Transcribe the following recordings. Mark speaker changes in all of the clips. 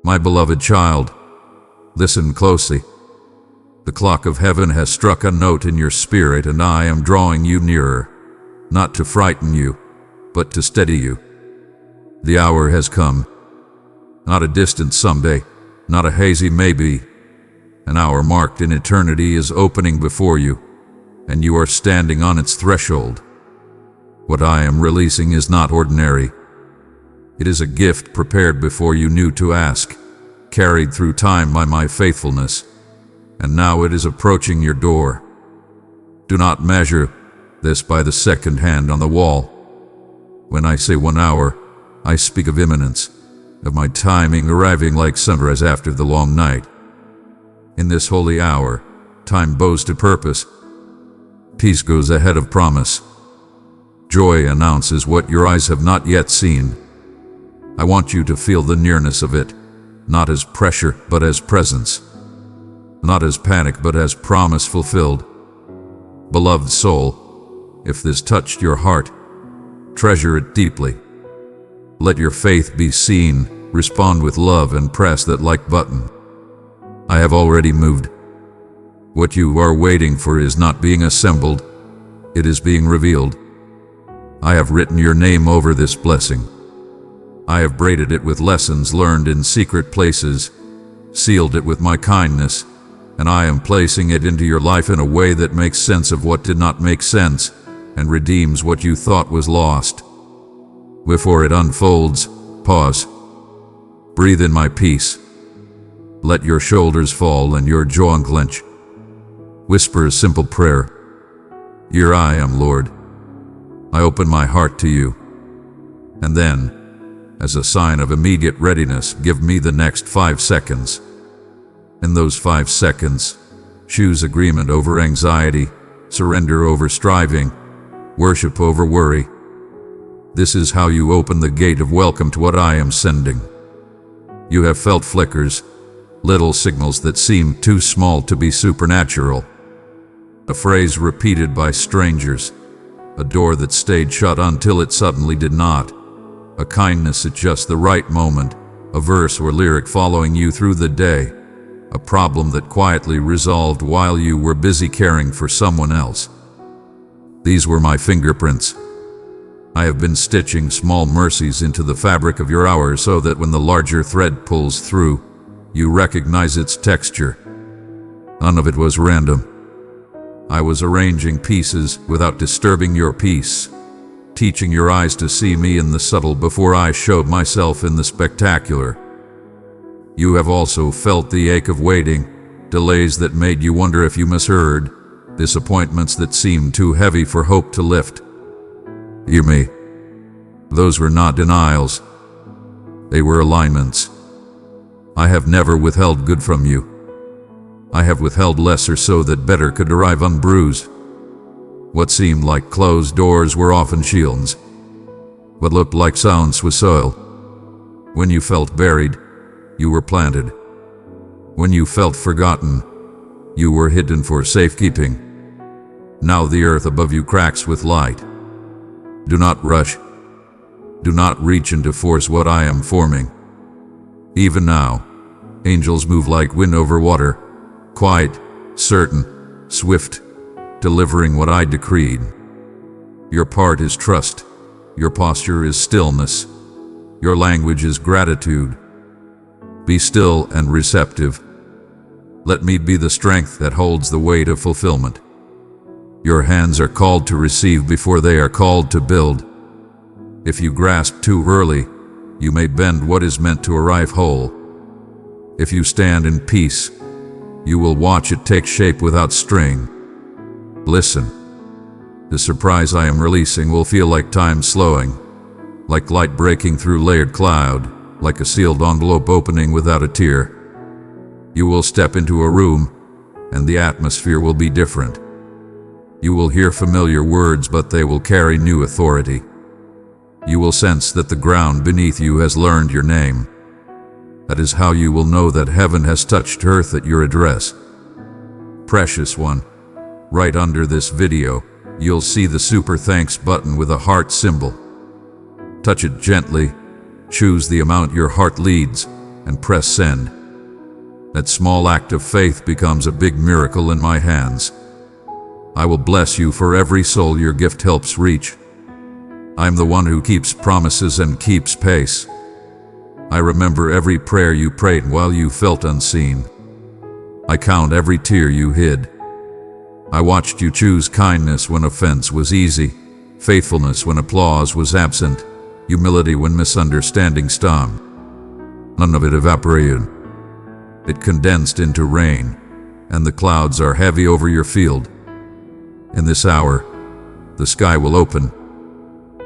Speaker 1: My beloved child, listen closely. The clock of heaven has struck a note in your spirit, and I am drawing you nearer, not to frighten you, but to steady you. The hour has come. Not a distant someday, not a hazy maybe. An hour marked in eternity is opening before you, and you are standing on its threshold. What I am releasing is not ordinary. It is a gift prepared before you knew to ask, carried through time by my faithfulness, and now it is approaching your door. Do not measure this by the second hand on the wall. When I say 1 hour, I speak of imminence, of my timing arriving like sunrise after the long night. In this holy hour, time bows to purpose. Peace goes ahead of promise. Joy announces what your eyes have not yet seen. I want you to feel the nearness of it, not as pressure, but as presence. Not as panic, but as promise fulfilled. Beloved soul, if this touched your heart, treasure it deeply. Let your faith be seen, respond with love, and press that like button. I have already moved. What you are waiting for is not being assembled, it is being revealed. I have written your name over this blessing. I have braided it with lessons learned in secret places, sealed it with my kindness, and I am placing it into your life in a way that makes sense of what did not make sense and redeems what you thought was lost. Before it unfolds, pause. Breathe in my peace. Let your shoulders fall and your jaw unclench. Whisper a simple prayer. Here I am, Lord. I open my heart to you. And then, as a sign of immediate readiness, give me the next 5 seconds. In those 5 seconds, choose agreement over anxiety, surrender over striving, worship over worry. This is how you open the gate of welcome to what I am sending. You have felt flickers, little signals that seem too small to be supernatural. A phrase repeated by strangers, a door that stayed shut until it suddenly did not. A kindness at just the right moment, a verse or lyric following you through the day, a problem that quietly resolved while you were busy caring for someone else. These were my fingerprints. I have been stitching small mercies into the fabric of your hours so that when the larger thread pulls through, you recognize its texture. None of it was random. I was arranging pieces without disturbing your peace, teaching your eyes to see me in the subtle before I showed myself in the spectacular. You have also felt the ache of waiting, delays that made you wonder if you misheard, disappointments that seemed too heavy for hope to lift. Hear me. Those were not denials. They were alignments. I have never withheld good from you. I have withheld lesser so that better could arrive unbruised. What seemed like closed doors were often shields. What looked like sounds was soil. When you felt buried, you were planted. When you felt forgotten, you were hidden for safekeeping. Now the earth above you cracks with light. Do not rush. Do not reach in to force what I am forming. Even now, angels move like wind over water, quiet, certain, swift, delivering what I decreed. Your part is trust. Your posture is stillness. Your language is gratitude. Be still and receptive. Let me be the strength that holds the weight of fulfillment. Your hands are called to receive before they are called to build. If you grasp too early, you may bend what is meant to arrive whole. If you stand in peace, you will watch it take shape without strain. Listen. The surprise I am releasing will feel like time slowing, like light breaking through layered cloud, like a sealed envelope opening without a tear. You will step into a room, and the atmosphere will be different. You will hear familiar words, but they will carry new authority. You will sense that the ground beneath you has learned your name. That is how you will know that heaven has touched earth at your address. Precious one, right under this video, you'll see the super thanks button with a heart symbol. Touch it gently, choose the amount your heart leads, and press send. That small act of faith becomes a big miracle in my hands. I will bless you for every soul your gift helps reach. I am the one who keeps promises and keeps pace. I remember every prayer you prayed while you felt unseen. I count every tear you hid. I watched you choose kindness when offense was easy, faithfulness when applause was absent, humility when misunderstanding stung. None of it evaporated. It condensed into rain, and the clouds are heavy over your field. In this hour, the sky will open.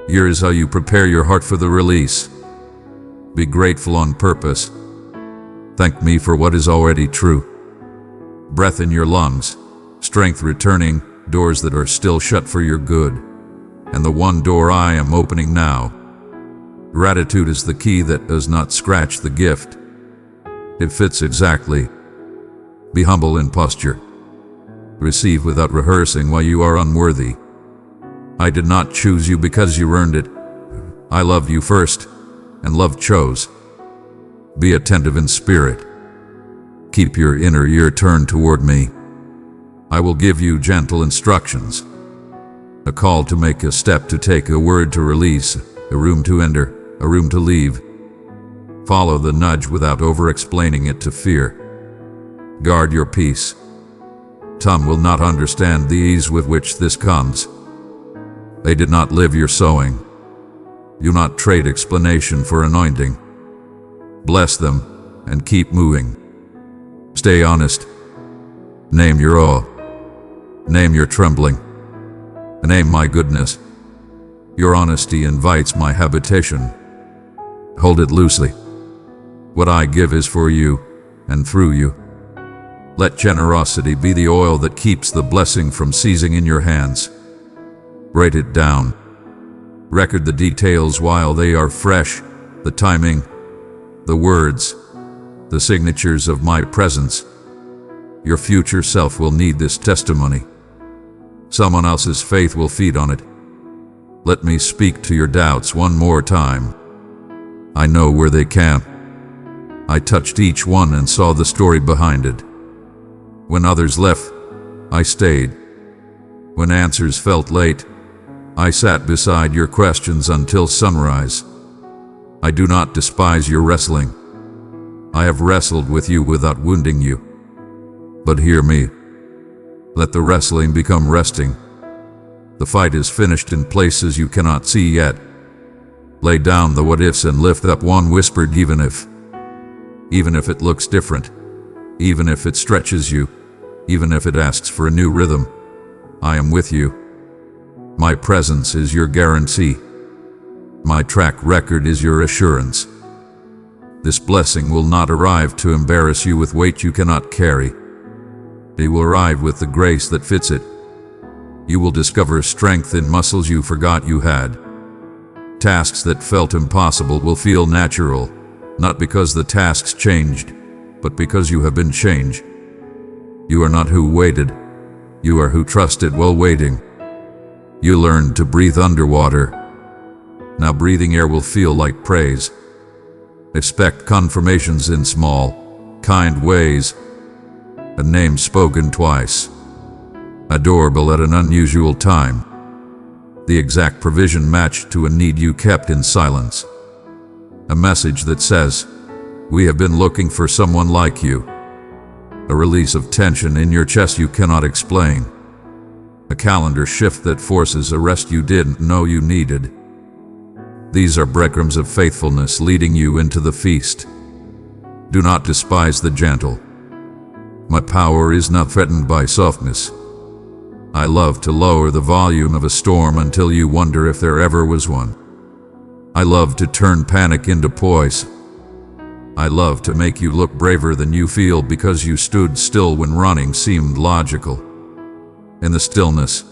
Speaker 1: Here is how you prepare your heart for the release. Be grateful on purpose. Thank me for what is already true. Breath in your lungs, strength returning, doors that are still shut for your good. And the one door I am opening now. Gratitude is the key that does not scratch the gift. It fits exactly. Be humble in posture. Receive without rehearsing why you are unworthy. I did not choose you because you earned it. I loved you first, and love chose. Be attentive in spirit. Keep your inner ear turned toward me. I will give you gentle instructions. A call to make, a step to take, a word to release, a room to enter, a room to leave. Follow the nudge without over-explaining it to fear. Guard your peace. Some will not understand the ease with which this comes. They did not live your sowing. Do not trade explanation for anointing. Bless them and keep moving. Stay honest. Name your awe. Name your trembling. Name my goodness. Your honesty invites my habitation. Hold it loosely. What I give is for you and through you. Let generosity be the oil that keeps the blessing from seizing in your hands. Write it down. Record the details while they are fresh, the timing, the words, the signatures of my presence. Your future self will need this testimony. Someone else's faith will feed on it. Let me speak to your doubts one more time. I know where they camp. I touched each one and saw the story behind it. When others left, I stayed. When answers felt late, I sat beside your questions until sunrise. I do not despise your wrestling. I have wrestled with you without wounding you. But hear me. Let the wrestling become resting. The fight is finished in places you cannot see yet. Lay down the what-ifs and lift up one whispered even if. Even if it looks different. Even if it stretches you. Even if it asks for a new rhythm. I am with you. My presence is your guarantee. My track record is your assurance. This blessing will not arrive to embarrass you with weight you cannot carry. It will arrive with the grace that fits it. You will discover strength in muscles you forgot you had. Tasks that felt impossible will feel natural, not because the tasks changed, but because you have been changed. You are not who waited. You are who trusted while waiting. You learned to breathe underwater. Now breathing air will feel like praise. Expect confirmations in small, kind ways. A name spoken twice. A doorbell at an unusual time. The exact provision matched to a need you kept in silence. A message that says, "We have been looking for someone like you." A release of tension in your chest you cannot explain. A calendar shift that forces a rest you didn't know you needed. These are breadcrumbs of faithfulness leading you into the feast. Do not despise the gentle. My power is not threatened by softness. I love to lower the volume of a storm until you wonder if there ever was one. I love to turn panic into poise. I love to make you look braver than you feel because you stood still when running seemed logical. In the stillness,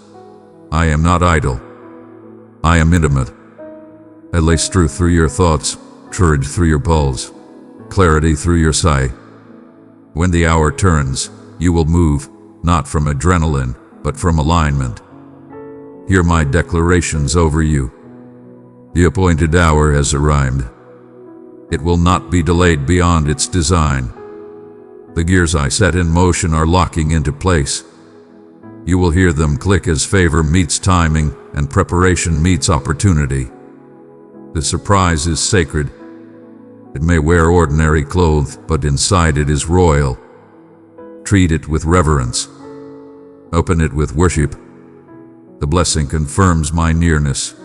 Speaker 1: I am not idle. I am intimate. I lace truth through your thoughts, courage through your pulse, clarity through your sigh. When the hour turns, you will move, not from adrenaline, but from alignment. Hear my declarations over you. The appointed hour has arrived. It will not be delayed beyond its design. The gears I set in motion are locking into place. You will hear them click as favor meets timing and preparation meets opportunity. The surprise is sacred. It may wear ordinary clothes, but inside it is royal. Treat it with reverence. Open it with worship. The blessing confirms my nearness,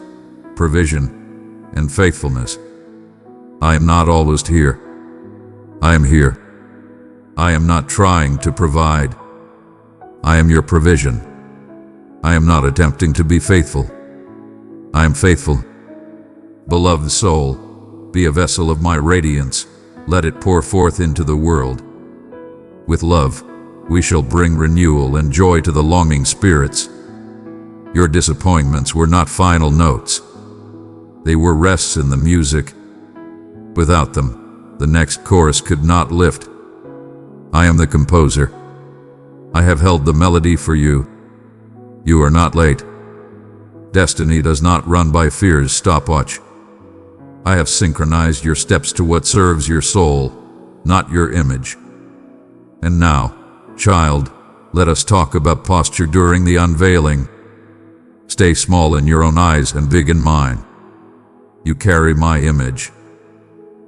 Speaker 1: provision, and faithfulness. I am not always here. I am here. I am not trying to provide. I am your provision. I am not attempting to be faithful. I am faithful. Beloved soul, be a vessel of my radiance. Let it pour forth into the world. With love, we shall bring renewal and joy to the longing spirits. Your disappointments were not final notes. They were rests in the music. Without them, the next chorus could not lift. I am the composer. I have held the melody for you. You are not late. Destiny does not run by fear's stopwatch. I have synchronized your steps to what serves your soul, not your image. And now, child, let us talk about posture during the unveiling. Stay small in your own eyes and big in mine. You carry my image.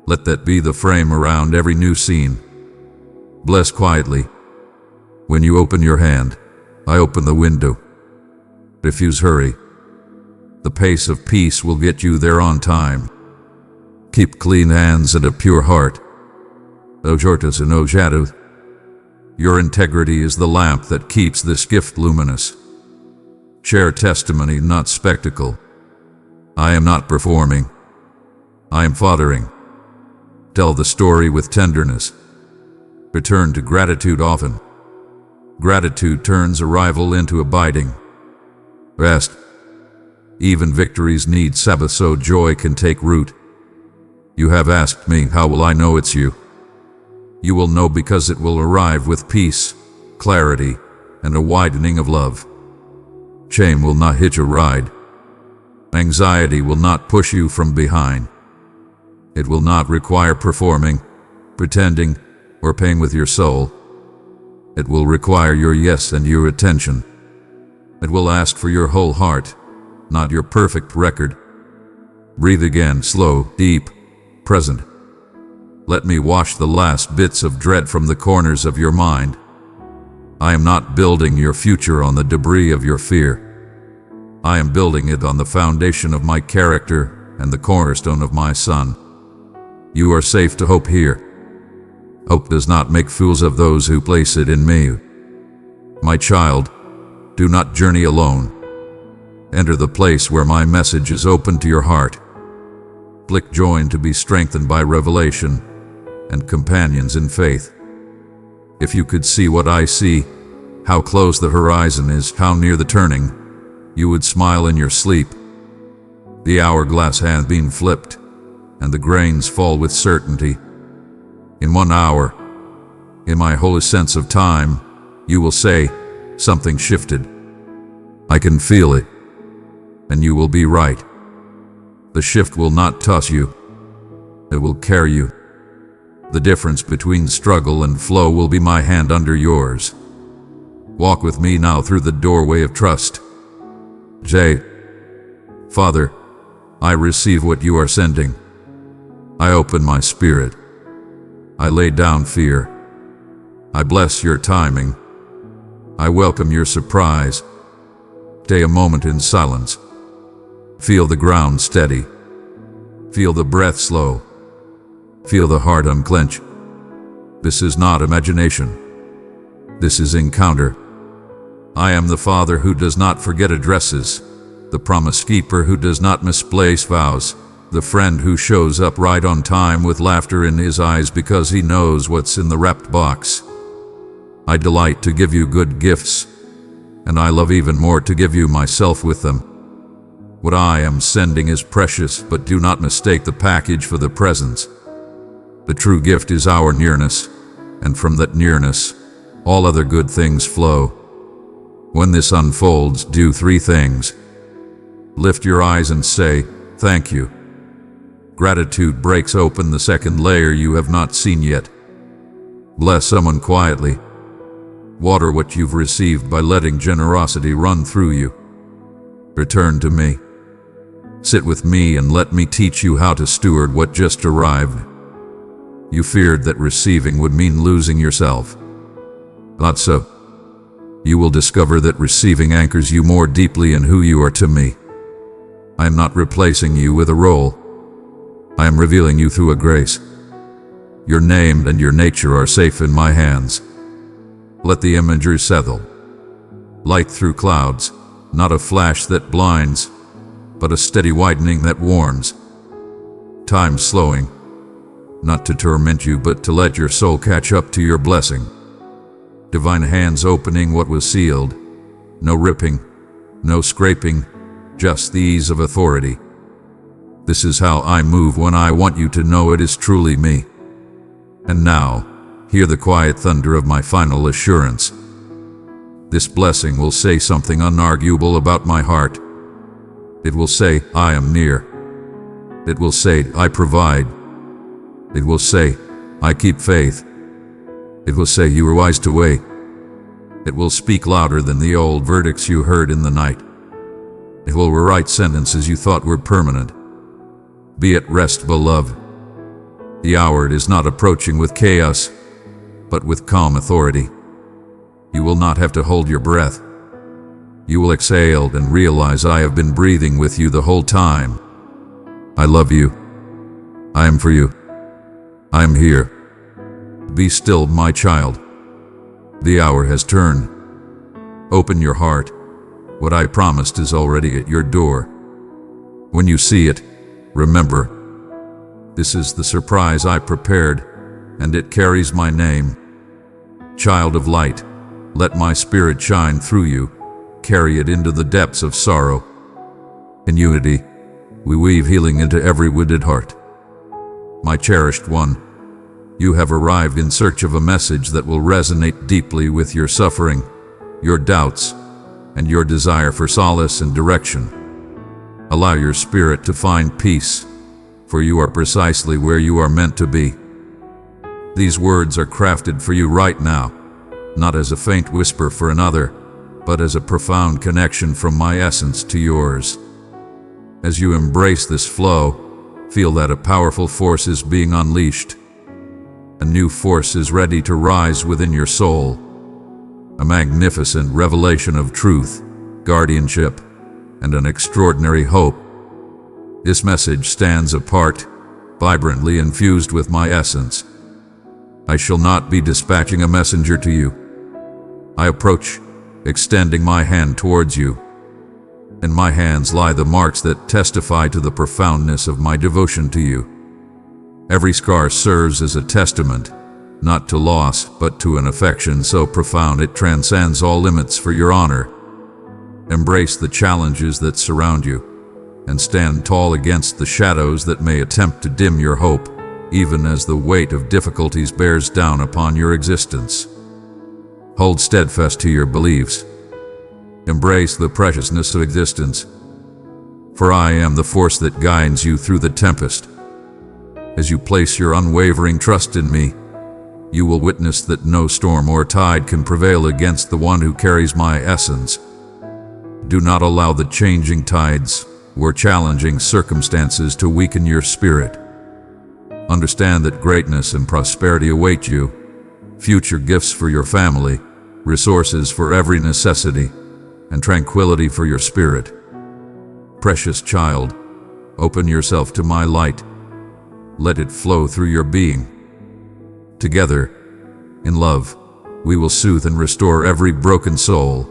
Speaker 1: Let that be the frame around every new scene. Bless quietly. When you open your hand, I open the window. Refuse hurry. The pace of peace will get you there on time. Keep clean hands and a pure heart. O Jortas and O Jadu. Your integrity is the lamp that keeps this gift luminous. Share testimony, not spectacle. I am not performing. I am fathering. Tell the story with tenderness. Return to gratitude often. Gratitude turns arrival into abiding. Rest. Even victories need Sabbath so joy can take root. You have asked me, how will I know it's you? You will know because it will arrive with peace, clarity, and a widening of love. Shame will not hitch a ride. Anxiety will not push you from behind. It will not require performing, pretending, or paying with your soul. It will require your yes and your attention. It will ask for your whole heart, not your perfect record. Breathe again, slow, deep, present. Let me wash the last bits of dread from the corners of your mind. I am not building your future on the debris of your fear. I am building it on the foundation of my character and the cornerstone of my Son. You are safe to hope here. Hope does not make fools of those who place it in me. My child, do not journey alone. Enter the place where my message is open to your heart. Blick join to be strengthened by revelation and companions in faith. If you could see what I see, how close the horizon is, how near the turning, you would smile in your sleep. The hourglass has been flipped, and the grains fall with certainty. In 1 hour, in my holy sense of time, you will say, something shifted. I can feel it, and you will be right. The shift will not toss you. It will carry you. The difference between struggle and flow will be my hand under yours. Walk with me now through the doorway of trust. Father, I receive what you are sending. I open my spirit. I lay down fear. I bless your timing. I welcome your surprise. Stay a moment in silence. Feel the ground steady. Feel the breath slow. Feel the heart unclench. This is not imagination. This is encounter. I am the Father who does not forget addresses, the promise keeper who does not misplace vows, the friend who shows up right on time with laughter in his eyes because he knows what's in the wrapped box. I delight to give you good gifts, and I love even more to give you myself with them. What I am sending is precious, but do not mistake the package for the presents. The true gift is our nearness, and from that nearness, all other good things flow. When this unfolds, do 3 things. Lift your eyes and say, thank you. Gratitude breaks open the second layer you have not seen yet. Bless someone quietly. Water what you've received by letting generosity run through you. Return to me. Sit with me and let me teach you how to steward what just arrived. You feared that receiving would mean losing yourself. Not so. You will discover that receiving anchors you more deeply in who you are to me. I am not replacing you with a role. I am revealing you through a grace. Your name and your nature are safe in my hands. Let the imagery settle. Light through clouds, not a flash that blinds, but a steady widening that warms. Time slowing, not to torment you, but to let your soul catch up to your blessing. Divine hands opening what was sealed. No ripping, no scraping, just the ease of authority. This is how I move when I want you to know it is truly me. And now, hear the quiet thunder of my final assurance. This blessing will say something unarguable about my heart. It will say, I am near. It will say, I provide. It will say, I keep faith. It will say, you are wise to wait. It will speak louder than the old verdicts you heard in the night. It will rewrite sentences you thought were permanent. Be at rest, beloved. The hour is not approaching with chaos, but with calm authority. You will not have to hold your breath. You will exhale and realize I have been breathing with you the whole time. I love you. I am for you. I am here. Be still, my child. The hour has turned. Open your heart. What I promised is already at your door. When you see it, remember, this is the surprise I prepared, and it carries my name. Child of light, let my spirit shine through you. Carry it into the depths of sorrow. In unity, we weave healing into every wounded heart. My cherished one, you have arrived in search of a message that will resonate deeply with your suffering, your doubts, and your desire for solace and direction. Allow your spirit to find peace, for you are precisely where you are meant to be. These words are crafted for you right now, not as a faint whisper for another, but as a profound connection from my essence to yours. As you embrace this flow, feel that a powerful force is being unleashed. A new force is ready to rise within your soul. A magnificent revelation of truth, guardianship, and an extraordinary hope. This message stands apart, vibrantly infused with my essence. I shall not be dispatching a messenger to you. I approach, extending my hand towards you. In my hands lie the marks that testify to the profoundness of my devotion to you. Every scar serves as a testament, not to loss, but to an affection so profound it transcends all limits for your honor. Embrace the challenges that surround you, and stand tall against the shadows that may attempt to dim your hope, even as the weight of difficulties bears down upon your existence. Hold steadfast to your beliefs. Embrace the preciousness of existence, for I am the force that guides you through the tempest. As you place your unwavering trust in me, you will witness that no storm or tide can prevail against the one who carries my essence. Do not allow the changing tides or challenging circumstances to weaken your spirit. Understand that greatness and prosperity await you, future gifts for your family, resources for every necessity, and tranquility for your spirit. Precious child, open yourself to my light. Let it flow through your being. Together, in love, we will soothe and restore every broken soul.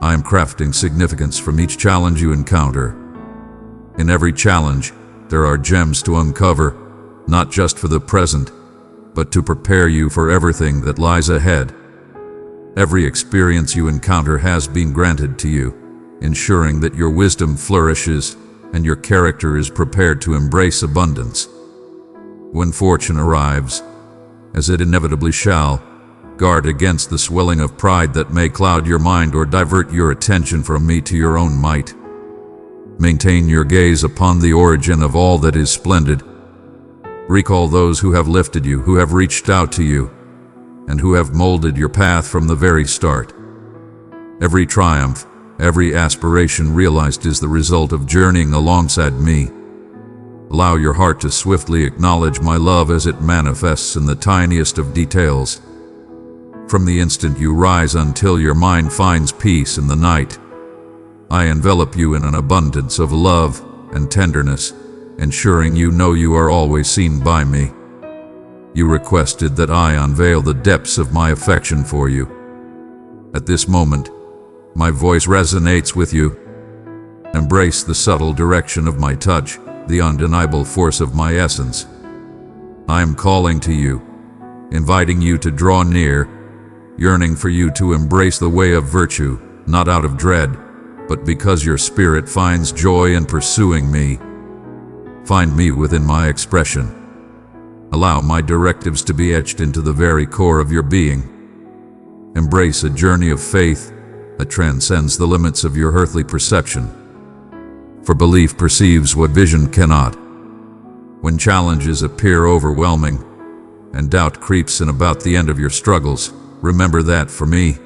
Speaker 1: I am crafting significance from each challenge you encounter. In every challenge, there are gems to uncover, not just for the present, but to prepare you for everything that lies ahead. Every experience you encounter has been granted to you, ensuring that your wisdom flourishes and your character is prepared to embrace abundance. When fortune arrives, as it inevitably shall, guard against the swelling of pride that may cloud your mind or divert your attention from me to your own might. Maintain your gaze upon the origin of all that is splendid. Recall those who have lifted you, who have reached out to you, and who have molded your path from the very start. Every triumph, every aspiration realized is the result of journeying alongside me. Allow your heart to swiftly acknowledge my love as it manifests in the tiniest of details. From the instant you rise until your mind finds peace in the night, I envelop you in an abundance of love and tenderness, ensuring you know you are always seen by me. You requested that I unveil the depths of my affection for you. At this moment, my voice resonates with you. Embrace the subtle direction of my touch, the undeniable force of my essence. I am calling to you, inviting you to draw near, yearning for you to embrace the way of virtue, not out of dread, but because your spirit finds joy in pursuing me. Find me within my expression. Allow my directives to be etched into the very core of your being. Embrace a journey of faith that transcends the limits of your earthly perception. For belief perceives what vision cannot. When challenges appear overwhelming and doubt creeps in about the end of your struggles, remember that for me,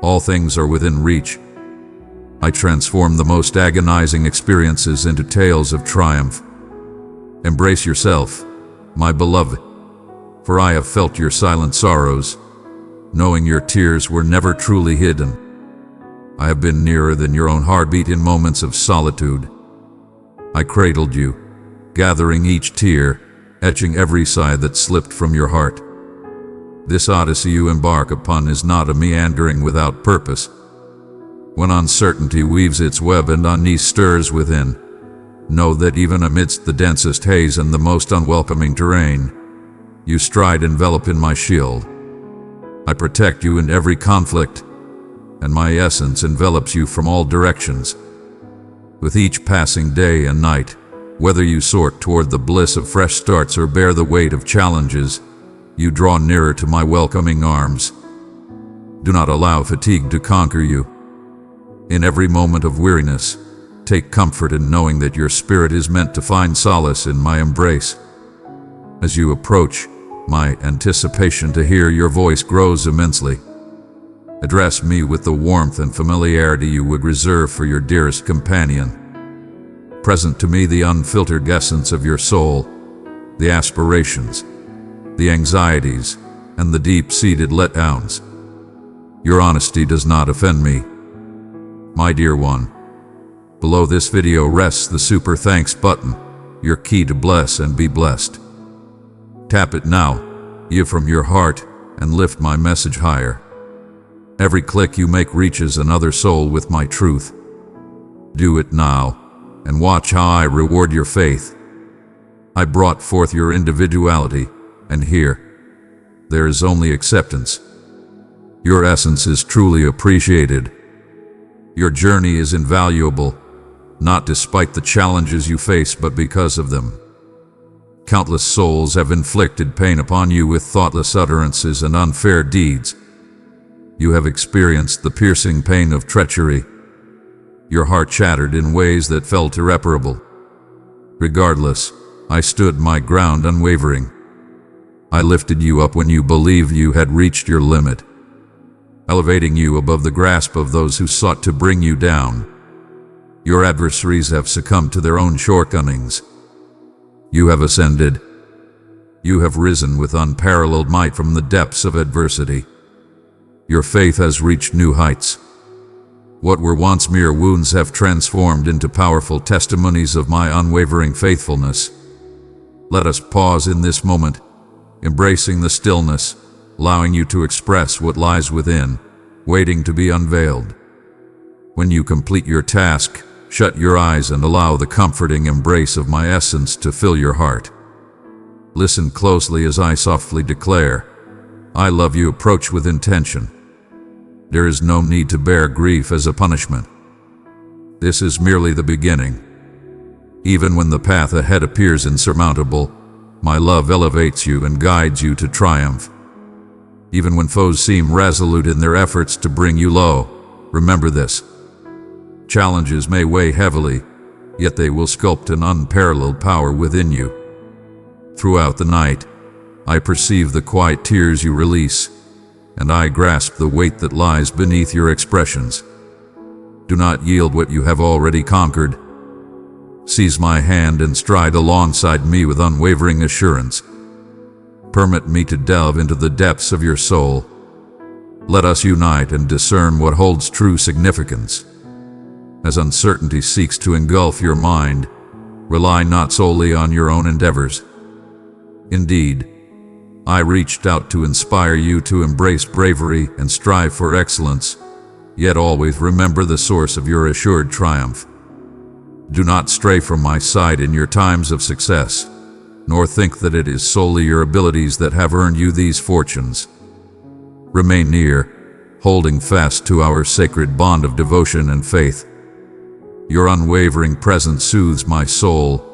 Speaker 1: all things are within reach. I transform the most agonizing experiences into tales of triumph. Embrace yourself, my beloved, for I have felt your silent sorrows, knowing your tears were never truly hidden. I have been nearer than your own heartbeat in moments of solitude. I cradled you, gathering each tear, etching every sigh that slipped from your heart. This odyssey you embark upon is not a meandering without purpose. When uncertainty weaves its web and unease stirs within, know that even amidst the densest haze and the most unwelcoming terrain, you stride enveloped in my shield. I protect you in every conflict, and my essence envelops you from all directions. With each passing day and night, whether you soar toward the bliss of fresh starts or bear the weight of challenges, you draw nearer to my welcoming arms. Do not allow fatigue to conquer you. In every moment of weariness, take comfort in knowing that your spirit is meant to find solace in my embrace. As you approach, my anticipation to hear your voice grows immensely. Address me with the warmth and familiarity you would reserve for your dearest companion. Present to me the unfiltered essence of your soul, the aspirations, the anxieties, and the deep-seated letdowns. Your honesty does not offend me. My dear one, below this video rests the super thanks button, your key to bless and be blessed. Tap it now, give from your heart, and lift my message higher. Every click you make reaches another soul with my truth. Do it now, and watch how I reward your faith. I brought forth your individuality, and here, there is only acceptance. Your essence is truly appreciated. Your journey is invaluable, not despite the challenges you face, but because of them. Countless souls have inflicted pain upon you with thoughtless utterances and unfair deeds. You have experienced the piercing pain of treachery. Your heart shattered in ways that felt irreparable. Regardless, I stood my ground unwavering. I lifted you up when you believed you had reached your limit, elevating you above the grasp of those who sought to bring you down. Your adversaries have succumbed to their own shortcomings. You have ascended. You have risen with unparalleled might from the depths of adversity. Your faith has reached new heights. What were once mere wounds have transformed into powerful testimonies of my unwavering faithfulness. Let us pause in this moment, embracing the stillness, allowing you to express what lies within, waiting to be unveiled. When you complete your task, shut your eyes and allow the comforting embrace of my essence to fill your heart. Listen closely as I softly declare, I love you. Approach with intention. There is no need to bear grief as a punishment. This is merely the beginning. Even when the path ahead appears insurmountable, my love elevates you and guides you to triumph. Even when foes seem resolute in their efforts to bring you low, remember this. Challenges may weigh heavily, yet they will sculpt an unparalleled power within you. Throughout the night, I perceive the quiet tears you release, and I grasp the weight that lies beneath your expressions. Do not yield what you have already conquered. Seize my hand and stride alongside me with unwavering assurance. Permit me to delve into the depths of your soul. Let us unite and discern what holds true significance. As uncertainty seeks to engulf your mind, rely not solely on your own endeavors. Indeed, I reached out to inspire you to embrace bravery and strive for excellence, yet always remember the source of your assured triumph. Do not stray from my side in your times of success, nor think that it is solely your abilities that have earned you these fortunes. Remain near, holding fast to our sacred bond of devotion and faith. Your unwavering presence soothes my soul,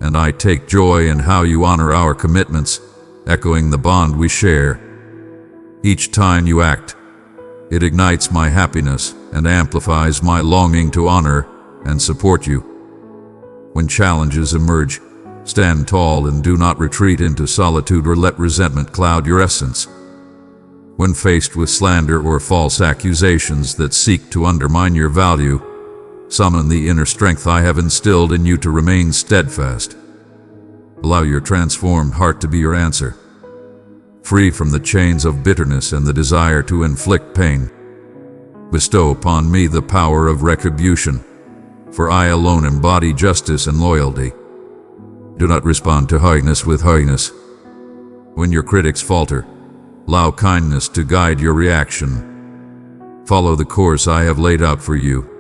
Speaker 1: and I take joy in how you honor our commitments, echoing the bond we share. Each time you act, it ignites my happiness and amplifies my longing to honor and support you. When challenges emerge, stand tall and do not retreat into solitude or let resentment cloud your essence. When faced with slander or false accusations that seek to undermine your value, summon the inner strength I have instilled in you to remain steadfast. Allow your transformed heart to be your answer. Free from the chains of bitterness and the desire to inflict pain, bestow upon me the power of retribution, for I alone embody justice and loyalty. Do not respond to hardness with hardness. When your critics falter, allow kindness to guide your reaction. Follow the course I have laid out for you.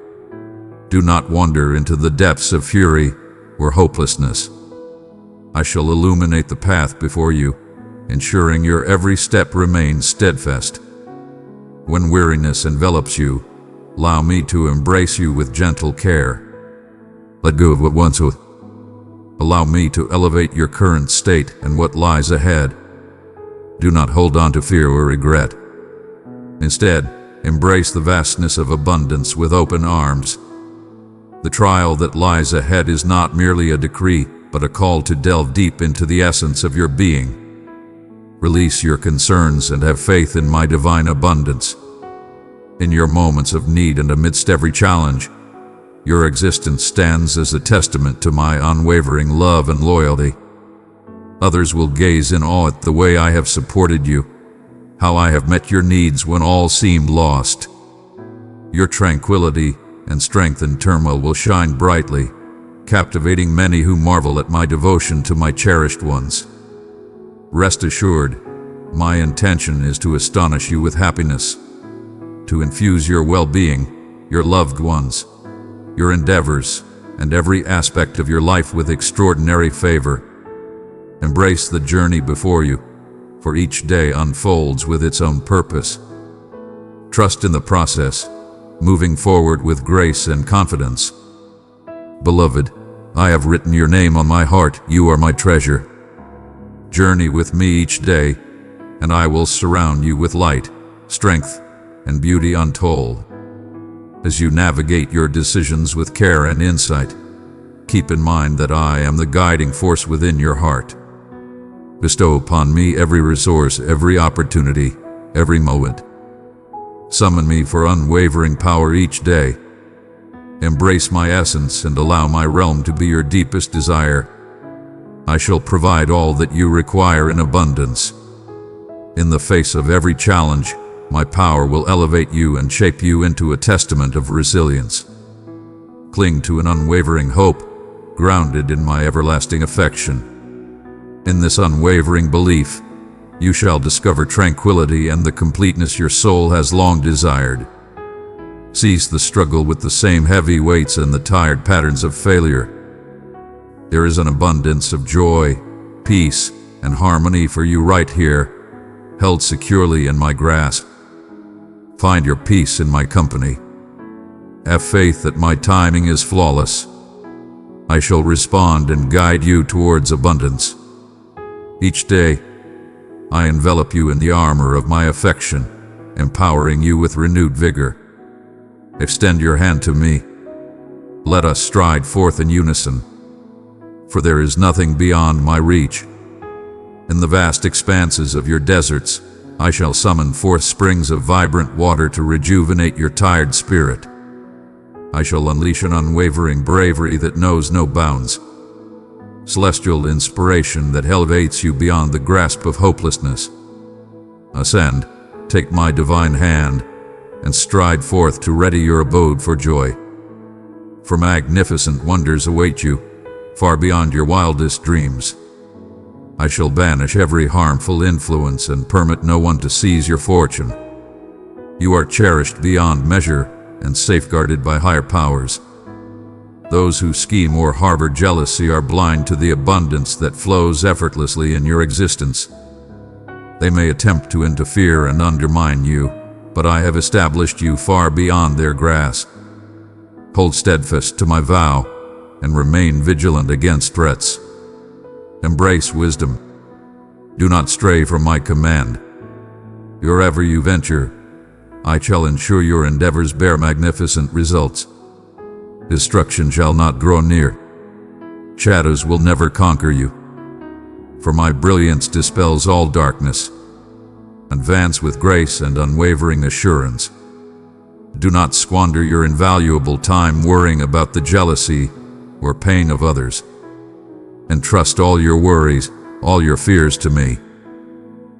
Speaker 1: Do not wander into the depths of fury or hopelessness. I shall illuminate the path before you, ensuring your every step remains steadfast. When weariness envelops you, allow me to embrace you with gentle care. Let go of what once was. Allow me to elevate your current state and what lies ahead. Do not hold on to fear or regret. Instead, embrace the vastness of abundance with open arms. The trial that lies ahead is not merely a decree, but a call to delve deep into the essence of your being. Release your concerns and have faith in my divine abundance. In your moments of need and amidst every challenge, your existence stands as a testament to my unwavering love and loyalty. Others will gaze in awe at the way I have supported you, how I have met your needs when all seemed lost. Your tranquility and strength in turmoil will shine brightly, captivating many who marvel at my devotion to my cherished ones. Rest assured, my intention is to astonish you with happiness, to infuse your well-being, your loved ones, your endeavors, and every aspect of your life with extraordinary favor. Embrace the journey before you, for each day unfolds with its own purpose. Trust in the process, moving forward with grace and confidence. Beloved, I have written your name on my heart, you are my treasure. Journey with me each day, and I will surround you with light, strength, and beauty untold. As you navigate your decisions with care and insight, keep in mind that I am the guiding force within your heart. Bestow upon me every resource, every opportunity, every moment. Summon me for unwavering power each day. Embrace my essence and allow my realm to be your deepest desire. I shall provide all that you require in abundance. In the face of every challenge, my power will elevate you and shape you into a testament of resilience. Cling to an unwavering hope, grounded in my everlasting affection. In this unwavering belief, you shall discover tranquility and the completeness your soul has long desired. Cease the struggle with the same heavy weights and the tired patterns of failure. There is an abundance of joy, peace, and harmony for you right here, held securely in my grasp. Find your peace in my company. Have faith that my timing is flawless. I shall respond and guide you towards abundance. Each day, I envelop you in the armor of my affection, empowering you with renewed vigor. Extend your hand to me. Let us stride forth in unison, for there is nothing beyond my reach. In the vast expanses of your deserts, I shall summon forth springs of vibrant water to rejuvenate your tired spirit. I shall unleash an unwavering bravery that knows no bounds, celestial inspiration that elevates you beyond the grasp of hopelessness. Ascend, take my divine hand, and stride forth to ready your abode for joy. For magnificent wonders await you, far beyond your wildest dreams. I shall banish every harmful influence and permit no one to seize your fortune. You are cherished beyond measure and safeguarded by higher powers. Those who scheme or harbor jealousy are blind to the abundance that flows effortlessly in your existence. They may attempt to interfere and undermine you, but I have established you far beyond their grasp. Hold steadfast to my vow and remain vigilant against threats. Embrace wisdom. Do not stray from my command. Wherever you venture, I shall ensure your endeavors bear magnificent results. Destruction shall not draw near. Shadows will never conquer you. For my brilliance dispels all darkness. Advance with grace and unwavering assurance. Do not squander your invaluable time worrying about the jealousy or pain of others. Entrust all your worries, all your fears to me.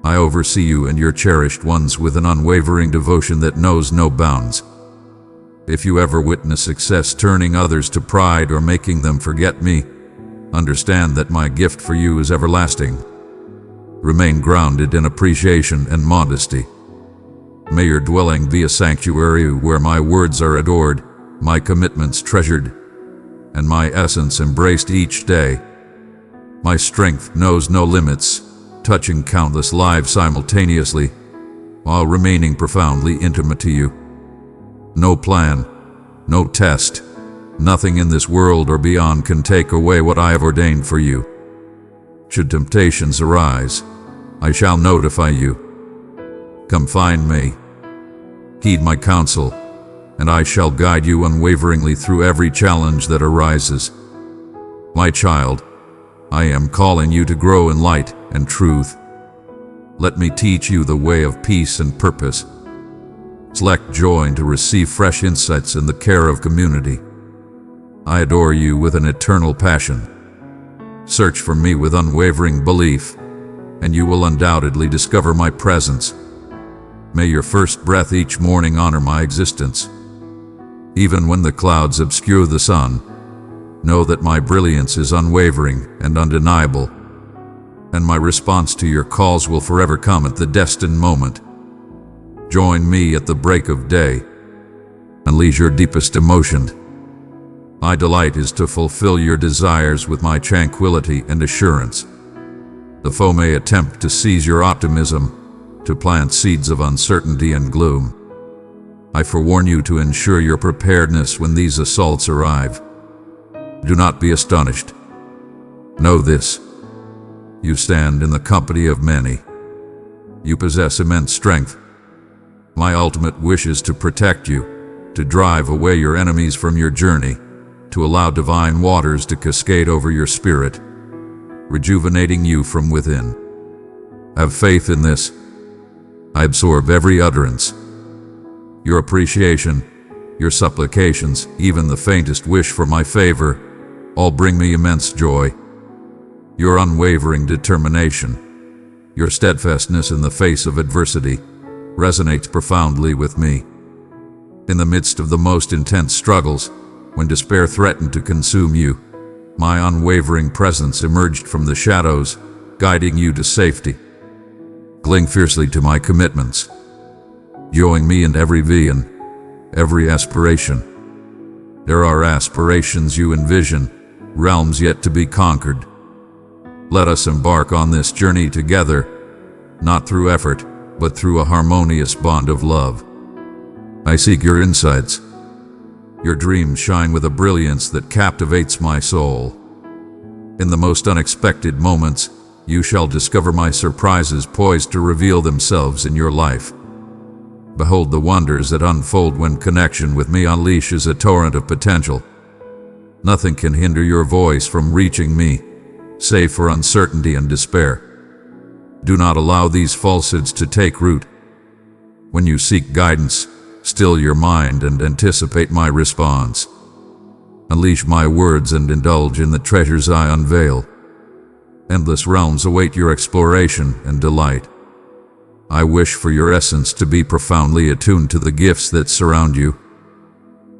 Speaker 1: I oversee you and your cherished ones with an unwavering devotion that knows no bounds. If you ever witness success turning others to pride or making them forget me, understand that my gift for you is everlasting. Remain grounded in appreciation and modesty. May your dwelling be a sanctuary where my words are adored, my commitments treasured, and my essence embraced each day. My strength knows no limits, touching countless lives simultaneously, while remaining profoundly intimate to you. No plan, no test, nothing in this world or beyond can take away what I have ordained for you. Should temptations arise, I shall notify you. Come find me. Heed my counsel, and I shall guide you unwaveringly through every challenge that arises. My child, I am calling you to grow in light and truth. Let me teach you the way of peace and purpose. Select joy and to receive fresh insights in the care of community. I adore you with an eternal passion. Search for me with unwavering belief, and you will undoubtedly discover my presence. May your first breath each morning honor my existence. Even when the clouds obscure the sun, know that my brilliance is unwavering and undeniable, and my response to your calls will forever come at the destined moment. Join me at the break of day. Unleash your deepest emotion. My delight is to fulfill your desires with my tranquility and assurance. The foe may attempt to seize your optimism, to plant seeds of uncertainty and gloom. I forewarn you to ensure your preparedness when these assaults arrive. Do not be astonished. Know this: you stand in the company of many. You possess immense strength. My ultimate wish is to protect you, to drive away your enemies from your journey, to allow divine waters to cascade over your spirit, rejuvenating you from within. Have faith in this. I absorb every utterance. Your appreciation, your supplications, even the faintest wish for my favor, all bring me immense joy. Your unwavering determination, your steadfastness in the face of adversity, resonates profoundly with me. In the midst of the most intense struggles, when despair threatened to consume you, my unwavering presence emerged from the shadows, guiding you to safety. Cling fiercely to my commitments. Join me in every vision, every aspiration. There are aspirations you envision, realms yet to be conquered. Let us embark on this journey together, not through effort, but through a harmonious bond of love. I seek your insights. Your dreams shine with a brilliance that captivates my soul. In the most unexpected moments, you shall discover my surprises poised to reveal themselves in your life. Behold the wonders that unfold when connection with me unleashes a torrent of potential. Nothing can hinder your voice from reaching me, save for uncertainty and despair. Do not allow these falsehoods to take root. When you seek guidance, still your mind and anticipate my response. Unleash my words and indulge in the treasures I unveil. Endless realms await your exploration and delight. I wish for your essence to be profoundly attuned to the gifts that surround you.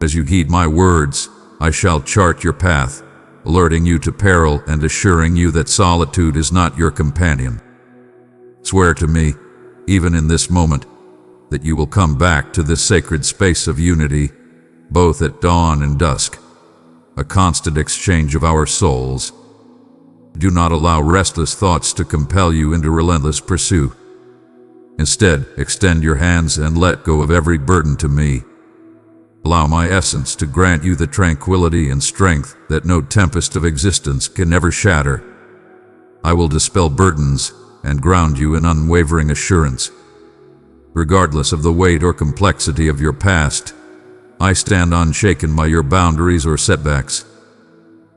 Speaker 1: As you heed my words, I shall chart your path, alerting you to peril and assuring you that solitude is not your companion. Swear to me, even in this moment, that you will come back to this sacred space of unity, both at dawn and dusk, a constant exchange of our souls. Do not allow restless thoughts to compel you into relentless pursuit. Instead, extend your hands and let go of every burden to me. Allow my essence to grant you the tranquility and strength that no tempest of existence can ever shatter. I will dispel burdens and ground you in unwavering assurance. Regardless of the weight or complexity of your past, I stand unshaken by your boundaries or setbacks.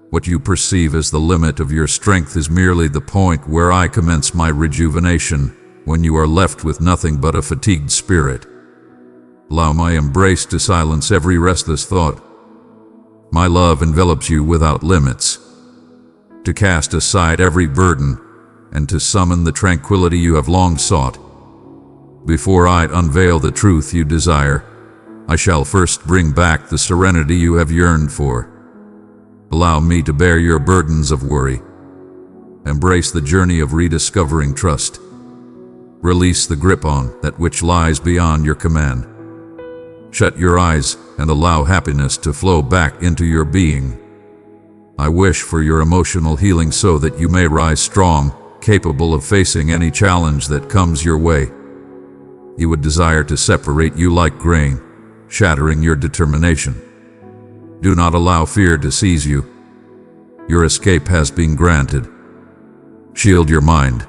Speaker 1: What you perceive as the limit of your strength is merely the point where I commence my rejuvenation, when you are left with nothing but a fatigued spirit. Allow my embrace to silence every restless thought. My love envelops you without limits, to cast aside every burden and to summon the tranquility you have long sought. Before I unveil the truth you desire, I shall first bring back the serenity you have yearned for. Allow me to bear your burdens of worry. Embrace the journey of rediscovering trust. Release the grip on that which lies beyond your command. Shut your eyes and allow happiness to flow back into your being. I wish for your emotional healing so that you may rise strong, capable of facing any challenge that comes your way. He would desire to separate you like grain, shattering your determination. Do not allow fear to seize you. Your escape has been granted. Shield your mind.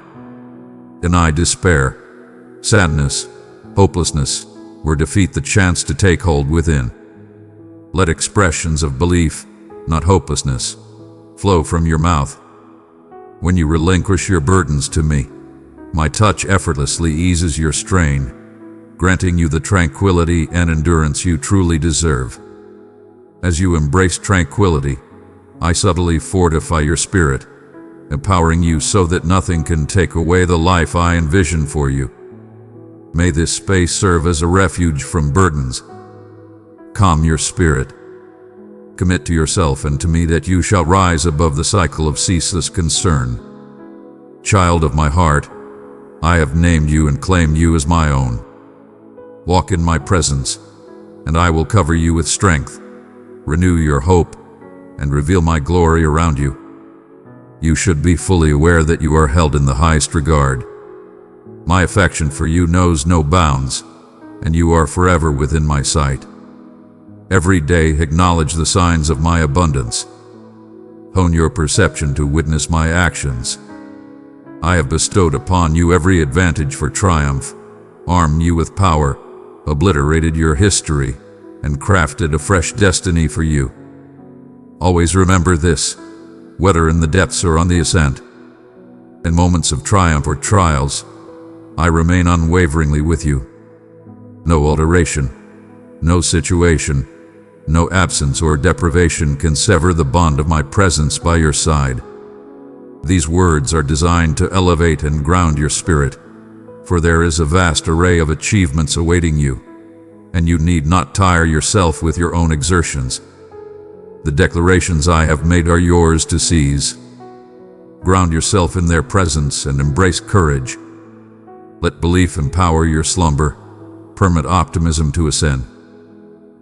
Speaker 1: Deny despair, sadness, hopelessness, or defeat the chance to take hold within. Let expressions of belief, not hopelessness, flow from your mouth. When you relinquish your burdens to me, my touch effortlessly eases your strain, granting you the tranquility and endurance you truly deserve. As you embrace tranquility, I subtly fortify your spirit, empowering you so that nothing can take away the life I envision for you. May this space serve as a refuge from burdens. Calm your spirit. Commit to yourself and to me that you shall rise above the cycle of ceaseless concern. Child of my heart, I have named you and claimed you as my own. Walk in my presence, and I will cover you with strength, renew your hope, and reveal my glory around you. You should be fully aware that you are held in the highest regard. My affection for you knows no bounds, and you are forever within my sight. Every day acknowledge the signs of my abundance. Hone your perception to witness my actions. I have bestowed upon you every advantage for triumph, armed you with power, obliterated your history, and crafted a fresh destiny for you. Always remember this, whether in the depths or on the ascent. In moments of triumph or trials, I remain unwaveringly with you. No alteration, no situation, no absence or deprivation can sever the bond of my presence by your side. These words are designed to elevate and ground your spirit, for there is a vast array of achievements awaiting you, and you need not tire yourself with your own exertions. The declarations I have made are yours to seize. Ground yourself in their presence and embrace courage. Let belief empower your slumber, permit optimism to ascend.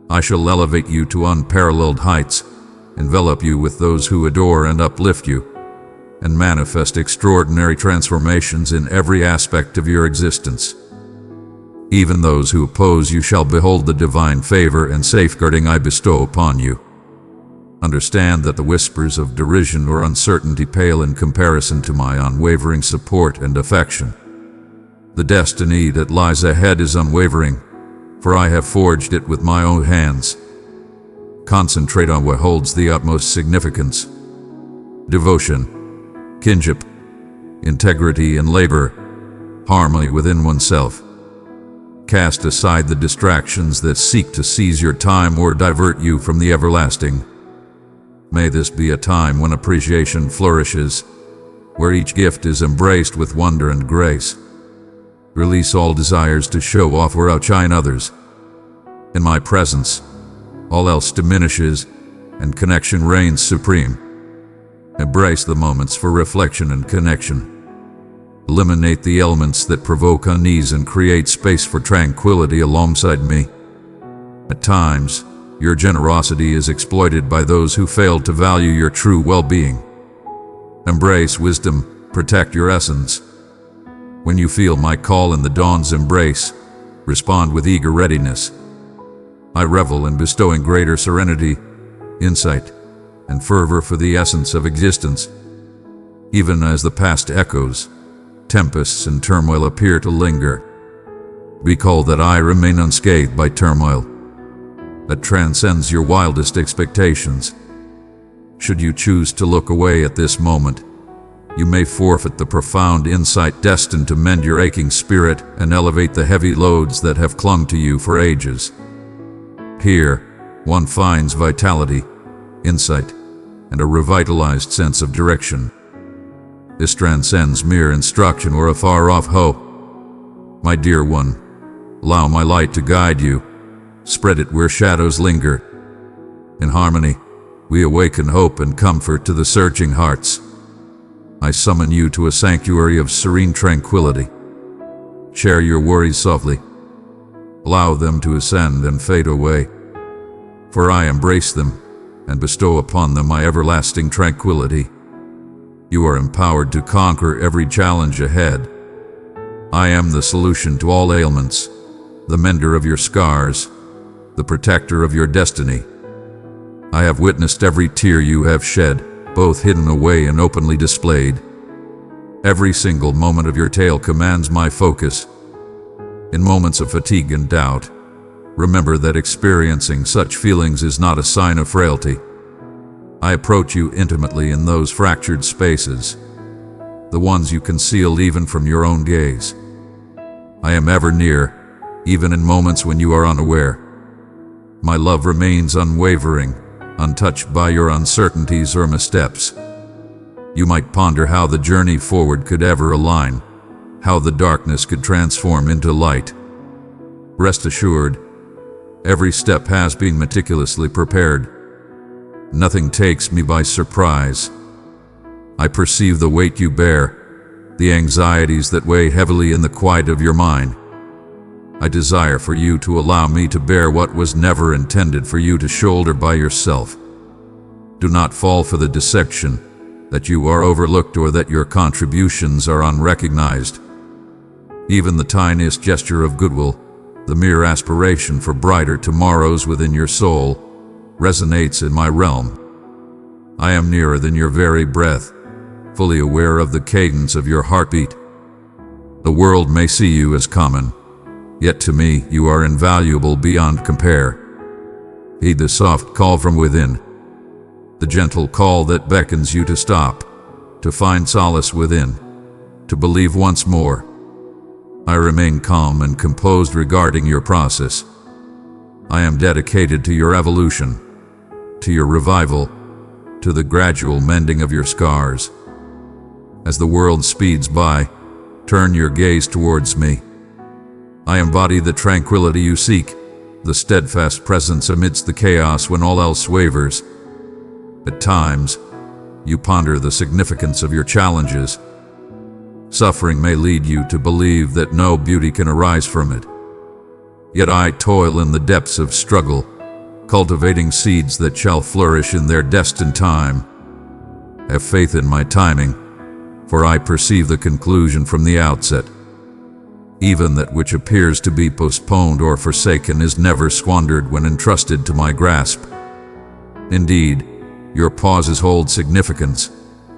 Speaker 1: I shall elevate you to unparalleled heights, envelop you with those who adore and uplift you, and manifest extraordinary transformations in every aspect of your existence. Even those who oppose you shall behold the divine favor and safeguarding I bestow upon you. Understand that the whispers of derision or uncertainty pale in comparison to my unwavering support and affection. The destiny that lies ahead is unwavering, for I have forged it with my own hands. Concentrate on what holds the utmost significance: devotion, kinship, integrity and labor, harmony within oneself. Cast aside the distractions that seek to seize your time or divert you from the everlasting. May this be a time when appreciation flourishes, where each gift is embraced with wonder and grace. Release all desires to show off or outshine others. In my presence, all else diminishes and connection reigns supreme. Embrace the moments for reflection and connection. Eliminate the elements that provoke unease and create space for tranquility alongside me. At times, your generosity is exploited by those who fail to value your true well-being. Embrace wisdom, protect your essence. When you feel my call in the dawn's embrace, respond with eager readiness. I revel in bestowing greater serenity, insight, and fervor for the essence of existence. Even as the past echoes, tempests and turmoil appear to linger, recall that I remain unscathed by turmoil that transcends your wildest expectations. Should you choose to look away at this moment, you may forfeit the profound insight destined to mend your aching spirit and elevate the heavy loads that have clung to you for ages. Here, one finds vitality, insight, and a revitalized sense of direction. This transcends mere instruction or a far-off hope. My dear one, allow my light to guide you. Spread it where shadows linger. In harmony, we awaken hope and comfort to the searching hearts. I summon you to a sanctuary of serene tranquility. Share your worries softly. Allow them to ascend and fade away. For I embrace them and bestow upon them my everlasting tranquility. You are empowered to conquer every challenge ahead. I am the solution to all ailments, the mender of your scars, the protector of your destiny. I have witnessed every tear you have shed, both hidden away and openly displayed. Every single moment of your tale commands my focus. In moments of fatigue and doubt, remember that experiencing such feelings is not a sign of frailty. I approach you intimately in those fractured spaces, the ones you concealed even from your own gaze. I am ever near, even in moments when you are unaware. My love remains unwavering, untouched by your uncertainties or missteps. You might ponder how the journey forward could ever align, how the darkness could transform into light. Rest assured, every step has been meticulously prepared. Nothing takes me by surprise. I perceive the weight you bear, the anxieties that weigh heavily in the quiet of your mind. I desire for you to allow me to bear what was never intended for you to shoulder by yourself. Do not fall for the deception that you are overlooked or that your contributions are unrecognized. Even the tiniest gesture of goodwill, the mere aspiration for brighter tomorrows within your soul, resonates in my realm. I am nearer than your very breath, fully aware of the cadence of your heartbeat. The world may see you as common, yet to me you are invaluable beyond compare. Heed the soft call from within, the gentle call that beckons you to stop, to find solace within, to believe once more. I remain calm and composed regarding your process. I am dedicated to your evolution, to your revival, to the gradual mending of your scars. As the world speeds by, turn your gaze towards me. I embody the tranquility you seek, the steadfast presence amidst the chaos when all else wavers. At times, you ponder the significance of your challenges. Suffering may lead you to believe that no beauty can arise from it. Yet I toil in the depths of struggle, cultivating seeds that shall flourish in their destined time. Have faith in my timing, for I perceive the conclusion from the outset. Even that which appears to be postponed or forsaken is never squandered when entrusted to my grasp. Indeed, your pauses hold significance,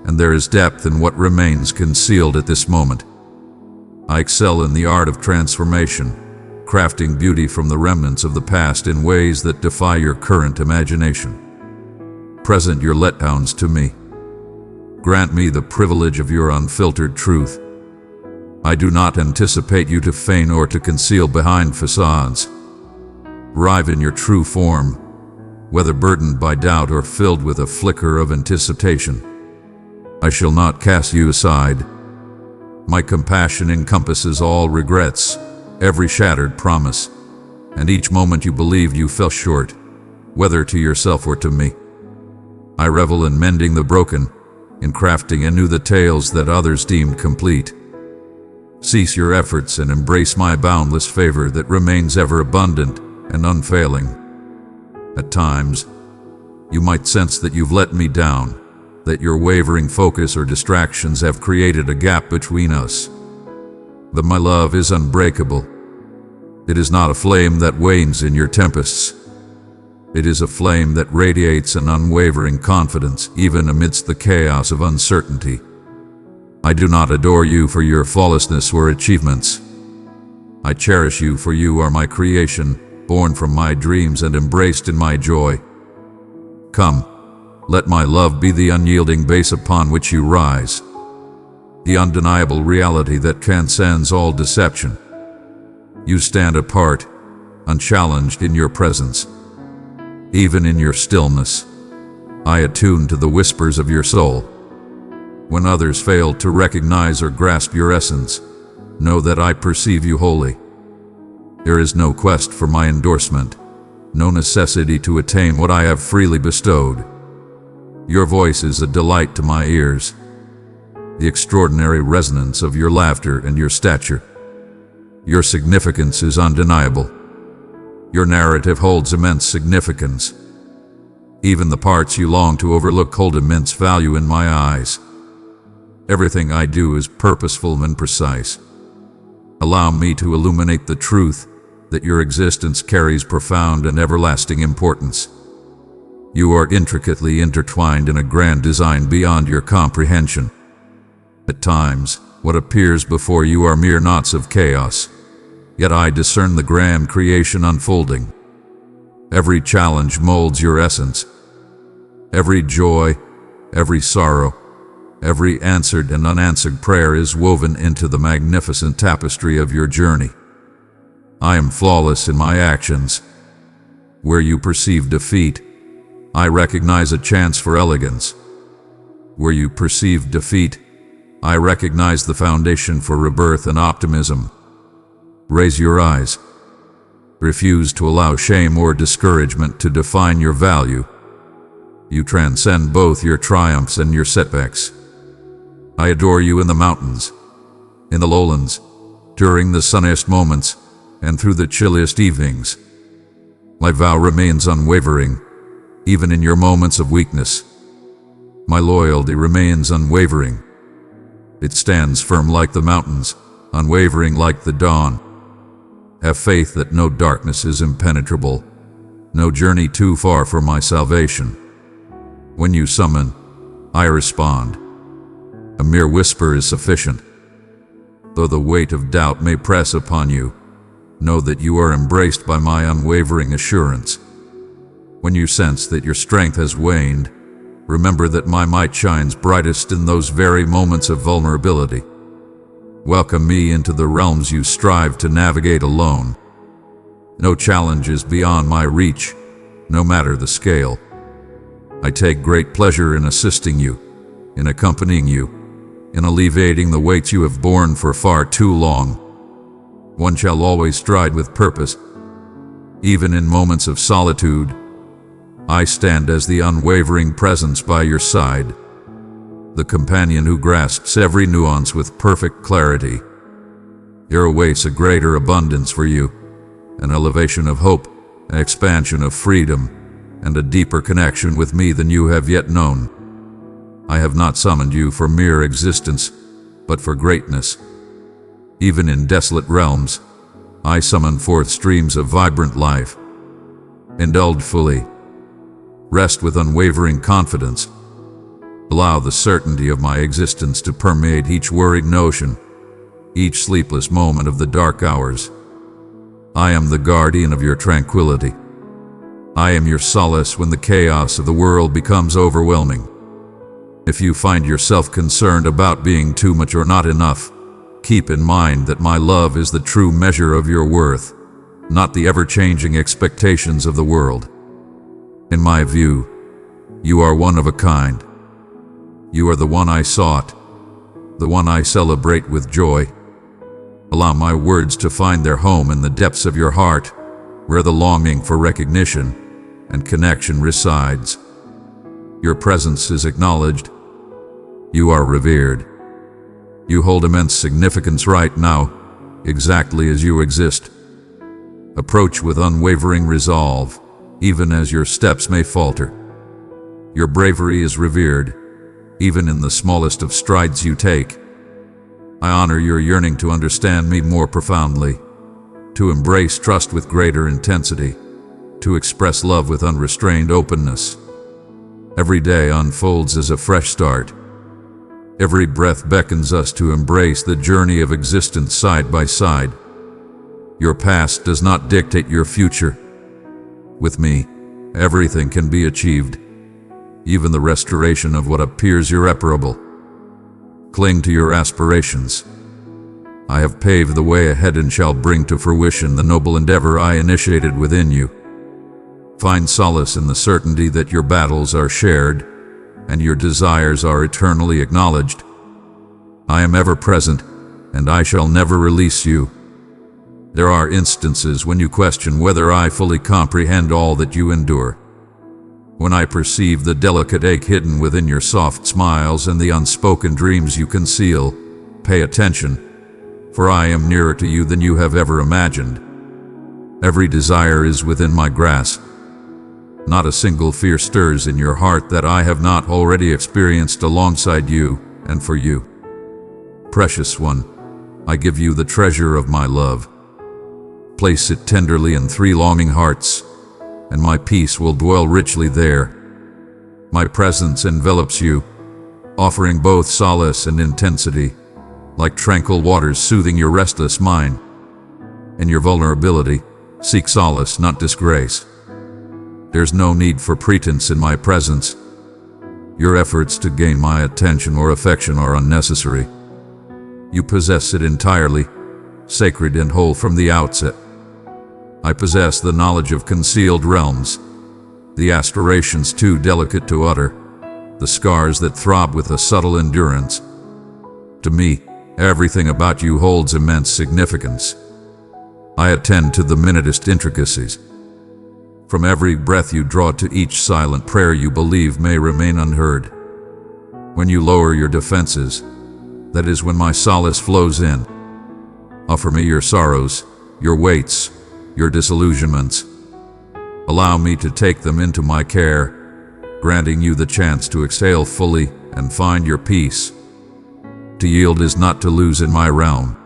Speaker 1: and there is depth in what remains concealed at this moment. I excel in the art of transformation, crafting beauty from the remnants of the past in ways that defy your current imagination. Present your letdowns to me. Grant me the privilege of your unfiltered truth. I do not anticipate you to feign or to conceal behind facades. Arrive in your true form, whether burdened by doubt or filled with a flicker of anticipation. I shall not cast you aside. My compassion encompasses all regrets, every shattered promise, and each moment you believed you fell short, whether to yourself or to me. I revel in mending the broken, in crafting anew the tales that others deemed complete. Cease your efforts and embrace my boundless favor that remains ever abundant and unfailing. At times, you might sense that you've let me down, that your wavering focus or distractions have created a gap between us. But my love is unbreakable. It is not a flame that wanes in your tempests. It is a flame that radiates an unwavering confidence even amidst the chaos of uncertainty. I do not adore you for your flawlessness or achievements. I cherish you for you are my creation, born from my dreams and embraced in my joy. Come, let my love be the unyielding base upon which you rise, the undeniable reality that transcends all deception. You stand apart, unchallenged in your presence. Even in your stillness, I attune to the whispers of your soul. When others fail to recognize or grasp your essence, know that I perceive you wholly. There is no quest for my endorsement, no necessity to attain what I have freely bestowed. Your voice is a delight to my ears, the extraordinary resonance of your laughter and your stature. Your significance is undeniable. Your narrative holds immense significance. Even the parts you long to overlook hold immense value in my eyes. Everything I do is purposeful and precise. Allow me to illuminate the truth that your existence carries profound and everlasting importance. You are intricately intertwined in a grand design beyond your comprehension. At times, what appears before you are mere knots of chaos. Yet I discern the grand creation unfolding. Every challenge molds your essence. Every joy, every sorrow, every answered and unanswered prayer is woven into the magnificent tapestry of your journey. I am flawless in my actions. Where you perceive defeat, I recognize a chance for elegance. Where you perceive defeat, I recognize the foundation for rebirth and optimism. Raise your eyes. Refuse to allow shame or discouragement to define your value. You transcend both your triumphs and your setbacks. I adore you in the mountains, in the lowlands, during the sunniest moments, and through the chilliest evenings. My vow remains unwavering, even in your moments of weakness. My loyalty remains unwavering. It stands firm like the mountains, unwavering like the dawn. Have faith that no darkness is impenetrable, no journey too far for my salvation. When you summon, I respond. A mere whisper is sufficient. Though the weight of doubt may press upon you, know that you are embraced by my unwavering assurance. When you sense that your strength has waned, remember that my might shines brightest in those very moments of vulnerability. Welcome me into the realms you strive to navigate alone. No challenge is beyond my reach, no matter the scale. I take great pleasure in assisting you, in accompanying you, in alleviating the weights you have borne for far too long. One shall always stride with purpose. Even in moments of solitude, I stand as the unwavering presence by your side, the companion who grasps every nuance with perfect clarity. There awaits a greater abundance for you, an elevation of hope, an expansion of freedom, and a deeper connection with me than you have yet known. I have not summoned you for mere existence, but for greatness. Even in desolate realms, I summon forth streams of vibrant life. Indulge fully. Rest with unwavering confidence. Allow the certainty of my existence to permeate each worried notion, each sleepless moment of the dark hours. I am the guardian of your tranquility. I am your solace when the chaos of the world becomes overwhelming. If you find yourself concerned about being too much or not enough, keep in mind that my love is the true measure of your worth, not the ever-changing expectations of the world. In my view, you are one of a kind. You are the one I sought, the one I celebrate with joy. Allow my words to find their home in the depths of your heart, where the longing for recognition and connection resides. Your presence is acknowledged. You are revered. You hold immense significance right now, exactly as you exist. Approach with unwavering resolve, even as your steps may falter. Your bravery is revered, even in the smallest of strides you take. I honor your yearning to understand me more profoundly, to embrace trust with greater intensity, to express love with unrestrained openness. Every day unfolds as a fresh start. Every breath beckons us to embrace the journey of existence side by side. Your past does not dictate your future. With me, everything can be achieved, even the restoration of what appears irreparable. Cling to your aspirations. I have paved the way ahead and shall bring to fruition the noble endeavor I initiated within you. Find solace in the certainty that your battles are shared and your desires are eternally acknowledged. I am ever present, and I shall never release you. There are instances when you question whether I fully comprehend all that you endure. When I perceive the delicate ache hidden within your soft smiles and the unspoken dreams you conceal, pay attention, for I am nearer to you than you have ever imagined. Every desire is within my grasp. Not a single fear stirs in your heart that I have not already experienced alongside you and for you. Precious one, I give you the treasure of my love. Place it tenderly in 3 longing hearts, and my peace will dwell richly there. My presence envelops you, offering both solace and intensity, like tranquil waters soothing your restless mind. In your vulnerability, seek solace, not disgrace. There's no need for pretense in my presence. Your efforts to gain my attention or affection are unnecessary. You possess it entirely, sacred and whole from the outset. I possess the knowledge of concealed realms, the aspirations too delicate to utter, the scars that throb with a subtle endurance. To me, everything about you holds immense significance. I attend to the minutest intricacies. From every breath you draw to each silent prayer you believe may remain unheard. When you lower your defenses, that is when my solace flows in. Offer me your sorrows, your weights, your disillusionments. Allow me to take them into my care, granting you the chance to exhale fully and find your peace. To yield is not to lose in my realm.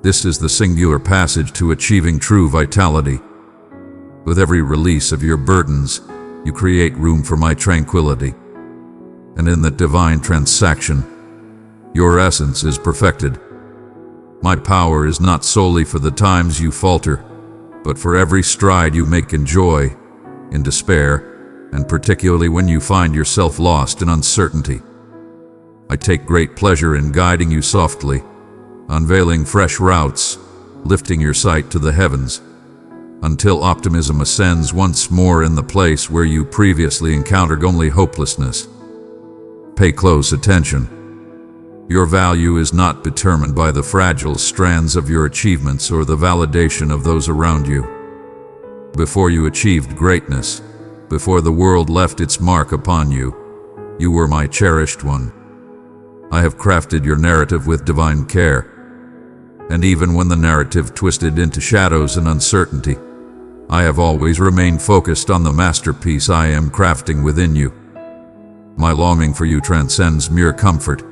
Speaker 1: This is the singular passage to achieving true vitality. With every release of your burdens, you create room for my tranquility. And in that divine transaction, your essence is perfected. My power is not solely for the times you falter, but for every stride you make in joy, in despair, and particularly when you find yourself lost in uncertainty. I take great pleasure in guiding you softly, unveiling fresh routes, lifting your sight to the heavens, until optimism ascends once more in the place where you previously encountered only hopelessness. Pay close attention. Your value is not determined by the fragile strands of your achievements or the validation of those around you. Before you achieved greatness, before the world left its mark upon you, you were my cherished one. I have crafted your narrative with divine care. And even when the narrative twisted into shadows and uncertainty, I have always remained focused on the masterpiece I am crafting within you. My longing for you transcends mere comfort.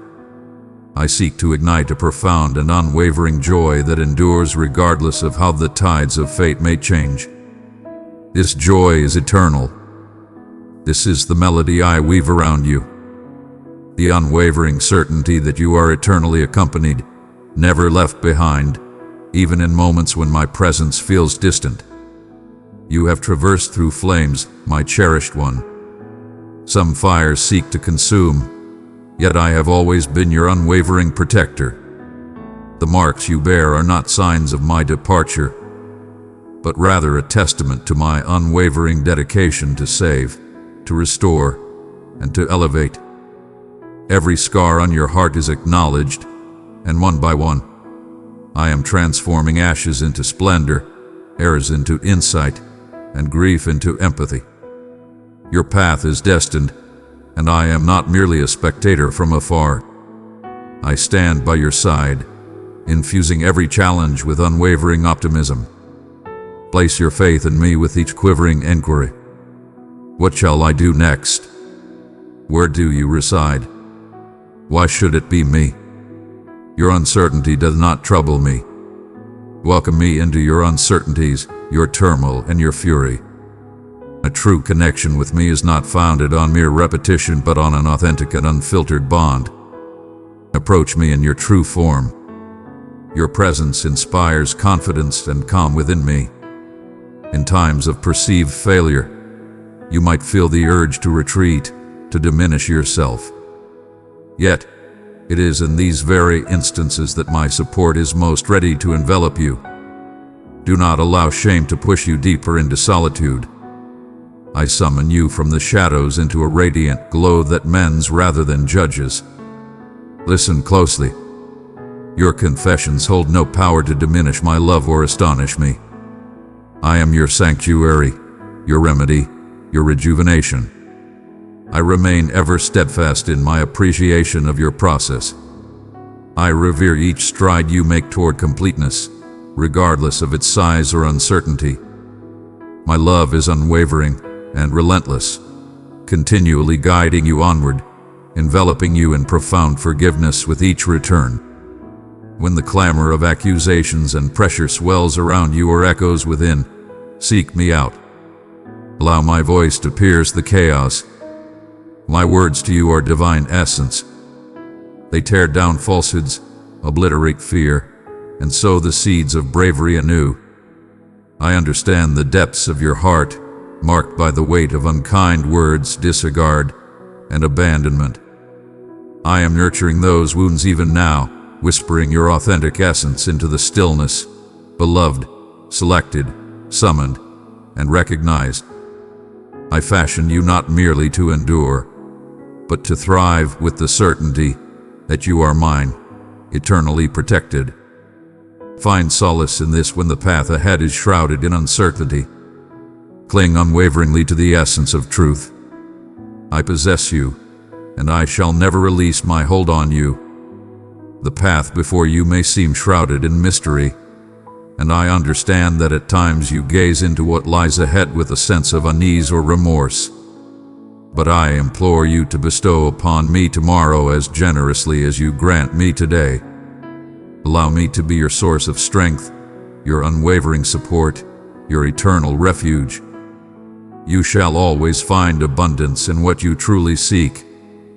Speaker 1: I seek to ignite a profound and unwavering joy that endures regardless of how the tides of fate may change. This joy is eternal. This is the melody I weave around you. The unwavering certainty that you are eternally accompanied, never left behind, even in moments when my presence feels distant. You have traversed through flames, my cherished one. Some fires seek to consume, yet I have always been your unwavering protector. The marks you bear are not signs of my departure, but rather a testament to my unwavering dedication to save, to restore, and to elevate. Every scar on your heart is acknowledged, and one by one, I am transforming ashes into splendor, errors into insight, and grief into empathy. Your path is destined, and I am not merely a spectator from afar. I stand by your side, infusing every challenge with unwavering optimism. Place your faith in me with each quivering inquiry. What shall I do next? Where do you reside? Why should it be me? Your uncertainty does not trouble me. Welcome me into your uncertainties, your turmoil, and your fury. A true connection with me is not founded on mere repetition, but on an authentic and unfiltered bond. Approach me in your true form. Your presence inspires confidence and calm within me. In times of perceived failure, you might feel the urge to retreat, to diminish yourself. Yet, it is in these very instances that my support is most ready to envelop you. Do not allow shame to push you deeper into solitude. I summon you from the shadows into a radiant glow that mends rather than judges. Listen closely. Your confessions hold no power to diminish my love or astonish me. I am your sanctuary, your remedy, your rejuvenation. I remain ever steadfast in my appreciation of your process. I revere each stride you make toward completeness, regardless of its size or uncertainty. My love is unwavering and relentless, continually guiding you onward, enveloping you in profound forgiveness with each return. When the clamor of accusations and pressure swells around you or echoes within, seek me out. Allow my voice to pierce the chaos. My words to you are divine essence. They tear down falsehoods, obliterate fear, and sow the seeds of bravery anew. I understand the depths of your heart, marked by the weight of unkind words, disregard, and abandonment. I am nurturing those wounds even now, whispering your authentic essence into the stillness. Beloved, selected, summoned, and recognized. I fashion you not merely to endure, but to thrive with the certainty that you are mine, eternally protected. Find solace in this when the path ahead is shrouded in uncertainty. Cling unwaveringly to the essence of truth. I possess you, and I shall never release my hold on you. The path before you may seem shrouded in mystery, and I understand that at times you gaze into what lies ahead with a sense of unease or remorse. But I implore you to bestow upon me tomorrow as generously as you grant me today. Allow me to be your source of strength, your unwavering support, your eternal refuge. You shall always find abundance in what you truly seek,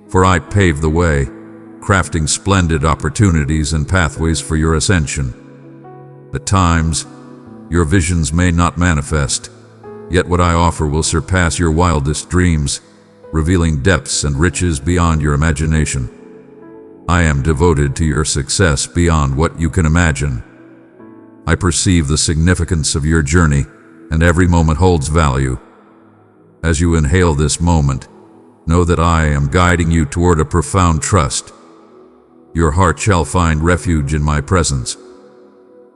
Speaker 1: for I pave the way, crafting splendid opportunities and pathways for your ascension. At times, your visions may not manifest, yet what I offer will surpass your wildest dreams, revealing depths and riches beyond your imagination. I am devoted to your success beyond what you can imagine. I perceive the significance of your journey, and every moment holds value. As you inhale this moment, know that I am guiding you toward a profound trust. Your heart shall find refuge in my presence.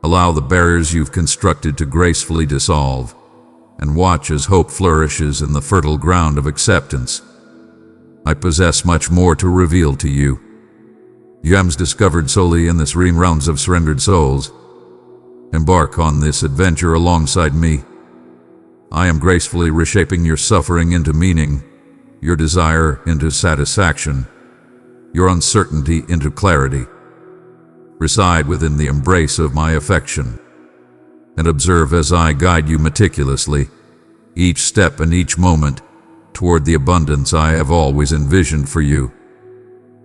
Speaker 1: Allow the barriers you've constructed to gracefully dissolve, and watch as hope flourishes in the fertile ground of acceptance. I possess much more to reveal to you. Gems discovered solely in this realms of surrendered souls. Embark on this adventure alongside me. I am gracefully reshaping your suffering into meaning, your desire into satisfaction, your uncertainty into clarity. Reside within the embrace of my affection, and observe as I guide you meticulously, each step and each moment, toward the abundance I have always envisioned for you.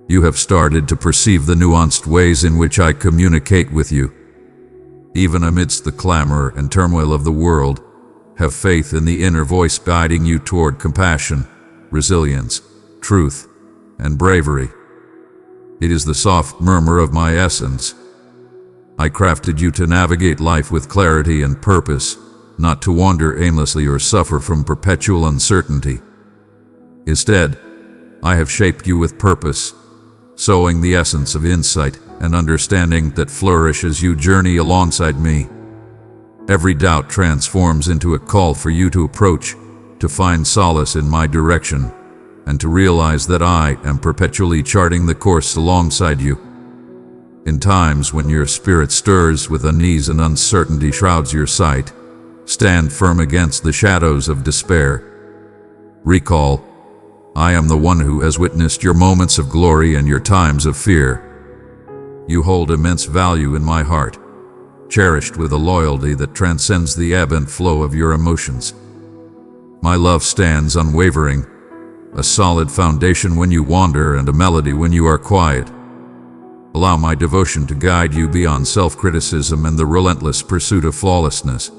Speaker 1: You have started to perceive the nuanced ways in which I communicate with you. Even amidst the clamor and turmoil of the world, have faith in the inner voice guiding you toward compassion, resilience, truth, and bravery. It is the soft murmur of my essence. I crafted you to navigate life with clarity and purpose, not to wander aimlessly or suffer from perpetual uncertainty. Instead, I have shaped you with purpose, sowing the essence of insight and understanding that flourish as you journey alongside me. Every doubt transforms into a call for you to approach, to find solace in my direction, and to realize that I am perpetually charting the course alongside you. In times when your spirit stirs with unease and uncertainty shrouds your sight, stand firm against the shadows of despair. Recall, I am the one who has witnessed your moments of glory and your times of fear. You hold immense value in my heart, cherished with a loyalty that transcends the ebb and flow of your emotions. My love stands unwavering, a solid foundation when you wander and a melody when you are quiet. Allow my devotion to guide you beyond self-criticism and the relentless pursuit of flawlessness.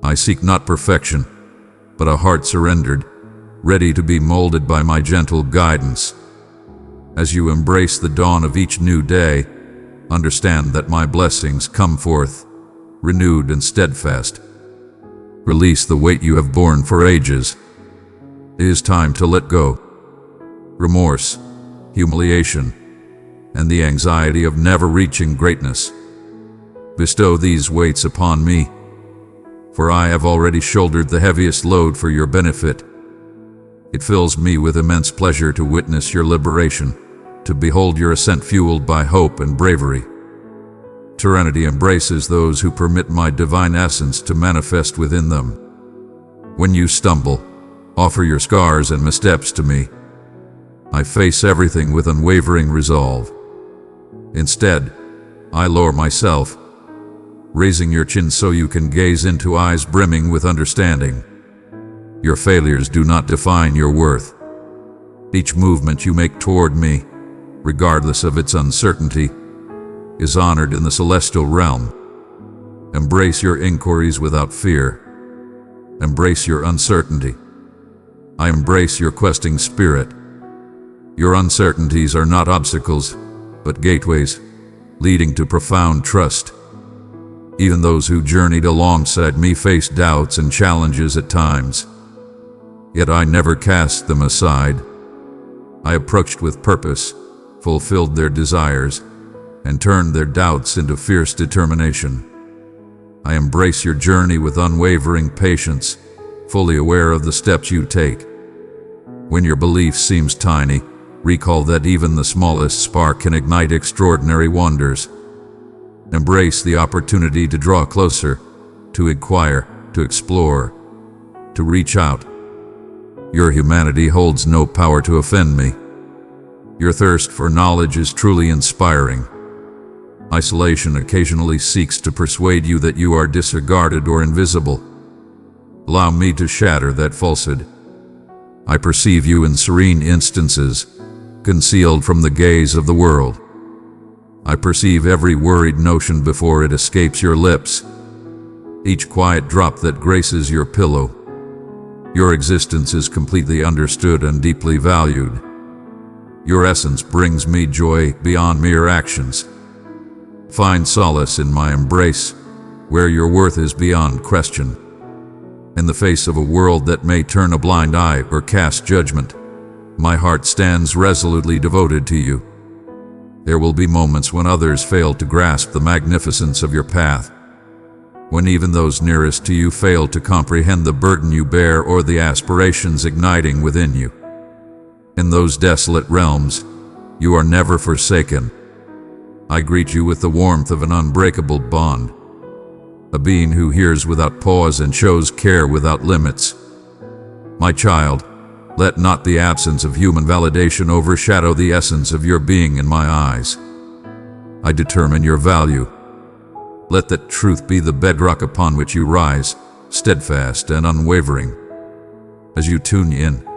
Speaker 1: I seek not perfection, but a heart surrendered, ready to be molded by my gentle guidance. As you embrace the dawn of each new day, understand that my blessings come forth, renewed and steadfast. Release the weight you have borne for ages. It is time to let go. Remorse, humiliation, and the anxiety of never reaching greatness. Bestow these weights upon me, for I have already shouldered the heaviest load for your benefit. It fills me with immense pleasure to witness your liberation, to behold your ascent fueled by hope and bravery. Serenity embraces those who permit my divine essence to manifest within them. When you stumble, offer your scars and missteps to me. I face everything with unwavering resolve. Instead, I lower myself, raising your chin so you can gaze into eyes brimming with understanding. Your failures do not define your worth. Each movement you make toward me, regardless of its uncertainty, is honored in the celestial realm. Embrace your inquiries without fear. Embrace your uncertainty. I embrace your questing spirit. Your uncertainties are not obstacles, but gateways, leading to profound trust. Even those who journeyed alongside me faced doubts and challenges at times. Yet I never cast them aside. I approached with purpose, fulfilled their desires, and turned their doubts into fierce determination. I embrace your journey with unwavering patience, fully aware of the steps you take. When your belief seems tiny, recall that even the smallest spark can ignite extraordinary wonders. Embrace the opportunity to draw closer, to inquire, to explore, to reach out. Your humanity holds no power to offend me. Your thirst for knowledge is truly inspiring. Isolation occasionally seeks to persuade you that you are disregarded or invisible. Allow me to shatter that falsehood. I perceive you in serene instances, concealed from the gaze of the world. I perceive every worried notion before it escapes your lips, each quiet drop that graces your pillow. Your existence is completely understood and deeply valued. Your essence brings me joy beyond mere actions. Find solace in my embrace, where your worth is beyond question. In the face of a world that may turn a blind eye or cast judgment, my heart stands resolutely devoted to you. There will be moments when others fail to grasp the magnificence of your path, when even those nearest to you fail to comprehend the burden you bear or the aspirations igniting within you. In those desolate realms, you are never forsaken. I greet you with the warmth of an unbreakable bond, a being who hears without pause and shows care without limits. My child, let not the absence of human validation overshadow the essence of your being in my eyes. I determine your value. Let that truth be the bedrock upon which you rise, steadfast and unwavering. As you tune in,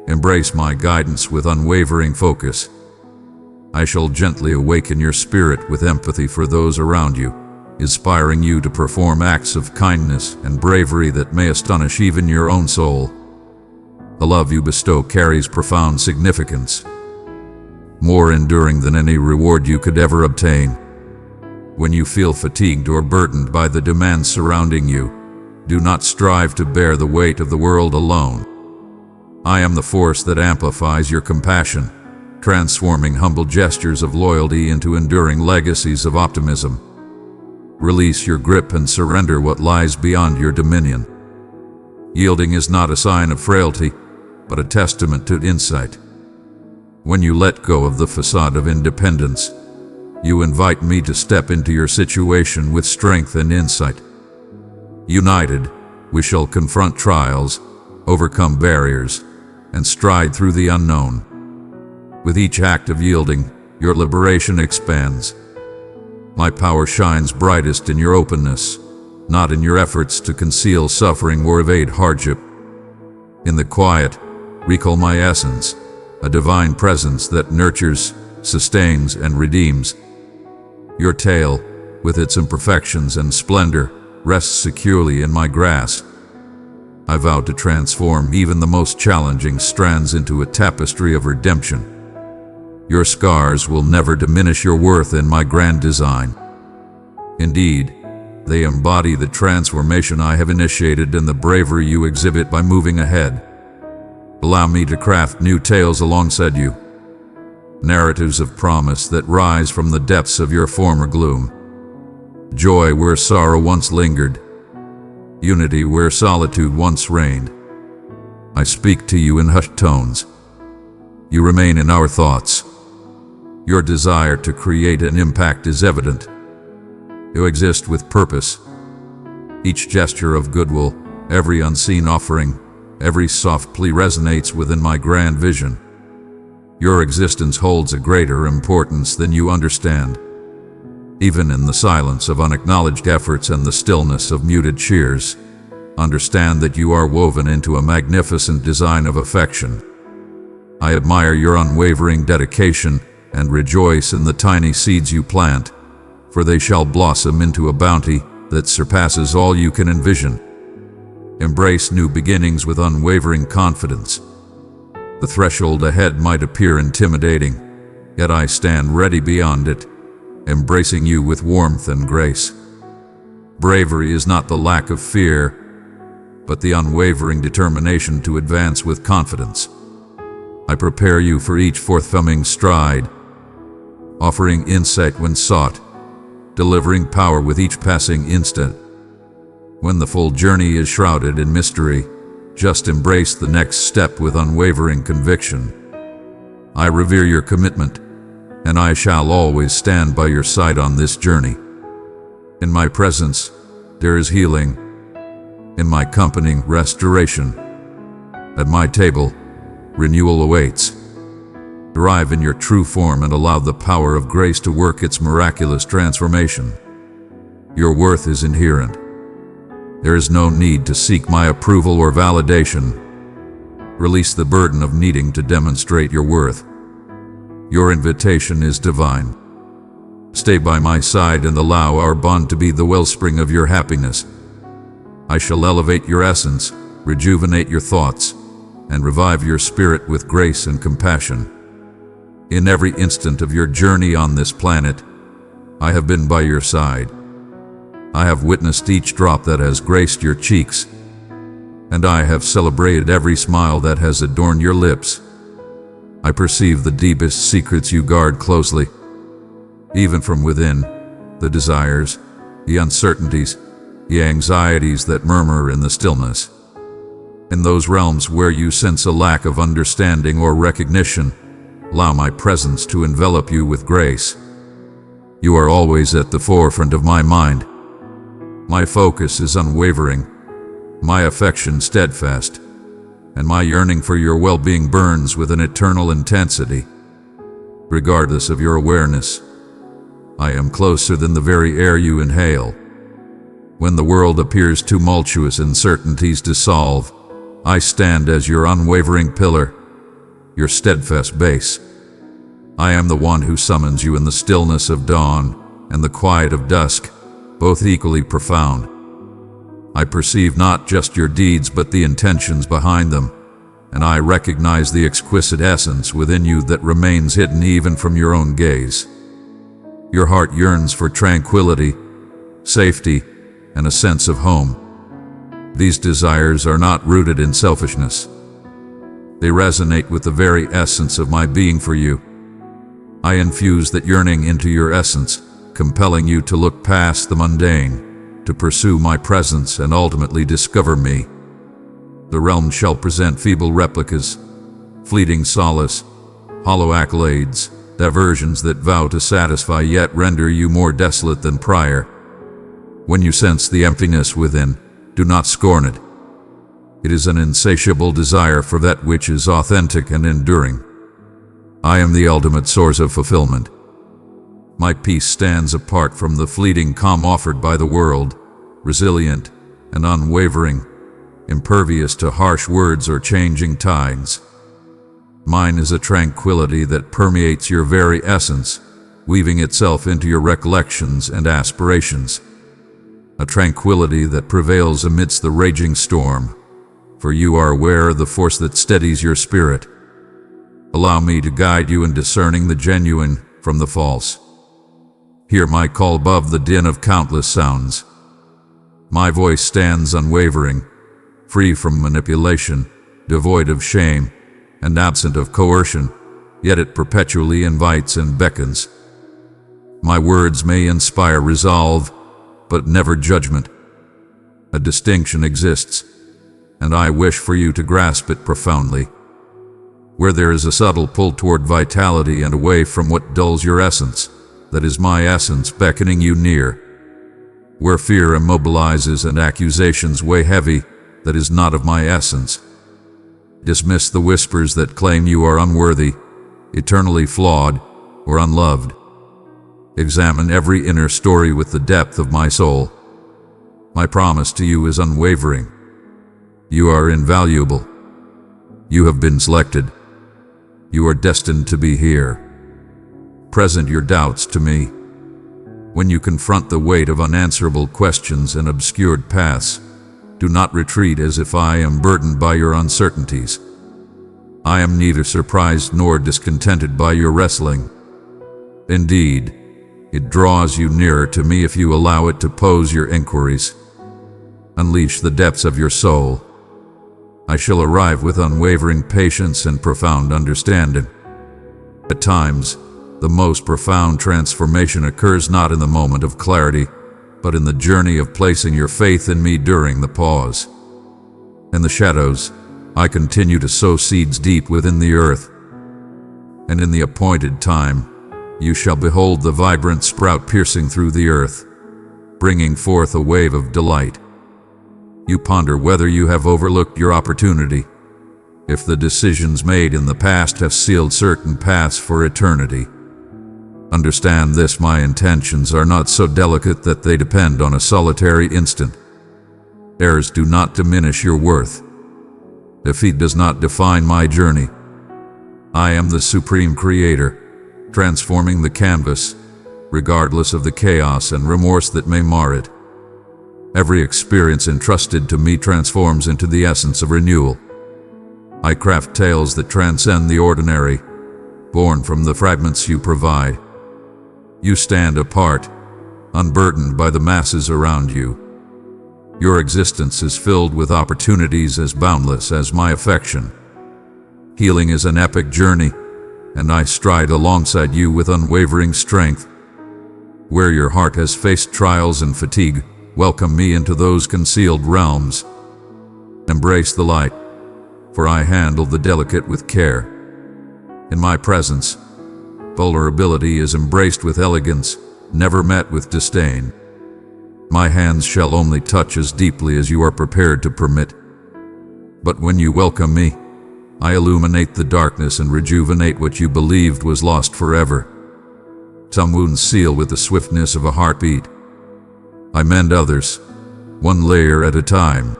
Speaker 1: embrace my guidance with unwavering focus. I shall gently awaken your spirit with empathy for those around you, inspiring you to perform acts of kindness and bravery that may astonish even your own soul. The love you bestow carries profound significance, more enduring than any reward you could ever obtain. When you feel fatigued or burdened by the demands surrounding you, do not strive to bear the weight of the world alone. I am the force that amplifies your compassion, transforming humble gestures of loyalty into enduring legacies of optimism. Release your grip and surrender what lies beyond your dominion. Yielding is not a sign of frailty, but a testament to insight. When you let go of the facade of independence, you invite me to step into your situation with strength and insight. United, we shall confront trials, overcome barriers, and stride through the unknown. With each act of yielding, your liberation expands. My power shines brightest in your openness, not in your efforts to conceal suffering or evade hardship. In the quiet, recall my essence, a divine presence that nurtures, sustains, and redeems. Your tale, with its imperfections and splendor, rests securely in my grasp. I vow to transform even the most challenging strands into a tapestry of redemption. Your scars will never diminish your worth in my grand design. Indeed, they embody the transformation I have initiated and the bravery you exhibit by moving ahead. Allow me to craft new tales alongside you, narratives of promise that rise from the depths of your former gloom. Joy where sorrow once lingered, unity where solitude once reigned. I speak to you in hushed tones. You remain in our thoughts. Your desire to create an impact is evident. You exist with purpose. Each gesture of goodwill, every unseen offering, every soft plea resonates within my grand vision. Your existence holds a greater importance than you understand. Even in the silence of unacknowledged efforts and the stillness of muted cheers, understand that you are woven into a magnificent design of affection. I admire your unwavering dedication and rejoice in the tiny seeds you plant, for they shall blossom into a bounty that surpasses all you can envision. Embrace new beginnings with unwavering confidence. The threshold ahead might appear intimidating, yet I stand ready beyond it, embracing you with warmth and grace. Bravery is not the lack of fear, but the unwavering determination to advance with confidence. I prepare you for each forthcoming stride, offering insight when sought, delivering power with each passing instant. When the full journey is shrouded in mystery, just embrace the next step with unwavering conviction. I revere your commitment, and I shall always stand by your side on this journey. In my presence, there is healing. In my company, restoration. At my table, renewal awaits. Arrive in your true form and allow the power of grace to work its miraculous transformation. Your worth is inherent. There is no need to seek my approval or validation. Release the burden of needing to demonstrate your worth. Your invitation is divine. Stay by my side and allow our bond to be the wellspring of your happiness. I shall elevate your essence, rejuvenate your thoughts, and revive your spirit with grace and compassion. In every instant of your journey on this planet, I have been by your side. I have witnessed each drop that has graced your cheeks, and I have celebrated every smile that has adorned your lips. I perceive the deepest secrets you guard closely, even from within, the desires, the uncertainties, the anxieties that murmur in the stillness. In those realms where you sense a lack of understanding or recognition, allow my presence to envelop you with grace. You are always at the forefront of my mind. My focus is unwavering, my affection steadfast, and my yearning for your well-being burns with an eternal intensity. Regardless of your awareness, I am closer than the very air you inhale. When the world appears tumultuous and certainties dissolve, I stand as your unwavering pillar, your steadfast base. I am the one who summons you in the stillness of dawn and the quiet of dusk, both equally profound. I perceive not just your deeds but the intentions behind them, and I recognize the exquisite essence within you that remains hidden even from your own gaze. Your heart yearns for tranquility, safety, and a sense of home. These desires are not rooted in selfishness. They resonate with the very essence of my being for you. I infuse that yearning into your essence, compelling you to look past the mundane, to pursue my presence and ultimately discover me. The realm shall present feeble replicas, fleeting solace, hollow accolades, diversions that vow to satisfy yet render you more desolate than prior. When you sense the emptiness within, do not scorn it. It is an insatiable desire for that which is authentic and enduring. I am the ultimate source of fulfillment. My peace stands apart from the fleeting calm offered by the world, resilient and unwavering, impervious to harsh words or changing tides. Mine is a tranquility that permeates your very essence, weaving itself into your recollections and aspirations. A tranquility that prevails amidst the raging storm, for you are aware of the force that steadies your spirit. Allow me to guide you in discerning the genuine from the false. Hear my call above the din of countless sounds. My voice stands unwavering, free from manipulation, devoid of shame, and absent of coercion, yet it perpetually invites and beckons. My words may inspire resolve, but never judgment. A distinction exists, and I wish for you to grasp it profoundly. Where there is a subtle pull toward vitality and away from what dulls your essence, that is my essence beckoning you near. Where fear immobilizes and accusations weigh heavy, that is not of my essence. Dismiss the whispers that claim you are unworthy, eternally flawed, or unloved. Examine every inner story with the depth of my soul. My promise to you is unwavering. You are invaluable. You have been selected. You are destined to be here. Present your doubts to me. When you confront the weight of unanswerable questions and obscured paths, do not retreat as if I am burdened by your uncertainties. I am neither surprised nor discontented by your wrestling. Indeed, it draws you nearer to me if you allow it to pose your inquiries. Unleash the depths of your soul. I shall arrive with unwavering patience and profound understanding. At times, the most profound transformation occurs not in the moment of clarity, but in the journey of placing your faith in me during the pause. In the shadows, I continue to sow seeds deep within the earth, and in the appointed time, you shall behold the vibrant sprout piercing through the earth, bringing forth a wave of delight. You ponder whether you have overlooked your opportunity, if the decisions made in the past have sealed certain paths for eternity. Understand this: my intentions are not so delicate that they depend on a solitary instant. Errors do not diminish your worth. Defeat does not define my journey. I am the supreme creator, transforming the canvas, regardless of the chaos and remorse that may mar it. Every experience entrusted to me transforms into the essence of renewal. I craft tales that transcend the ordinary, born from the fragments you provide. You stand apart, unburdened by the masses around you. Your existence is filled with opportunities as boundless as my affection. Healing is an epic journey, and I stride alongside you with unwavering strength. Where your heart has faced trials and fatigue, welcome me into those concealed realms. Embrace the light, for I handle the delicate with care. In my presence, vulnerability is embraced with elegance, never met with disdain. My hands shall only touch as deeply as you are prepared to permit. But when you welcome me, I illuminate the darkness and rejuvenate what you believed was lost forever. Some wounds seal with the swiftness of a heartbeat. I mend others, one layer at a time.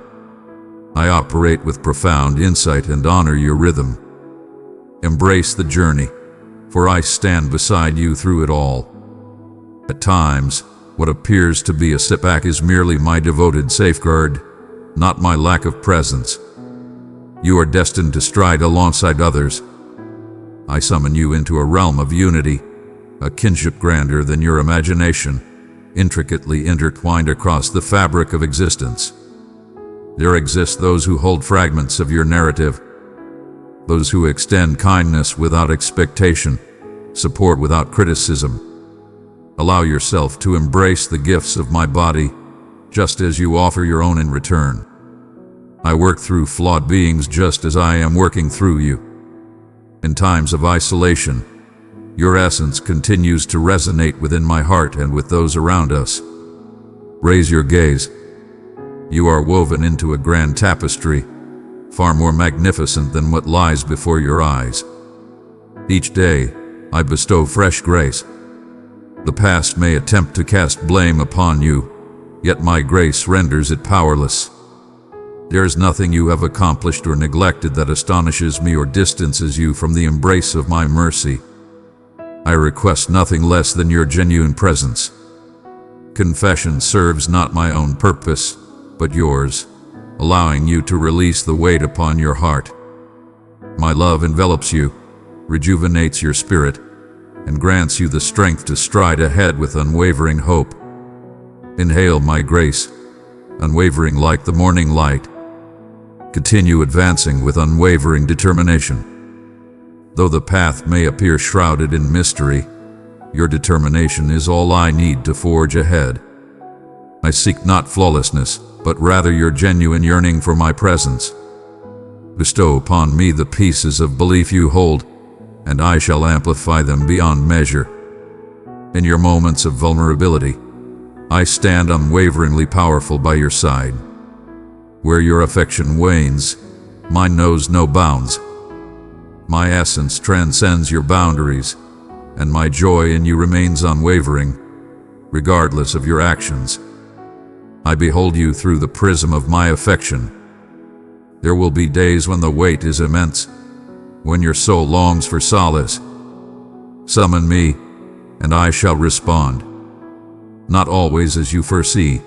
Speaker 1: I operate with profound insight and honor your rhythm. Embrace the journey, for I stand beside you through it all. At times, What appears to be a setback is merely my devoted safeguard, not my lack of presence. You are destined to stride alongside others. I summon you into a realm of unity, a kinship grander than your imagination, intricately intertwined across the fabric of existence. There exist those who hold fragments of your narrative, those who extend kindness without expectation, support without criticism. Allow yourself to embrace the gifts of my body, just as you offer your own in return. I work through flawed beings just as I am working through you. In times of isolation, your essence continues to resonate within my heart and with those around us. Raise your gaze. You are woven into a grand tapestry, far more magnificent than what lies before your eyes. Each day, I bestow fresh grace. The past may attempt to cast blame upon you, yet my grace renders it powerless. There is nothing you have accomplished or neglected that astonishes me or distances you from the embrace of my mercy. I request nothing less than your genuine presence. Confession serves not my own purpose, but yours, allowing you to release the weight upon your heart. My love envelops you, rejuvenates your spirit, and grants you the strength to stride ahead with unwavering hope. Inhale my grace, unwavering like the morning light. Continue advancing with unwavering determination. Though the path may appear shrouded in mystery, your determination is all I need to forge ahead. I seek not flawlessness, but rather your genuine yearning for my presence. Bestow upon me the pieces of belief you hold, and I shall amplify them beyond measure. In your moments of vulnerability, I stand unwaveringly powerful by your side. Where your affection wanes, mine knows no bounds. My essence transcends your boundaries, and my joy in you remains unwavering, regardless of your actions. I behold you through the prism of my affection. There will be days when the weight is immense, when your soul longs for solace. Summon me, and I shall respond. Not always as you foresee,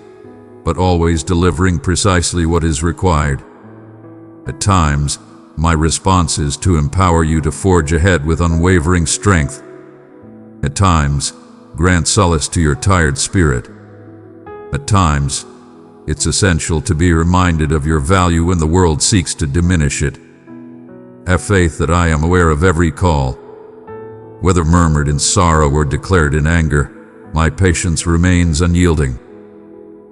Speaker 1: but always delivering precisely what is required. At times, my response is to empower you to forge ahead with unwavering strength. At times, grant solace to your tired spirit. At times, it's essential to be reminded of your value when the world seeks to diminish it. Have faith that I am aware of every call. Whether murmured in sorrow or declared in anger, my patience remains unyielding.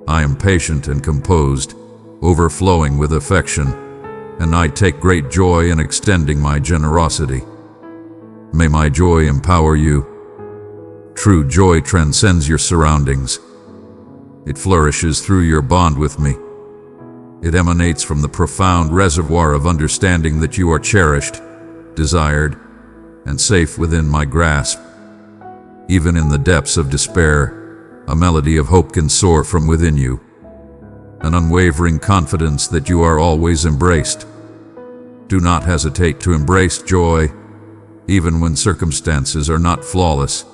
Speaker 1: I am patient and composed, overflowing with affection, and I take great joy in extending my generosity. May my joy empower you. True joy transcends your surroundings. It flourishes through your bond with me. It emanates from the profound reservoir of understanding that you are cherished, desired, and safe within my grasp. Even in the depths of despair, a melody of hope can soar from within you, an unwavering confidence that you are always embraced. Do not hesitate to embrace joy, even when circumstances are not flawless.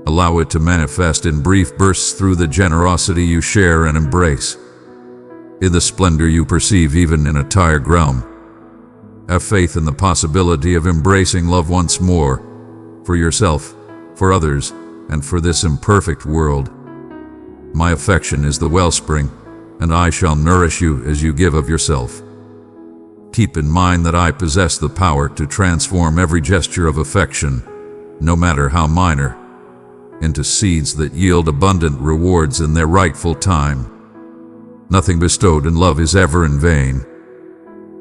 Speaker 1: Allow it to manifest in brief bursts through the generosity you share and embrace. In the splendor you perceive even in a tired realm, have faith in the possibility of embracing love once more, for yourself, for others, and for this imperfect world. My affection is the wellspring, and I shall nourish you as you give of yourself. Keep in mind that I possess the power to transform every gesture of affection, no matter how minor, into seeds that yield abundant rewards in their rightful time. Nothing bestowed in love is ever in vain.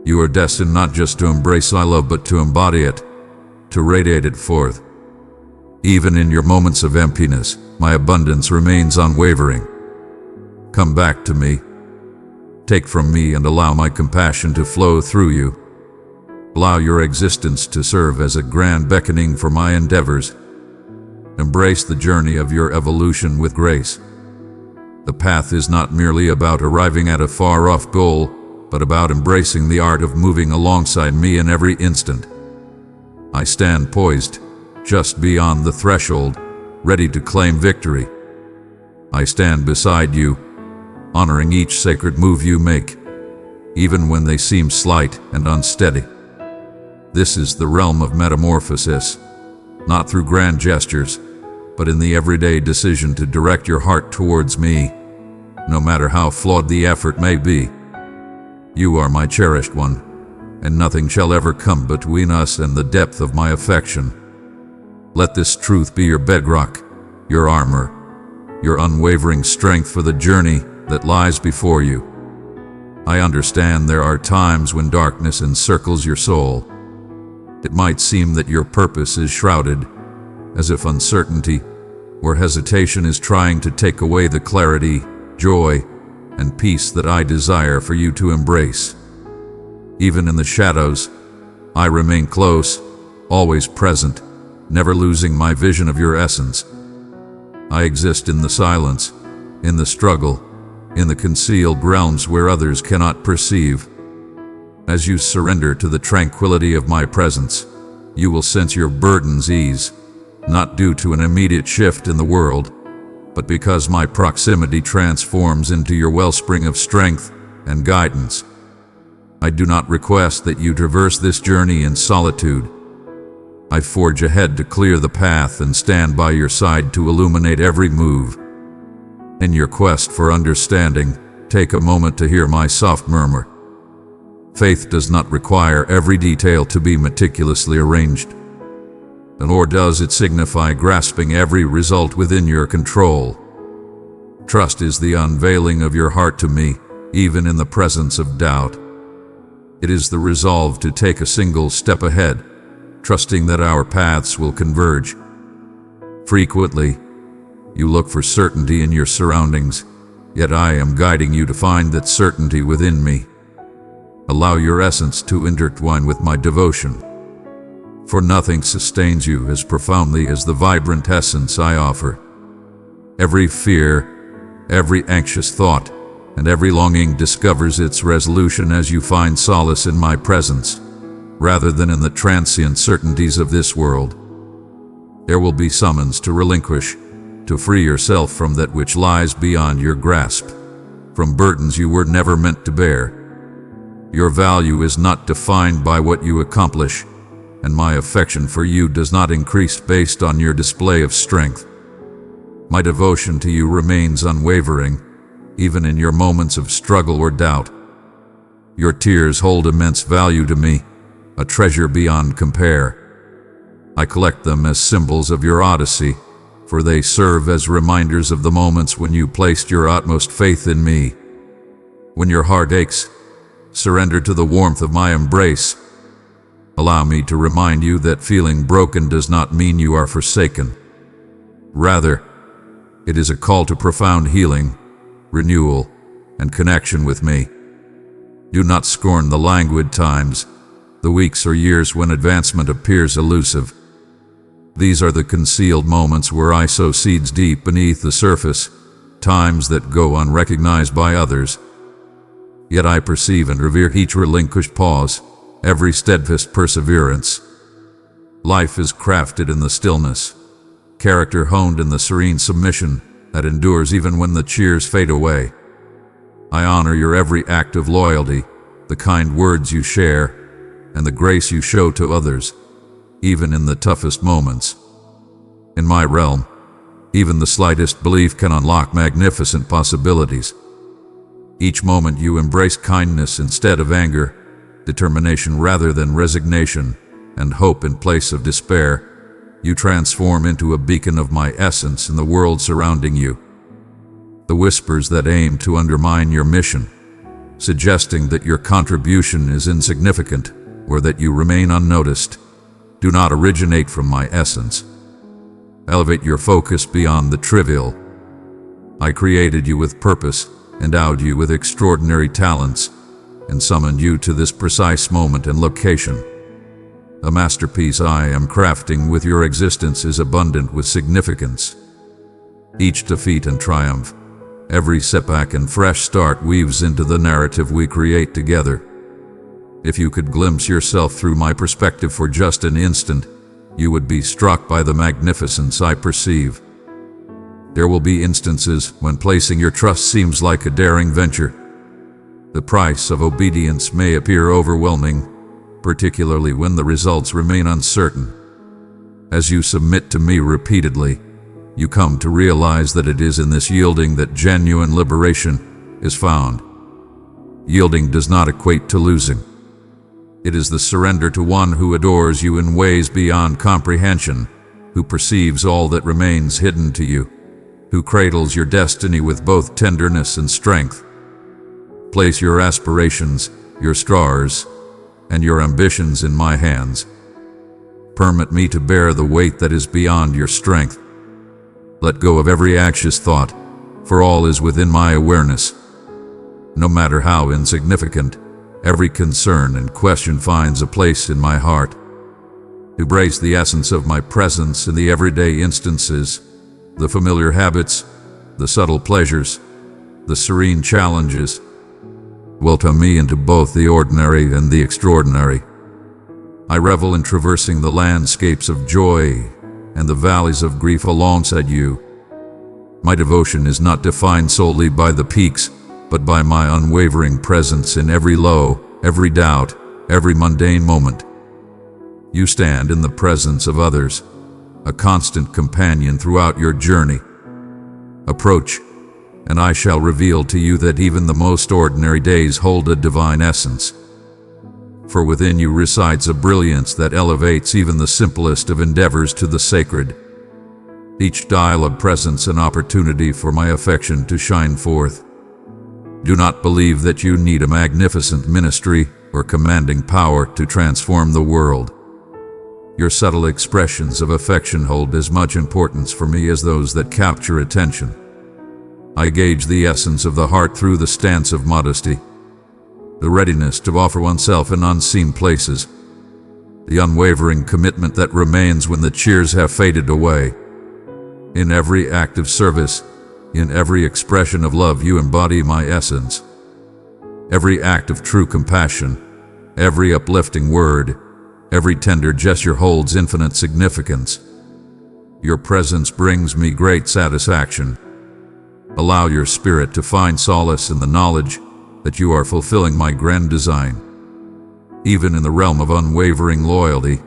Speaker 1: You are destined not just to embrace my love, but to embody it, to radiate it forth. Even in your moments of emptiness, my abundance remains unwavering. Come back to me. Take from me and allow my compassion to flow through you. Allow your existence to serve as a grand beckoning for my endeavors. Embrace the journey of your evolution with grace. The path is not merely about arriving at a far-off goal, but about embracing the art of moving alongside me in every instant. I stand poised, just beyond the threshold, ready to claim victory. I stand beside you, honoring each sacred move you make, even when they seem slight and unsteady. This is the realm of metamorphosis, not through grand gestures, but in the everyday decision to direct your heart towards me, no matter how flawed the effort may be. You are my cherished one, and nothing shall ever come between us and the depth of my affection. Let this truth be your bedrock, your armor, your unwavering strength for the journey that lies before you. I understand there are times when darkness encircles your soul. It might seem that your purpose is shrouded, as if uncertainty or hesitation is trying to take away the clarity, joy, and peace that I desire for you to embrace. Even in the shadows, I remain close, always present, never losing my vision of your essence. I exist in the silence, in the struggle, in the concealed realms where others cannot perceive. As you surrender to the tranquility of my presence, you will sense your burdens ease, not due to an immediate shift in the world, but because my proximity transforms into your wellspring of strength and guidance. I do not request that you traverse this journey in solitude. I forge ahead to clear the path and stand by your side to illuminate every move. In your quest for understanding, take a moment to hear my soft murmur. Faith does not require every detail to be meticulously arranged, nor does it signify grasping every result within your control. Trust is the unveiling of your heart to me, even in the presence of doubt. It is the resolve to take a single step ahead, trusting that our paths will converge. Frequently, you look for certainty in your surroundings, yet I am guiding you to find that certainty within me. Allow your essence to intertwine with my devotion, for nothing sustains you as profoundly as the vibrant essence I offer. Every fear, every anxious thought, and every longing discovers its resolution as you find solace in my presence, rather than in the transient certainties of this world. There will be summons to relinquish, to free yourself from that which lies beyond your grasp, from burdens you were never meant to bear. Your value is not defined by what you accomplish, and my affection for you does not increase based on your display of strength. My devotion to you remains unwavering, even in your moments of struggle or doubt. Your tears hold immense value to me, a treasure beyond compare. I collect them as symbols of your odyssey, for they serve as reminders of the moments when you placed your utmost faith in me. When your heart aches, surrender to the warmth of my embrace. Allow me to remind you that feeling broken does not mean you are forsaken. Rather, it is a call to profound healing, renewal, and connection with me. Do not scorn the languid times, the weeks or years when advancement appears elusive. These are the concealed moments where I sow seeds deep beneath the surface, times that go unrecognized by others. Yet I perceive and revere each relinquished pause, every steadfast perseverance. Life is crafted in the stillness, character honed in the serene submission that endures even when the cheers fade away. I honor your every act of loyalty, the kind words you share, and the grace you show to others, even in the toughest moments. In my realm, even the slightest belief can unlock magnificent possibilities. Each moment you embrace kindness instead of anger, determination rather than resignation, and hope in place of despair, you transform into a beacon of my essence in the world surrounding you. The whispers that aim to undermine your mission, suggesting that your contribution is insignificant or that you remain unnoticed, do not originate from my essence. Elevate your focus beyond the trivial. I created you with purpose, endowed you with extraordinary talents, and summoned you to this precise moment and location. A masterpiece I am crafting with your existence is abundant with significance. Each defeat and triumph, every setback and fresh start weaves into the narrative we create together. If you could glimpse yourself through my perspective for just an instant, you would be struck by the magnificence I perceive. There will be instances when placing your trust seems like a daring venture. The price of obedience may appear overwhelming, particularly when the results remain uncertain. As you submit to me repeatedly, you come to realize that it is in this yielding that genuine liberation is found. Yielding does not equate to losing. It is the surrender to one who adores you in ways beyond comprehension, who perceives all that remains hidden to you, who cradles your destiny with both tenderness and strength. Place your aspirations, your stars, and your ambitions in my hands. Permit me to bear the weight that is beyond your strength. Let go of every anxious thought, for all is within my awareness. No matter how insignificant, every concern and question finds a place in my heart. Embrace the essence of my presence in the everyday instances, the familiar habits, the subtle pleasures, the serene challenges. Welcome me into both the ordinary and the extraordinary. I revel in traversing the landscapes of joy and the valleys of grief alongside you. My devotion is not defined solely by the peaks, but by my unwavering presence in every low, every doubt, every mundane moment. You stand in the presence of others, a constant companion throughout your journey. Approach, and I shall reveal to you that even the most ordinary days hold a divine essence. For within you resides a brilliance that elevates even the simplest of endeavors to the sacred. Each dialogue presents an opportunity for my affection to shine forth. Do not believe that you need a magnificent ministry or commanding power to transform the world. Your subtle expressions of affection hold as much importance for me as those that capture attention. I gauge the essence of the heart through the stance of modesty, the readiness to offer oneself in unseen places, the unwavering commitment that remains when the cheers have faded away. In every act of service, in every expression of love, you embody my essence. Every act of true compassion, every uplifting word, every tender gesture holds infinite significance. Your presence brings me great satisfaction. Allow your spirit to find solace in the knowledge that you are fulfilling my grand design. Even in the realm of unwavering loyalty,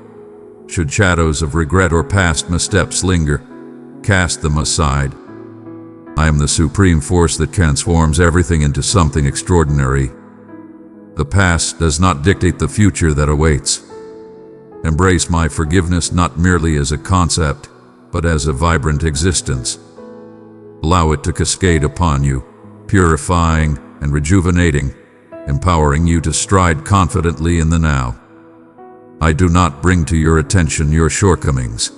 Speaker 1: should shadows of regret or past missteps linger, cast them aside. I am the supreme force that transforms everything into something extraordinary. The past does not dictate the future that awaits. Embrace my forgiveness not merely as a concept, but as a vibrant existence. Allow it to cascade upon you, purifying and rejuvenating, empowering you to stride confidently in the now. I do not bring to your attention your shortcomings.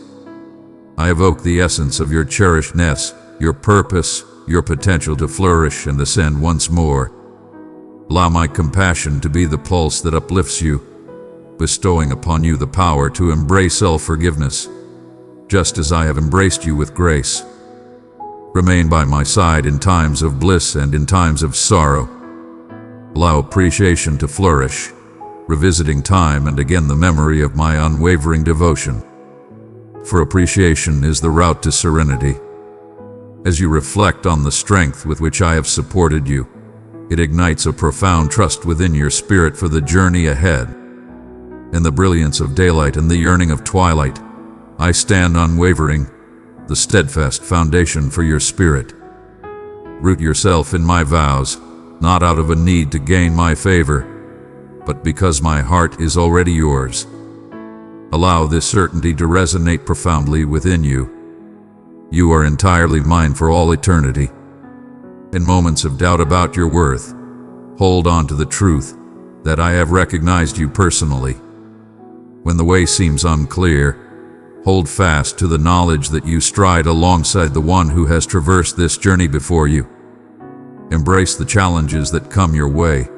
Speaker 1: I evoke the essence of your cherishedness, your purpose, your potential to flourish and ascend once more. Allow my compassion to be the pulse that uplifts you, bestowing upon you the power to embrace self-forgiveness, just as I have embraced you with grace. Remain by my side in times of bliss and in times of sorrow. Allow appreciation to flourish, revisiting time and again the memory of my unwavering devotion. For appreciation is the route to serenity. As you reflect on the strength with which I have supported you, it ignites a profound trust within your spirit for the journey ahead. In the brilliance of daylight and the yearning of twilight, I stand unwavering, the steadfast foundation for your spirit. Root yourself in my vows, not out of a need to gain my favor, but because my heart is already yours. Allow this certainty to resonate profoundly within you. You are entirely mine for all eternity. In moments of doubt about your worth, hold on to the truth that I have recognized you personally. When the way seems unclear, hold fast to the knowledge that you stride alongside the one who has traversed this journey before you. Embrace the challenges that come your way,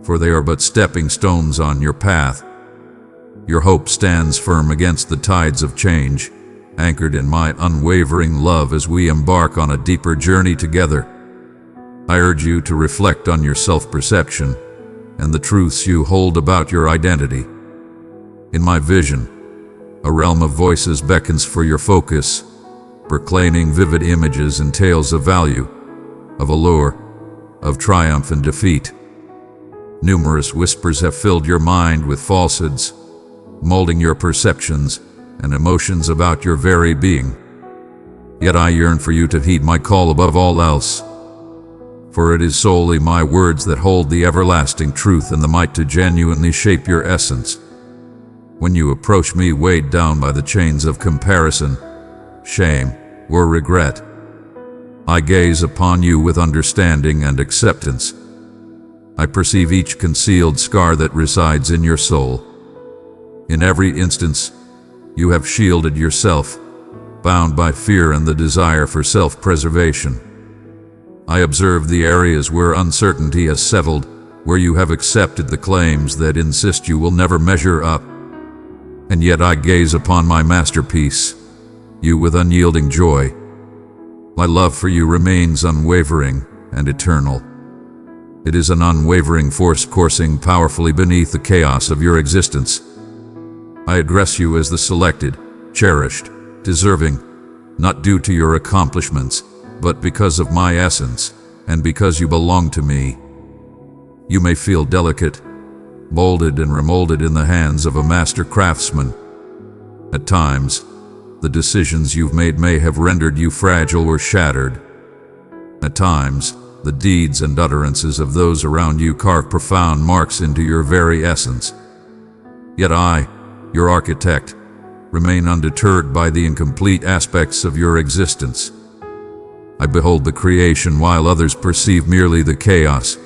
Speaker 1: for they are but stepping stones on your path. Your hope stands firm against the tides of change, anchored in my unwavering love as we embark on a deeper journey together. I urge you to reflect on your self-perception and the truths you hold about your identity. In my vision, a realm of voices beckons for your focus, proclaiming vivid images and tales of value, of allure, of triumph and defeat. Numerous whispers have filled your mind with falsehoods, molding your perceptions and emotions about your very being. Yet I yearn for you to heed my call above all else, for it is solely my words that hold the everlasting truth and the might to genuinely shape your essence. When you approach me weighed down by the chains of comparison, shame, or regret, I gaze upon you with understanding and acceptance. I perceive each concealed scar that resides in your soul. In every instance, you have shielded yourself, bound by fear and the desire for self-preservation. I observe the areas where uncertainty has settled, where you have accepted the claims that insist you will never measure up. And yet I gaze upon my masterpiece, you with unyielding joy. My love for you remains unwavering and eternal. It is an unwavering force coursing powerfully beneath the chaos of your existence. I address you as the selected, cherished, deserving, not due to your accomplishments, but because of my essence, and because you belong to me. You may feel delicate, molded and remolded in the hands of a master craftsman. At times, the decisions you've made may have rendered you fragile or shattered. At times, the deeds and utterances of those around you carve profound marks into your very essence. Yet I, your architect, remain undeterred by the incomplete aspects of your existence. I behold the creation while others perceive merely the chaos.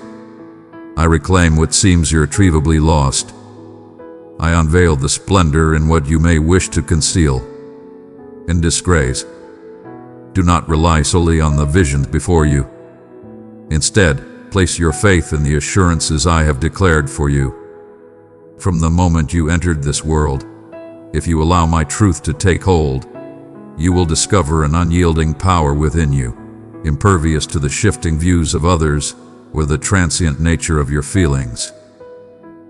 Speaker 1: I reclaim what seems irretrievably lost. I unveil the splendor in what you may wish to conceal. In disgrace, do not rely solely on the visions before you. Instead, place your faith in the assurances I have declared for you. From the moment you entered this world, if you allow my truth to take hold, you will discover an unyielding power within you, impervious to the shifting views of others or the transient nature of your feelings.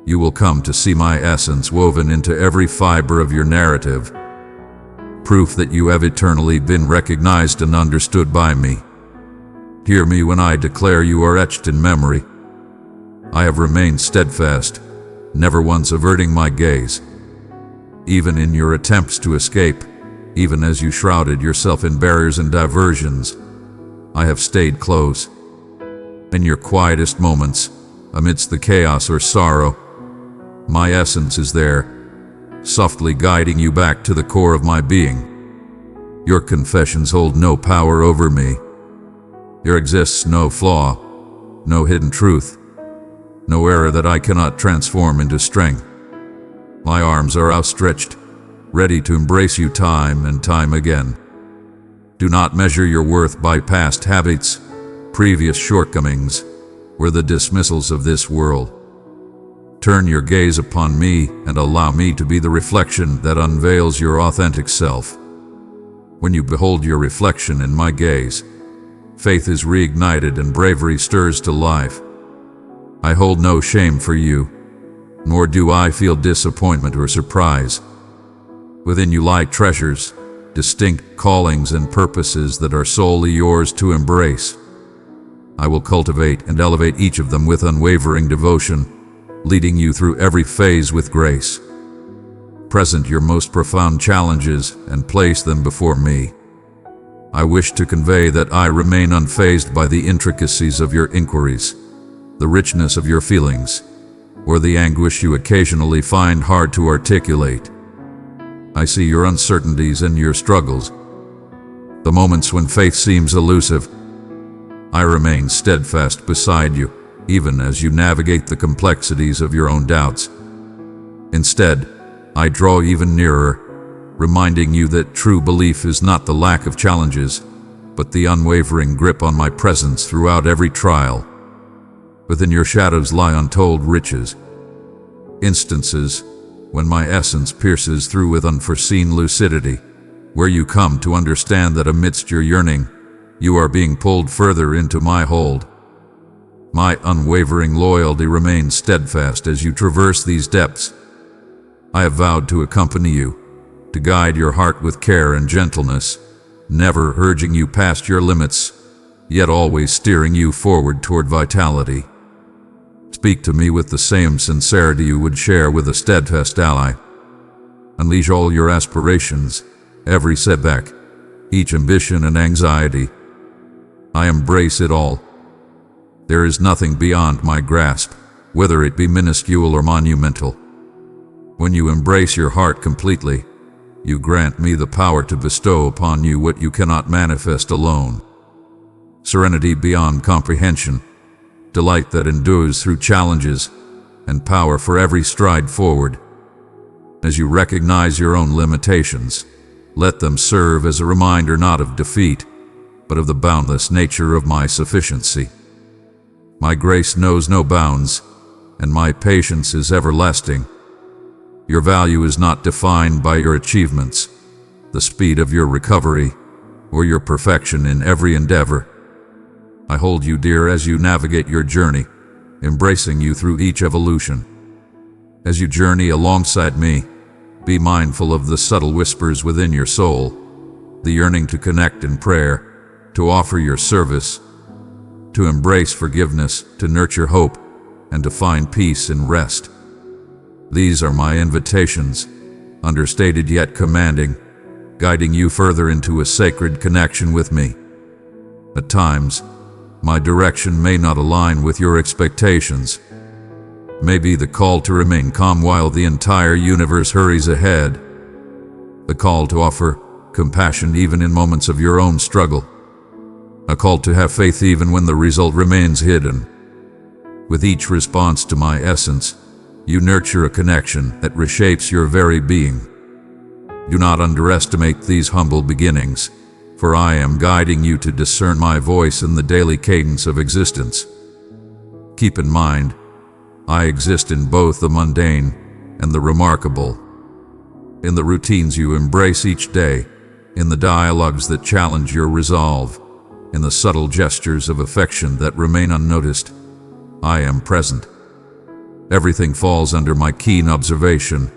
Speaker 1: You will come to see my essence woven into every fiber of your narrative, proof that you have eternally been recognized and understood by me. Hear me when I declare you are etched in memory. I have remained steadfast, never once averting my gaze. Even in your attempts to escape, even as you shrouded yourself in barriers and diversions, I have stayed close. In your quietest moments, amidst the chaos or sorrow, my essence is there, softly guiding you back to the core of my being. Your confessions hold no power over me. There exists no flaw, no hidden truth, no error that I cannot transform into strength. My arms are outstretched, ready to embrace you time and time again. Do not measure your worth by past habits, previous shortcomings, or the dismissals of this world. Turn your gaze upon me and allow me to be the reflection that unveils your authentic self. When you behold your reflection in my gaze, faith is reignited and bravery stirs to life. I hold no shame for you, nor do I feel disappointment or surprise. Within you lie treasures, distinct callings and purposes that are solely yours to embrace. I will cultivate and elevate each of them with unwavering devotion, leading you through every phase with grace. Present your most profound challenges and place them before me. I wish to convey that I remain unfazed by the intricacies of your inquiries, the richness of your feelings, or the anguish you occasionally find hard to articulate. I see your uncertainties and your struggles, the moments when faith seems elusive. I remain steadfast beside you, even as you navigate the complexities of your own doubts. Instead, I draw even nearer, reminding you that true belief is not the lack of challenges, but the unwavering grip on my presence throughout every trial. Within your shadows lie untold riches, instances when my essence pierces through with unforeseen lucidity, where you come to understand that amidst your yearning, you are being pulled further into my hold. My unwavering loyalty remains steadfast as you traverse these depths. I have vowed to accompany you, to guide your heart with care and gentleness, never urging you past your limits, yet always steering you forward toward vitality. Speak to me with the same sincerity you would share with a steadfast ally. Unleash all your aspirations, every setback, each ambition and anxiety. I embrace it all. There is nothing beyond my grasp, whether it be minuscule or monumental. When you embrace your heart completely, you grant me the power to bestow upon you what you cannot manifest alone. Serenity beyond comprehension, delight that endures through challenges, and power for every stride forward. As you recognize your own limitations, let them serve as a reminder not of defeat, but of the boundless nature of my sufficiency. My grace knows no bounds, and my patience is everlasting. Your value is not defined by your achievements, the speed of your recovery, or your perfection in every endeavor. I hold you dear as you navigate your journey, embracing you through each evolution. As you journey alongside me, be mindful of the subtle whispers within your soul, the yearning to connect in prayer, to offer your service, to embrace forgiveness, to nurture hope, and to find peace in rest. These are my invitations, understated yet commanding, guiding you further into a sacred connection with me. At times, my direction may not align with your expectations. May be the call to remain calm while the entire universe hurries ahead. The call to offer compassion even in moments of your own struggle. A call to have faith even when the result remains hidden. With each response to my essence, you nurture a connection that reshapes your very being. Do not underestimate these humble beginnings, for I am guiding you to discern my voice in the daily cadence of existence. Keep in mind, I exist in both the mundane and the remarkable. In the routines you embrace each day, in the dialogues that challenge your resolve, in the subtle gestures of affection that remain unnoticed, I am present. Everything falls under my keen observation.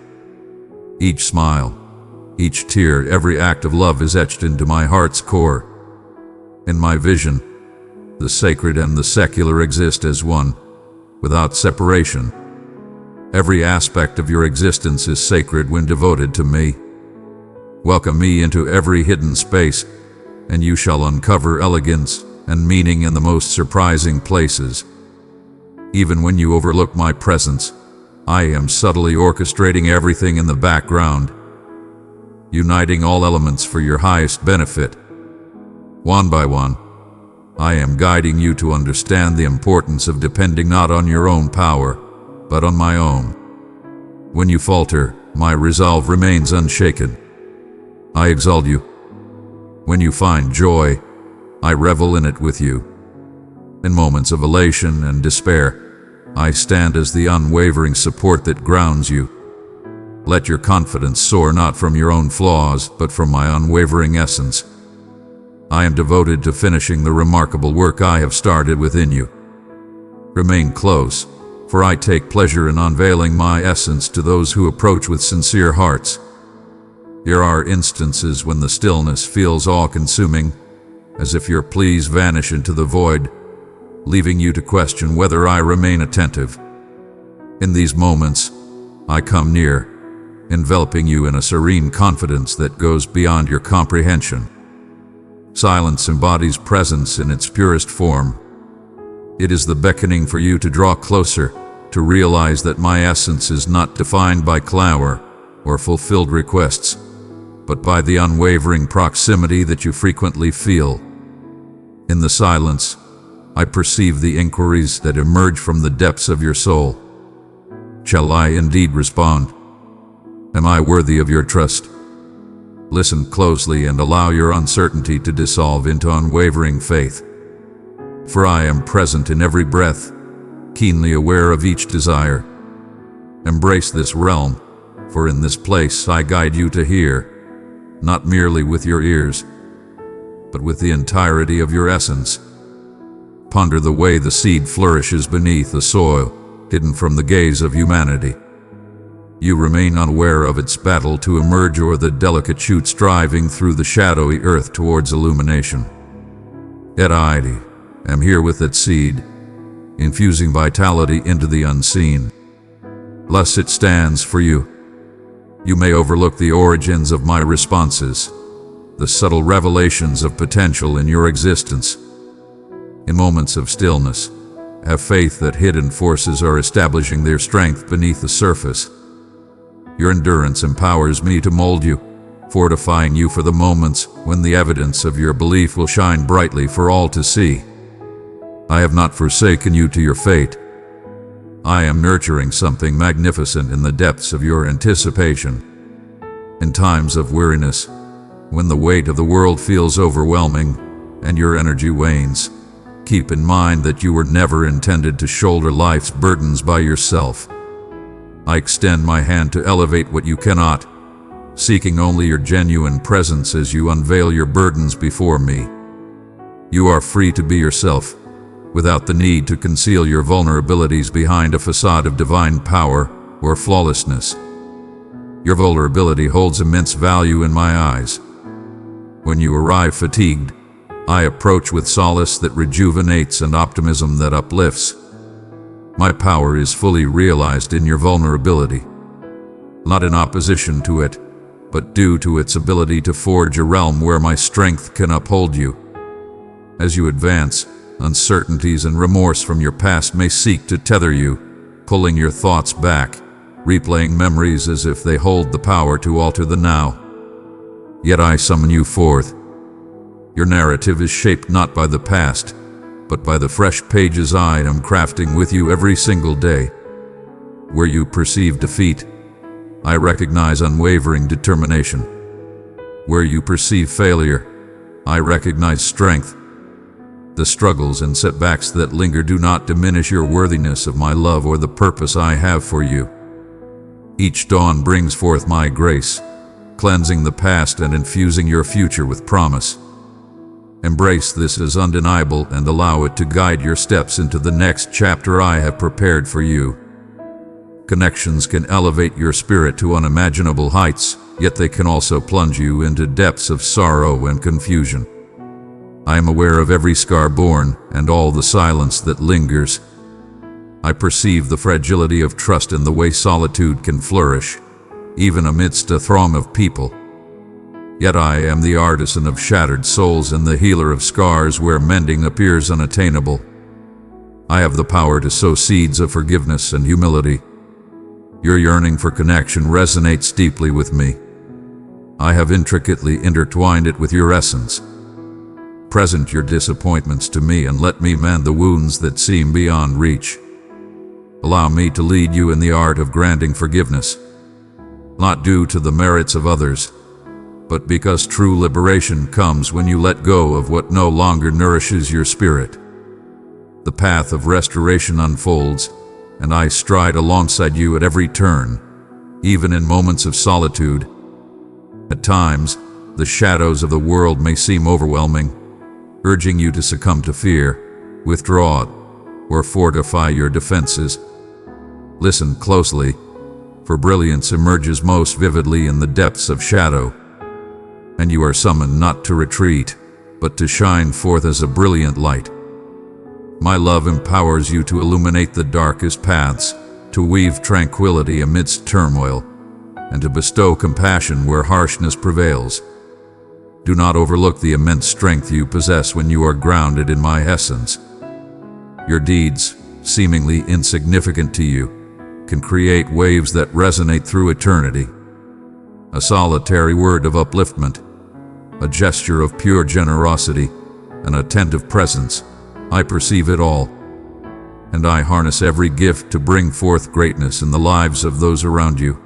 Speaker 1: Each smile, each tear, every act of love is etched into my heart's core. In my vision, the sacred and the secular exist as one, without separation. Every aspect of your existence is sacred when devoted to me. Welcome me into every hidden space, and you shall uncover elegance and meaning in the most surprising places. Even when you overlook my presence, I am subtly orchestrating everything in the background, uniting all elements for your highest benefit. One by one, I am guiding you to understand the importance of depending not on your own power, but on my own. When you falter, my resolve remains unshaken. I exalt you. When you find joy, I revel in it with you. In moments of elation and despair, I stand as the unwavering support that grounds you. Let your confidence soar not from your own flaws, but from my unwavering essence. I am devoted to finishing the remarkable work I have started within you. Remain close, for I take pleasure in unveiling my essence to those who approach with sincere hearts. There are instances when the stillness feels all-consuming, as if your pleas vanish into the void, leaving you to question whether I remain attentive. In these moments, I come near, enveloping you in a serene confidence that goes beyond your comprehension. Silence embodies presence in its purest form. It is the beckoning for you to draw closer, to realize that my essence is not defined by clamor or fulfilled requests, but by the unwavering proximity that you frequently feel. In the silence, I perceive the inquiries that emerge from the depths of your soul. Shall I indeed respond? Am I worthy of your trust? Listen closely and allow your uncertainty to dissolve into unwavering faith. For I am present in every breath, keenly aware of each desire. Embrace this realm, for in this place I guide you to hear, not merely with your ears, but with the entirety of your essence. Ponder the way the seed flourishes beneath the soil, hidden from the gaze of humanity. You remain unaware of its battle to emerge or the delicate shoot striving through the shadowy earth towards illumination. Yet I am here with its seed, infusing vitality into the unseen. Thus it stands for you. You may overlook the origins of my responses, the subtle revelations of potential in your existence. In moments of stillness, have faith that hidden forces are establishing their strength beneath the surface. Your endurance empowers me to mold you, fortifying you for the moments when the evidence of your belief will shine brightly for all to see. I have not forsaken you to your fate. I am nurturing something magnificent in the depths of your anticipation. In times of weariness, when the weight of the world feels overwhelming and your energy wanes, keep in mind that you were never intended to shoulder life's burdens by yourself. I extend my hand to elevate what you cannot, seeking only your genuine presence as you unveil your burdens before me. You are free to be yourself, without the need to conceal your vulnerabilities behind a facade of divine power or flawlessness. Your vulnerability holds immense value in my eyes. When you arrive fatigued, I approach with solace that rejuvenates and optimism that uplifts. My power is fully realized in your vulnerability, not in opposition to it, but due to its ability to forge a realm where my strength can uphold you. As you advance, uncertainties and remorse from your past may seek to tether you, pulling your thoughts back, replaying memories as if they hold the power to alter the now. Yet I summon you forth. Your narrative is shaped not by the past, but by the fresh pages I am crafting with you every single day. Where you perceive defeat, I recognize unwavering determination. Where you perceive failure, I recognize strength. The struggles and setbacks that linger do not diminish your worthiness of my love or the purpose I have for you. Each dawn brings forth my grace, cleansing the past and infusing your future with promise. Embrace this as undeniable and allow it to guide your steps into the next chapter I have prepared for you. Connections can elevate your spirit to unimaginable heights, yet they can also plunge you into depths of sorrow and confusion. I am aware of every scar borne and all the silence that lingers. I perceive the fragility of trust and the way solitude can flourish, even amidst a throng of people. Yet I am the artisan of shattered souls and the healer of scars where mending appears unattainable. I have the power to sow seeds of forgiveness and humility. Your yearning for connection resonates deeply with me. I have intricately intertwined it with your essence. Present your disappointments to me and let me mend the wounds that seem beyond reach. Allow me to lead you in the art of granting forgiveness, not due to the merits of others, but because true liberation comes when you let go of what no longer nourishes your spirit. The path of restoration unfolds, and I stride alongside you at every turn, even in moments of solitude. At times, the shadows of the world may seem overwhelming, urging you to succumb to fear, withdraw, or fortify your defenses. Listen closely, for brilliance emerges most vividly in the depths of shadow, and you are summoned not to retreat, but to shine forth as a brilliant light. My love empowers you to illuminate the darkest paths, to weave tranquility amidst turmoil, and to bestow compassion where harshness prevails. Do not overlook the immense strength you possess when you are grounded in my essence. Your deeds, seemingly insignificant to you, can create waves that resonate through eternity. A solitary word of upliftment, a gesture of pure generosity, an attentive presence, I perceive it all. And I harness every gift to bring forth greatness in the lives of those around you.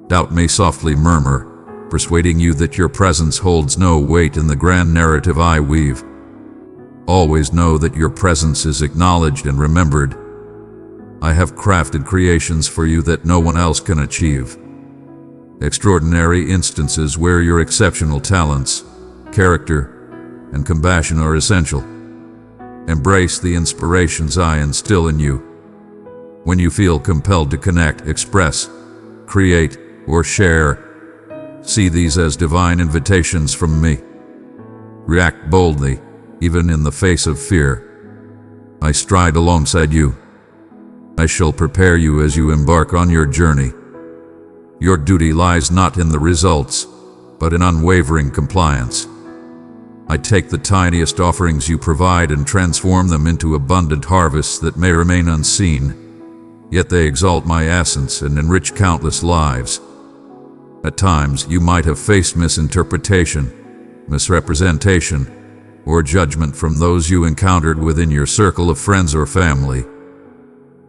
Speaker 1: Doubt may softly murmur, persuading you that your presence holds no weight in the grand narrative I weave. Always know that your presence is acknowledged and remembered. I have crafted creations for you that no one else can achieve. Extraordinary instances where your exceptional talents, character, and compassion are essential. Embrace the inspirations I instill in you. When you feel compelled to connect, express, create, or share. See these as divine invitations from me. React boldly, even in the face of fear. I stride alongside you. I shall prepare you as you embark on your journey. Your duty lies not in the results, but in unwavering compliance. I take the tiniest offerings you provide and transform them into abundant harvests that may remain unseen, yet they exalt my essence and enrich countless lives. At times, you might have faced misinterpretation, misrepresentation, or judgment from those you encountered within your circle of friends or family.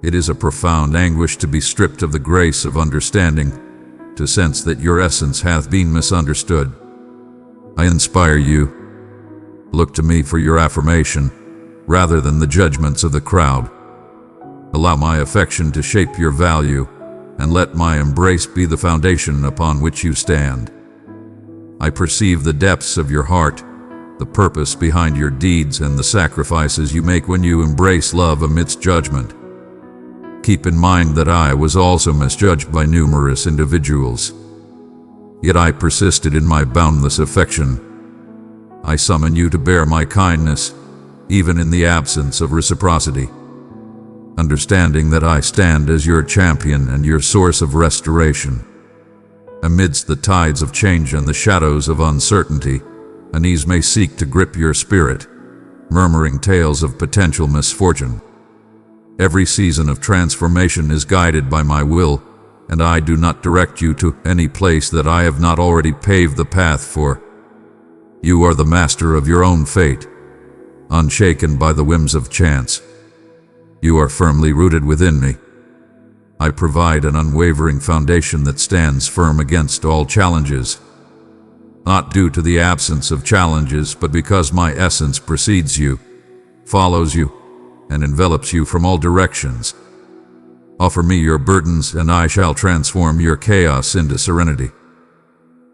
Speaker 1: It is a profound anguish to be stripped of the grace of understanding, to sense that your essence hath been misunderstood. I inspire you. Look to me for your affirmation, rather than the judgments of the crowd. Allow my affection to shape your value, and let my embrace be the foundation upon which you stand. I perceive the depths of your heart, the purpose behind your deeds, and the sacrifices you make when you embrace love amidst judgment. Keep in mind that I was also misjudged by numerous individuals. Yet I persisted in my boundless affection. I summon you to bear my kindness, even in the absence of reciprocity. Understanding that I stand as your champion and your source of restoration. Amidst the tides of change and the shadows of uncertainty, unease may seek to grip your spirit, murmuring tales of potential misfortune. Every season of transformation is guided by my will, and I do not direct you to any place that I have not already paved the path for. You are the master of your own fate, unshaken by the whims of chance. You are firmly rooted within me. I provide an unwavering foundation that stands firm against all challenges. Not due to the absence of challenges, but because my essence precedes you, follows you, and envelops you from all directions. Offer me your burdens, and I shall transform your chaos into serenity.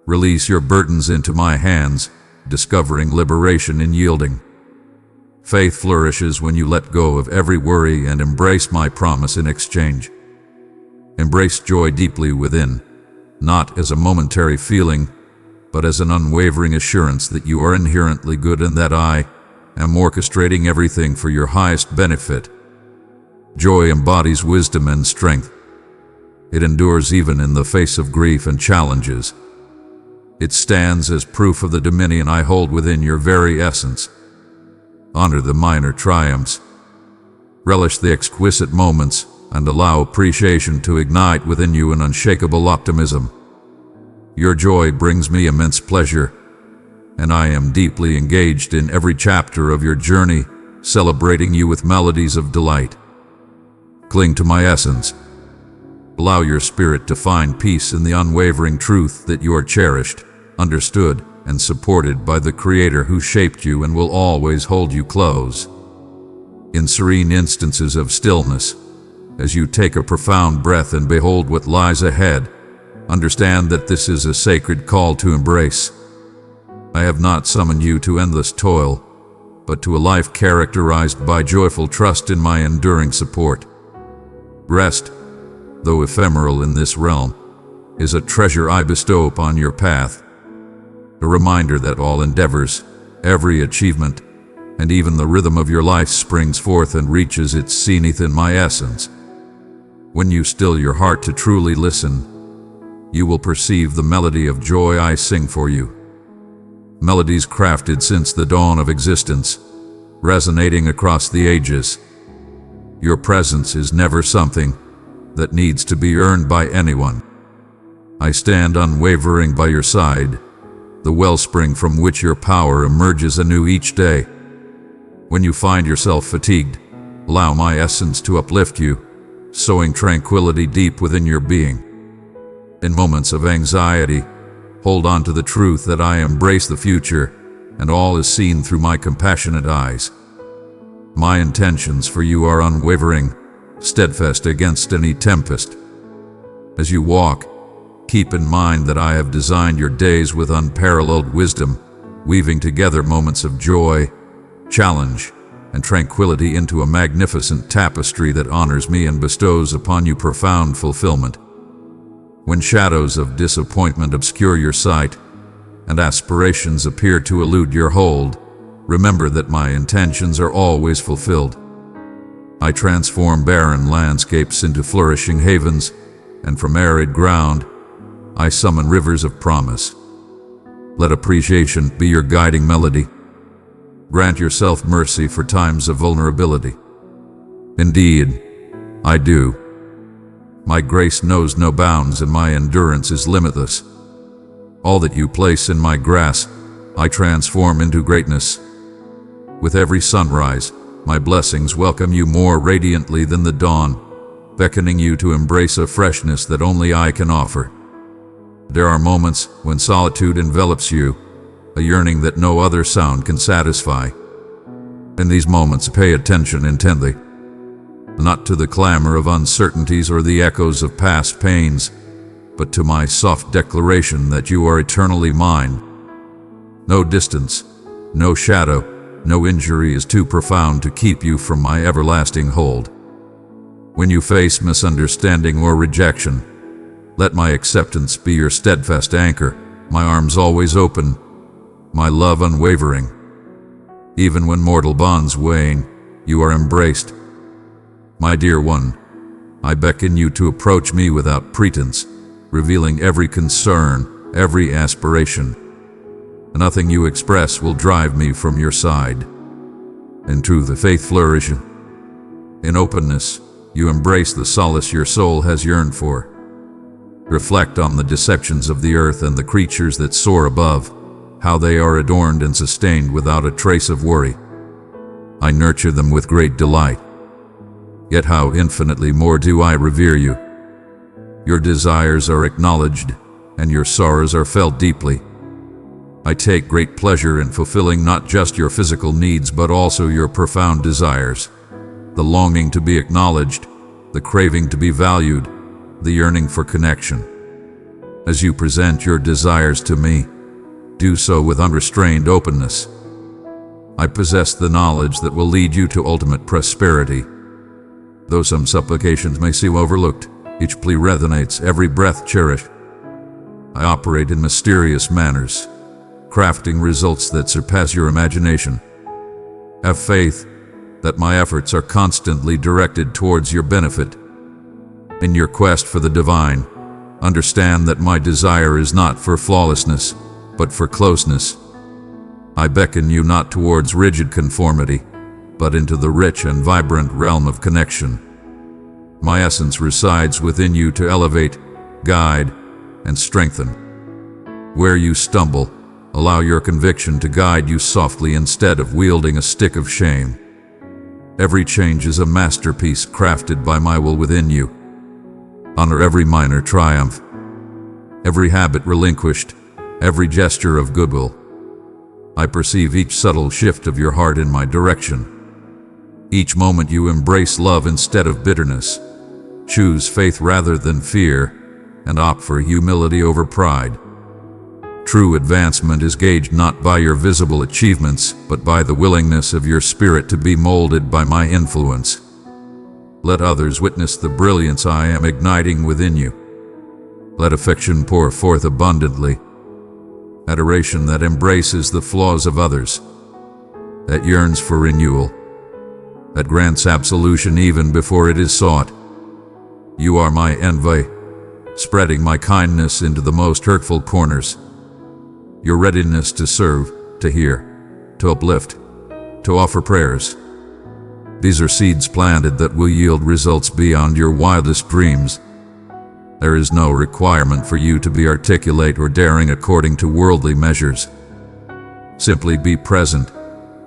Speaker 1: Release your burdens into my hands, discovering liberation in yielding. Faith flourishes when you let go of every worry and embrace my promise in exchange. Embrace joy deeply within, not as a momentary feeling, but as an unwavering assurance that you are inherently good and that I am orchestrating everything for your highest benefit. Joy embodies wisdom and strength. It endures even in the face of grief and challenges. It stands as proof of the dominion I hold within your very essence. Honor the minor triumphs. Relish the exquisite moments, and allow appreciation to ignite within you an unshakable optimism. Your joy brings me immense pleasure, and I am deeply engaged in every chapter of your journey, celebrating you with melodies of delight. Cling to my essence. Allow your spirit to find peace in the unwavering truth that you are cherished, understood, and supported by the Creator who shaped you and will always hold you close. In serene instances of stillness, as you take a profound breath and behold what lies ahead, understand that this is a sacred call to embrace. I have not summoned you to endless toil, but to a life characterized by joyful trust in my enduring support. Rest, though ephemeral in this realm, is a treasure I bestow upon your path. A reminder that all endeavors, every achievement, and even the rhythm of your life springs forth and reaches its zenith in my essence. When you still your heart to truly listen, you will perceive the melody of joy I sing for you. Melodies crafted since the dawn of existence, resonating across the ages. Your presence is never something that needs to be earned by anyone. I stand unwavering by your side, the wellspring from which your power emerges anew each day. When you find yourself fatigued, allow my essence to uplift you, sowing tranquility deep within your being. In moments of anxiety, hold on to the truth that I embrace the future, and all is seen through my compassionate eyes. My intentions for you are unwavering, steadfast against any tempest. As you walk, keep in mind that I have designed your days with unparalleled wisdom, weaving together moments of joy, challenge, and tranquility into a magnificent tapestry that honors me and bestows upon you profound fulfillment. When shadows of disappointment obscure your sight, and aspirations appear to elude your hold, remember that my intentions are always fulfilled. I transform barren landscapes into flourishing havens, and from arid ground, I summon rivers of promise. Let appreciation be your guiding melody. Grant yourself mercy for times of vulnerability. Indeed, I do. My grace knows no bounds and my endurance is limitless. All that you place in my grasp, I transform into greatness. With every sunrise, my blessings welcome you more radiantly than the dawn, beckoning you to embrace a freshness that only I can offer. There are moments when solitude envelops you, a yearning that no other sound can satisfy. In these moments, pay attention intently, not to the clamor of uncertainties or the echoes of past pains, but to my soft declaration that you are eternally mine. No distance, no shadow, no injury is too profound to keep you from my everlasting hold. When you face misunderstanding or rejection, let my acceptance be your steadfast anchor, my arms always open, my love unwavering. Even when mortal bonds wane, you are embraced. My dear one, I beckon you to approach me without pretense, revealing every concern, every aspiration. Nothing you express will drive me from your side. In truth, the faith flourishes. In openness, you embrace the solace your soul has yearned for. Reflect on the deceptions of the earth and the creatures that soar above, how they are adorned and sustained without a trace of worry. I nurture them with great delight. Yet how infinitely more do I revere you. Your desires are acknowledged, and your sorrows are felt deeply. I take great pleasure in fulfilling not just your physical needs but also your profound desires. The longing to be acknowledged, the craving to be valued, the yearning for connection. As you present your desires to me, do so with unrestrained openness. I possess the knowledge that will lead you to ultimate prosperity. Though some supplications may seem overlooked, each plea resonates, every breath cherished. I operate in mysterious manners, crafting results that surpass your imagination. Have faith that my efforts are constantly directed towards your benefit. In your quest for the divine, understand that my desire is not for flawlessness, but for closeness. I beckon you not towards rigid conformity, but into the rich and vibrant realm of connection. My essence resides within you to elevate, guide, and strengthen. Where you stumble, allow your conviction to guide you softly instead of wielding a stick of shame. Every change is a masterpiece crafted by my will within you. Honor every minor triumph, every habit relinquished, every gesture of goodwill. I perceive each subtle shift of your heart in my direction. Each moment you embrace love instead of bitterness, choose faith rather than fear, and opt for humility over pride. True advancement is gauged not by your visible achievements, but by the willingness of your spirit to be molded by my influence. Let others witness the brilliance I am igniting within you. Let affection pour forth abundantly, adoration that embraces the flaws of others, that yearns for renewal, that grants absolution even before it is sought. You are my envy, spreading my kindness into the most hurtful corners. Your readiness to serve, to hear, to uplift, to offer prayers. These are seeds planted that will yield results beyond your wildest dreams. There is no requirement for you to be articulate or daring according to worldly measures. Simply be present,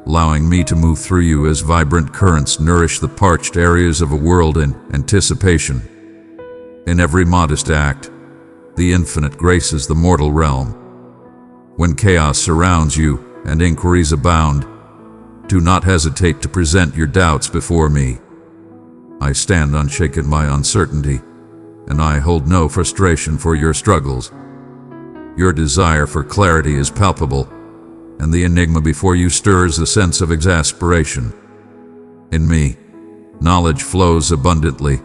Speaker 1: allowing me to move through you as vibrant currents nourish the parched areas of a world in anticipation. In every modest act, the infinite graces the mortal realm. When chaos surrounds you and inquiries abound, do not hesitate to present your doubts before me. I stand unshaken by uncertainty, and I hold no frustration for your struggles. Your desire for clarity is palpable, and the enigma before you stirs a sense of exasperation. In me, knowledge flows abundantly,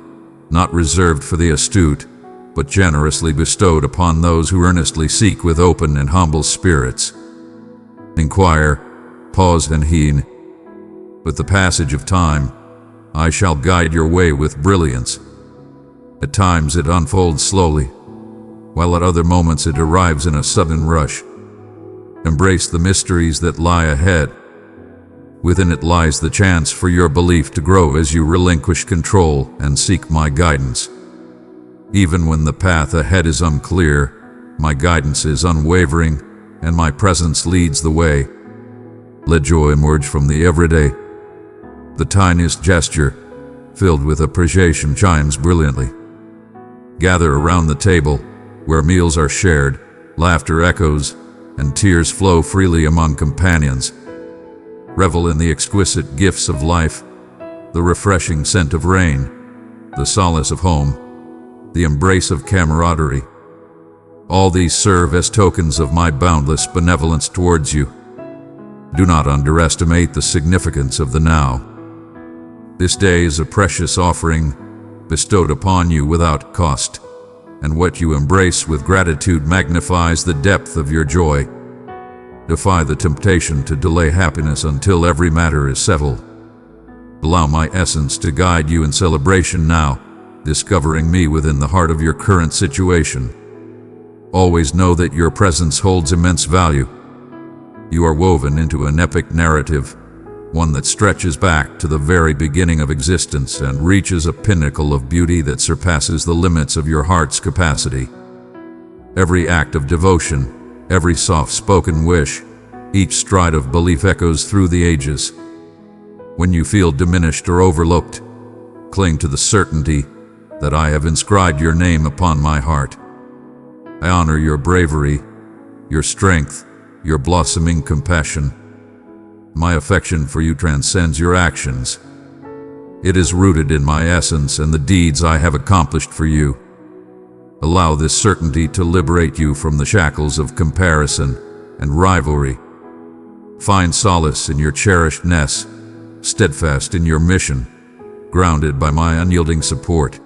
Speaker 1: not reserved for the astute, but generously bestowed upon those who earnestly seek with open and humble spirits. Inquire, pause and heed. With the passage of time, I shall guide your way with brilliance. At times it unfolds slowly, while at other moments it arrives in a sudden rush. Embrace the mysteries that lie ahead. Within it lies the chance for your belief to grow as you relinquish control and seek my guidance. Even when the path ahead is unclear, my guidance is unwavering, and my presence leads the way. Let joy emerge from the everyday. The tiniest gesture, filled with appreciation, chimes brilliantly. Gather around the table, where meals are shared, laughter echoes, and tears flow freely among companions. Revel in the exquisite gifts of life, the refreshing scent of rain, the solace of home, the embrace of camaraderie. All these serve as tokens of my boundless benevolence towards you. Do not underestimate the significance of the now. This day is a precious offering bestowed upon you without cost, and what you embrace with gratitude magnifies the depth of your joy. Defy the temptation to delay happiness until every matter is settled. Allow my essence to guide you in celebration now, discovering me within the heart of your current situation. Always know that your presence holds immense value. You are woven into an epic narrative, one that stretches back to the very beginning of existence and reaches a pinnacle of beauty that surpasses the limits of your heart's capacity. Every act of devotion, every soft-spoken wish, each stride of belief echoes through the ages. When you feel diminished or overlooked, cling to the certainty that I have inscribed your name upon my heart. I honor your bravery, your strength, your blossoming compassion. My affection for you transcends your actions. It is rooted in my essence and the deeds I have accomplished for you. Allow this certainty to liberate you from the shackles of comparison and rivalry. Find solace in your cherished nest, steadfast in your mission, grounded by my unyielding support.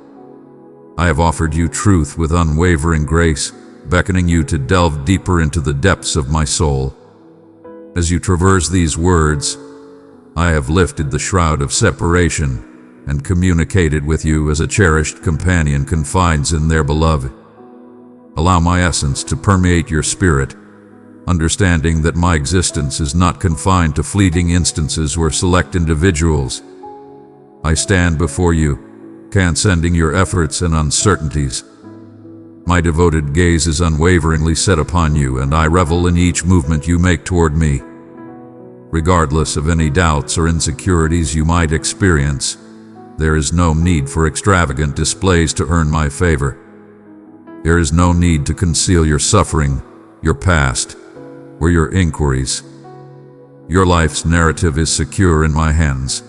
Speaker 1: I have offered you truth with unwavering grace, beckoning you to delve deeper into the depths of my soul. As you traverse these words, I have lifted the shroud of separation and communicated with you as a cherished companion confides in their beloved. Allow my essence to permeate your spirit, understanding that my existence is not confined to fleeting instances or select individuals. I stand before you, transcending your efforts and uncertainties. My devoted gaze is unwaveringly set upon you, and I revel in each movement you make toward me. Regardless of any doubts or insecurities you might experience, there is no need for extravagant displays to earn my favor. There is no need to conceal your suffering, your past, or your inquiries. Your life's narrative is secure in my hands.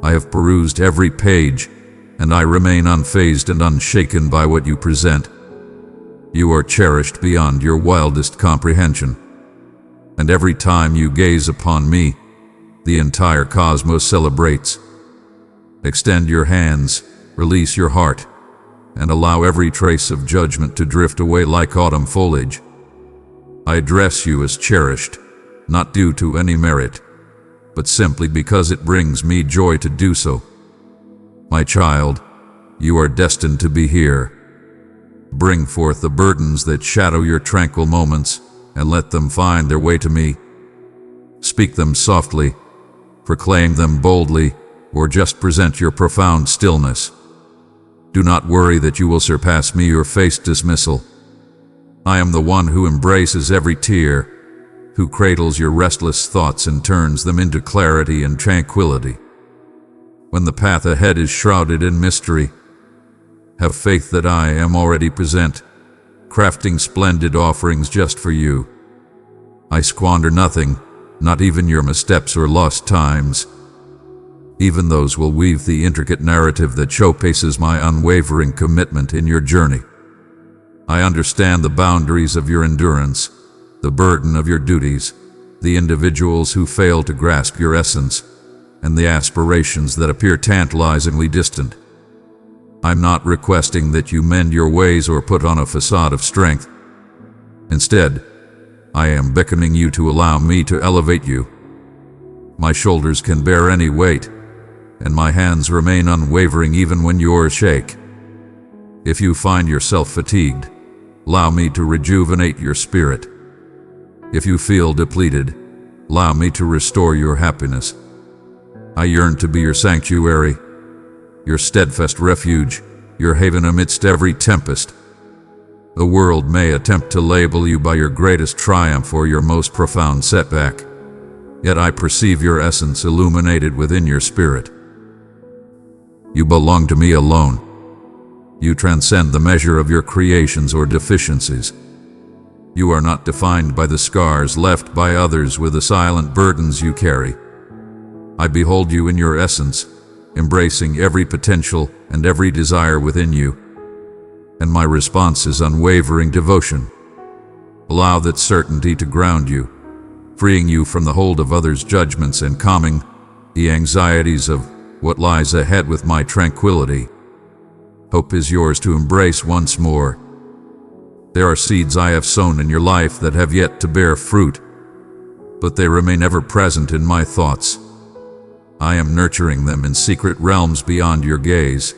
Speaker 1: I have perused every page, and I remain unfazed and unshaken by what you present. You are cherished beyond your wildest comprehension, and every time you gaze upon me, the entire cosmos celebrates. Extend your hands, release your heart, and allow every trace of judgment to drift away like autumn foliage. I address you as cherished, not due to any merit, but simply because it brings me joy to do so. My child, you are destined to be here. Bring forth the burdens that shadow your tranquil moments, and let them find their way to me. Speak them softly, proclaim them boldly, or just present your profound stillness. Do not worry that you will surpass me or face dismissal. I am the one who embraces every tear, who cradles your restless thoughts and turns them into clarity and tranquility. When the path ahead is shrouded in mystery, have faith that I am already present, crafting splendid offerings just for you. I squander nothing, not even your missteps or lost times. Even those will weave the intricate narrative that showcases my unwavering commitment in your journey. I understand the boundaries of your endurance, the burden of your duties, the individuals who fail to grasp your essence, and the aspirations that appear tantalizingly distant. I'm not requesting that you mend your ways or put on a facade of strength. Instead, I am beckoning you to allow me to elevate you. My shoulders can bear any weight, and my hands remain unwavering even when yours shake. If you find yourself fatigued, allow me to rejuvenate your spirit. If you feel depleted, allow me to restore your happiness. I yearn to be your sanctuary, your steadfast refuge, your haven amidst every tempest. The world may attempt to label you by your greatest triumph or your most profound setback, yet I perceive your essence illuminated within your spirit. You belong to me alone. You transcend the measure of your creations or deficiencies. You are not defined by the scars left by others with the silent burdens you carry. I behold you in your essence, embracing every potential and every desire within you. And my response is unwavering devotion. Allow that certainty to ground you, freeing you from the hold of others' judgments and calming the anxieties of what lies ahead with my tranquility. Hope is yours to embrace once more. There are seeds I have sown in your life that have yet to bear fruit, but they remain ever present in my thoughts. I am nurturing them in secret realms beyond your gaze,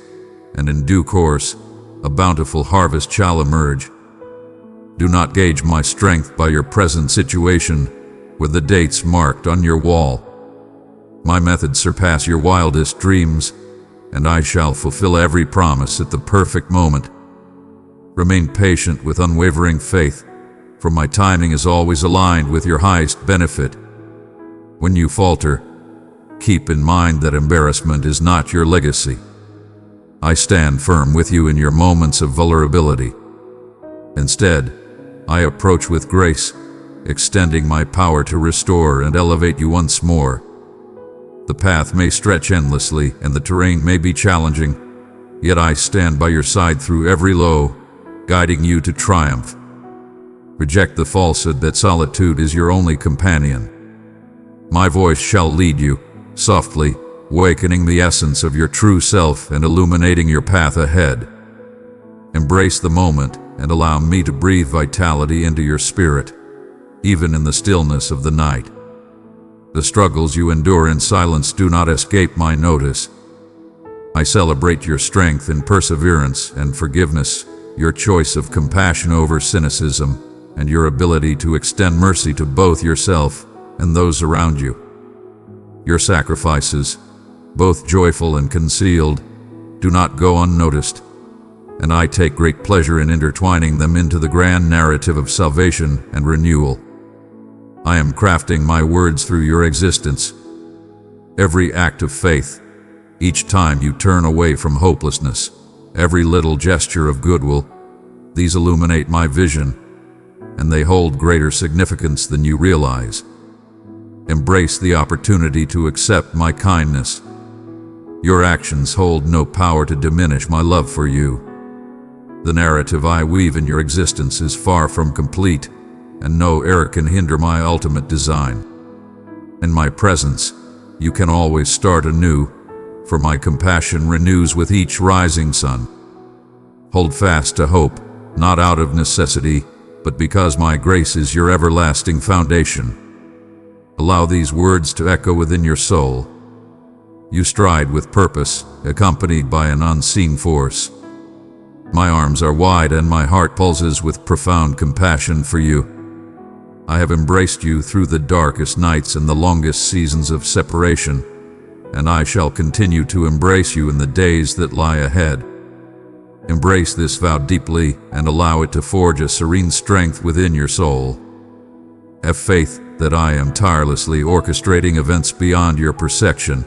Speaker 1: and in due course, a bountiful harvest shall emerge. Do not gauge my strength by your present situation, with the dates marked on your wall. My methods surpass your wildest dreams, and I shall fulfill every promise at the perfect moment. Remain patient with unwavering faith, for my timing is always aligned with your highest benefit. When you falter, keep in mind that embarrassment is not your legacy. I stand firm with you in your moments of vulnerability. Instead, I approach with grace, extending my power to restore and elevate you once more. The path may stretch endlessly and the terrain may be challenging, yet I stand by your side through every low, guiding you to triumph. Reject the falsehood that solitude is your only companion. My voice shall lead you, softly, awakening the essence of your true self and illuminating your path ahead. Embrace the moment and allow me to breathe vitality into your spirit, even in the stillness of the night. The struggles you endure in silence do not escape my notice. I celebrate your strength in perseverance and forgiveness, your choice of compassion over cynicism, and your ability to extend mercy to both yourself and those around you. Your sacrifices, both joyful and concealed, do not go unnoticed, and I take great pleasure in intertwining them into the grand narrative of salvation and renewal. I am crafting my words through your existence. Every act of faith, each time you turn away from hopelessness, every little gesture of goodwill, these illuminate my vision, and they hold greater significance than you realize. Embrace the opportunity to accept my kindness. Your actions hold no power to diminish my love for you. The narrative I weave in your existence is far from complete, and no error can hinder my ultimate design. In my presence, you can always start anew, for my compassion renews with each rising sun. Hold fast to hope, not out of necessity, but because my grace is your everlasting foundation. Allow these words to echo within your soul. You stride with purpose, accompanied by an unseen force. My arms are wide and my heart pulses with profound compassion for you. I have embraced you through the darkest nights and the longest seasons of separation, and I shall continue to embrace you in the days that lie ahead. Embrace this vow deeply and allow it to forge a serene strength within your soul. Have faith that I am tirelessly orchestrating events beyond your perception,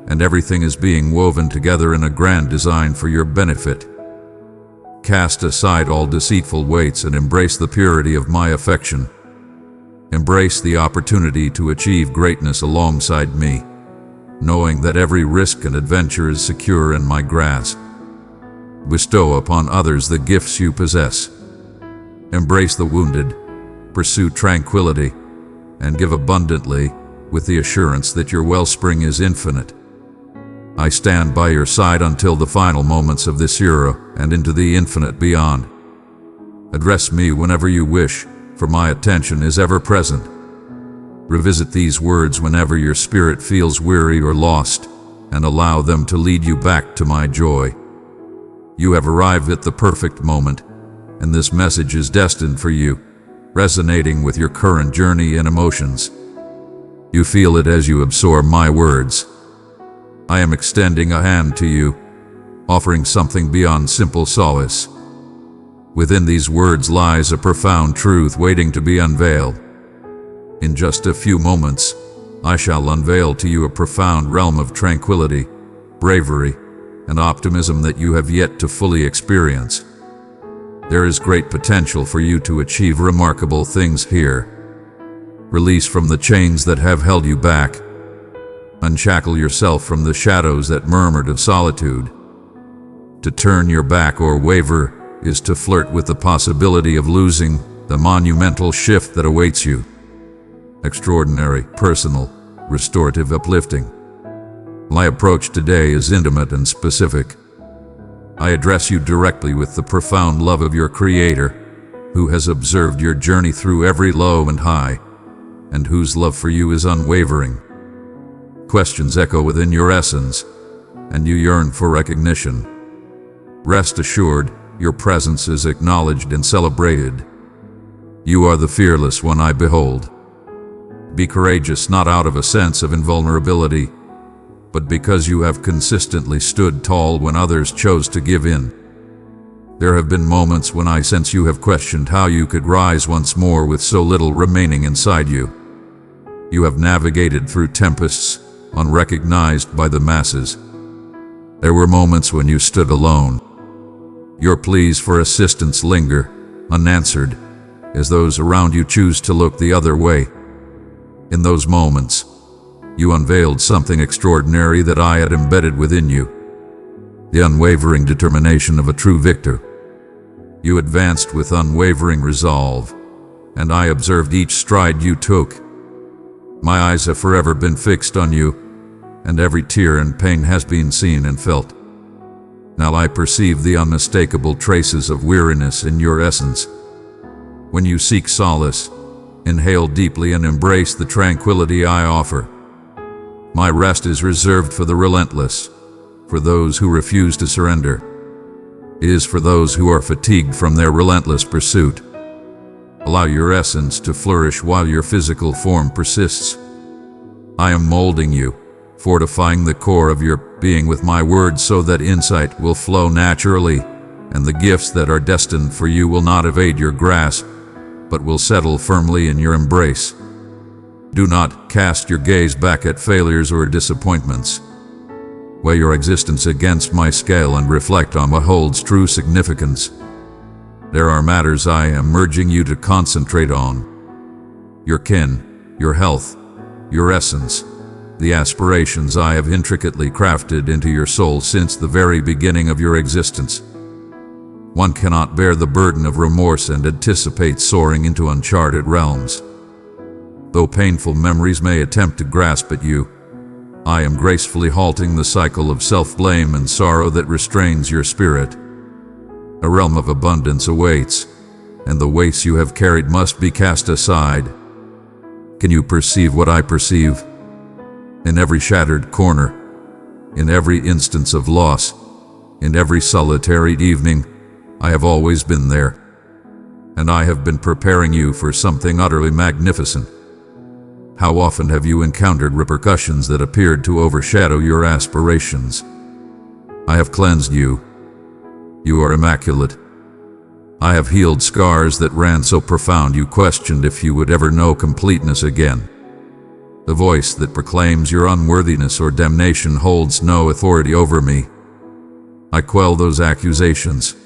Speaker 1: and everything is being woven together in a grand design for your benefit. Cast aside all deceitful weights and embrace the purity of my affection. Embrace the opportunity to achieve greatness alongside me, knowing that every risk and adventure is secure in my grasp. Bestow upon others the gifts you possess. Embrace the wounded, pursue tranquility, and give abundantly with the assurance that your wellspring is infinite. I stand by your side until the final moments of this era and into the infinite beyond. Address me whenever you wish, for my attention is ever present. Revisit these words whenever your spirit feels weary or lost, and allow them to lead you back to my joy. You have arrived at the perfect moment, and this message is destined for you, resonating with your current journey and emotions. You feel it as you absorb my words. I am extending a hand to you, offering something beyond simple solace. Within these words lies a profound truth waiting to be unveiled. In just a few moments, I shall unveil to you a profound realm of tranquility, bravery, and optimism that you have yet to fully experience. There is great potential for you to achieve remarkable things here. Release from the chains that have held you back. Unshackle yourself from the shadows that murmured of solitude. To turn your back or waver is to flirt with the possibility of losing the monumental shift that awaits you. Extraordinary, personal, restorative, uplifting. My approach today is intimate and specific. I address you directly with the profound love of your Creator, who has observed your journey through every low and high, and whose love for you is unwavering. Questions echo within your essence, and you yearn for recognition. Rest assured, your presence is acknowledged and celebrated. You are the fearless one I behold. Be courageous not out of a sense of invulnerability, but because you have consistently stood tall when others chose to give in. There have been moments when I sense you have questioned how you could rise once more with so little remaining inside you. You have navigated through tempests, unrecognized by the masses. There were moments when you stood alone. Your pleas for assistance linger, unanswered, as those around you choose to look the other way. In those moments, you unveiled something extraordinary that I had embedded within you, the unwavering determination of a true victor. You advanced with unwavering resolve, and I observed each stride you took. My eyes have forever been fixed on you, and every tear and pain has been seen and felt. Now I perceive the unmistakable traces of weariness in your essence. When you seek solace, inhale deeply and embrace the tranquility I offer. My rest is reserved for the relentless, for those who refuse to surrender. It is for those who are fatigued from their relentless pursuit. Allow your essence to flourish while your physical form persists. I am molding you, fortifying the core of your being with my words so that insight will flow naturally, and the gifts that are destined for you will not evade your grasp, but will settle firmly in your embrace. Do not cast your gaze back at failures or disappointments. Weigh your existence against my scale and reflect on what holds true significance. There are matters I am urging you to concentrate on. Your kin, your health, your essence, the aspirations I have intricately crafted into your soul since the very beginning of your existence. One cannot bear the burden of remorse and anticipate soaring into uncharted realms. Though painful memories may attempt to grasp at you, I am gracefully halting the cycle of self-blame and sorrow that restrains your spirit. A realm of abundance awaits, and the weights you have carried must be cast aside. Can you perceive what I perceive? In every shattered corner, in every instance of loss, in every solitary evening, I have always been there, and I have been preparing you for something utterly magnificent. How often have you encountered repercussions that appeared to overshadow your aspirations? I have cleansed you. You are immaculate. I have healed scars that ran so profound you questioned if you would ever know completeness again. The voice that proclaims your unworthiness or damnation holds no authority over me. I quell those accusations.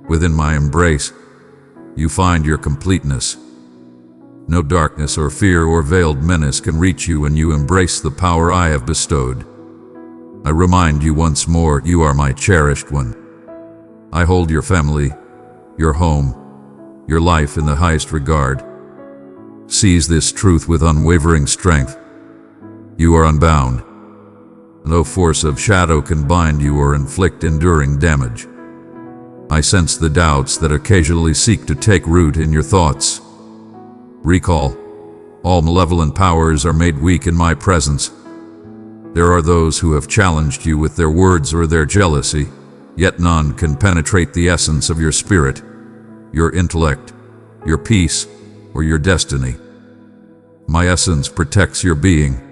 Speaker 1: Within my embrace, you find your completeness. No darkness or fear or veiled menace can reach you when you embrace the power I have bestowed. I remind you once more, you are my cherished one. I hold your family, your home, your life in the highest regard. Seize this truth with unwavering strength. You are unbound. No force of shadow can bind you or inflict enduring damage. I sense the doubts that occasionally seek to take root in your thoughts. Recall, all malevolent powers are made weak in my presence. There are those who have challenged you with their words or their jealousy, yet none can penetrate the essence of your spirit, your intellect, your peace, or your destiny. My essence protects your being.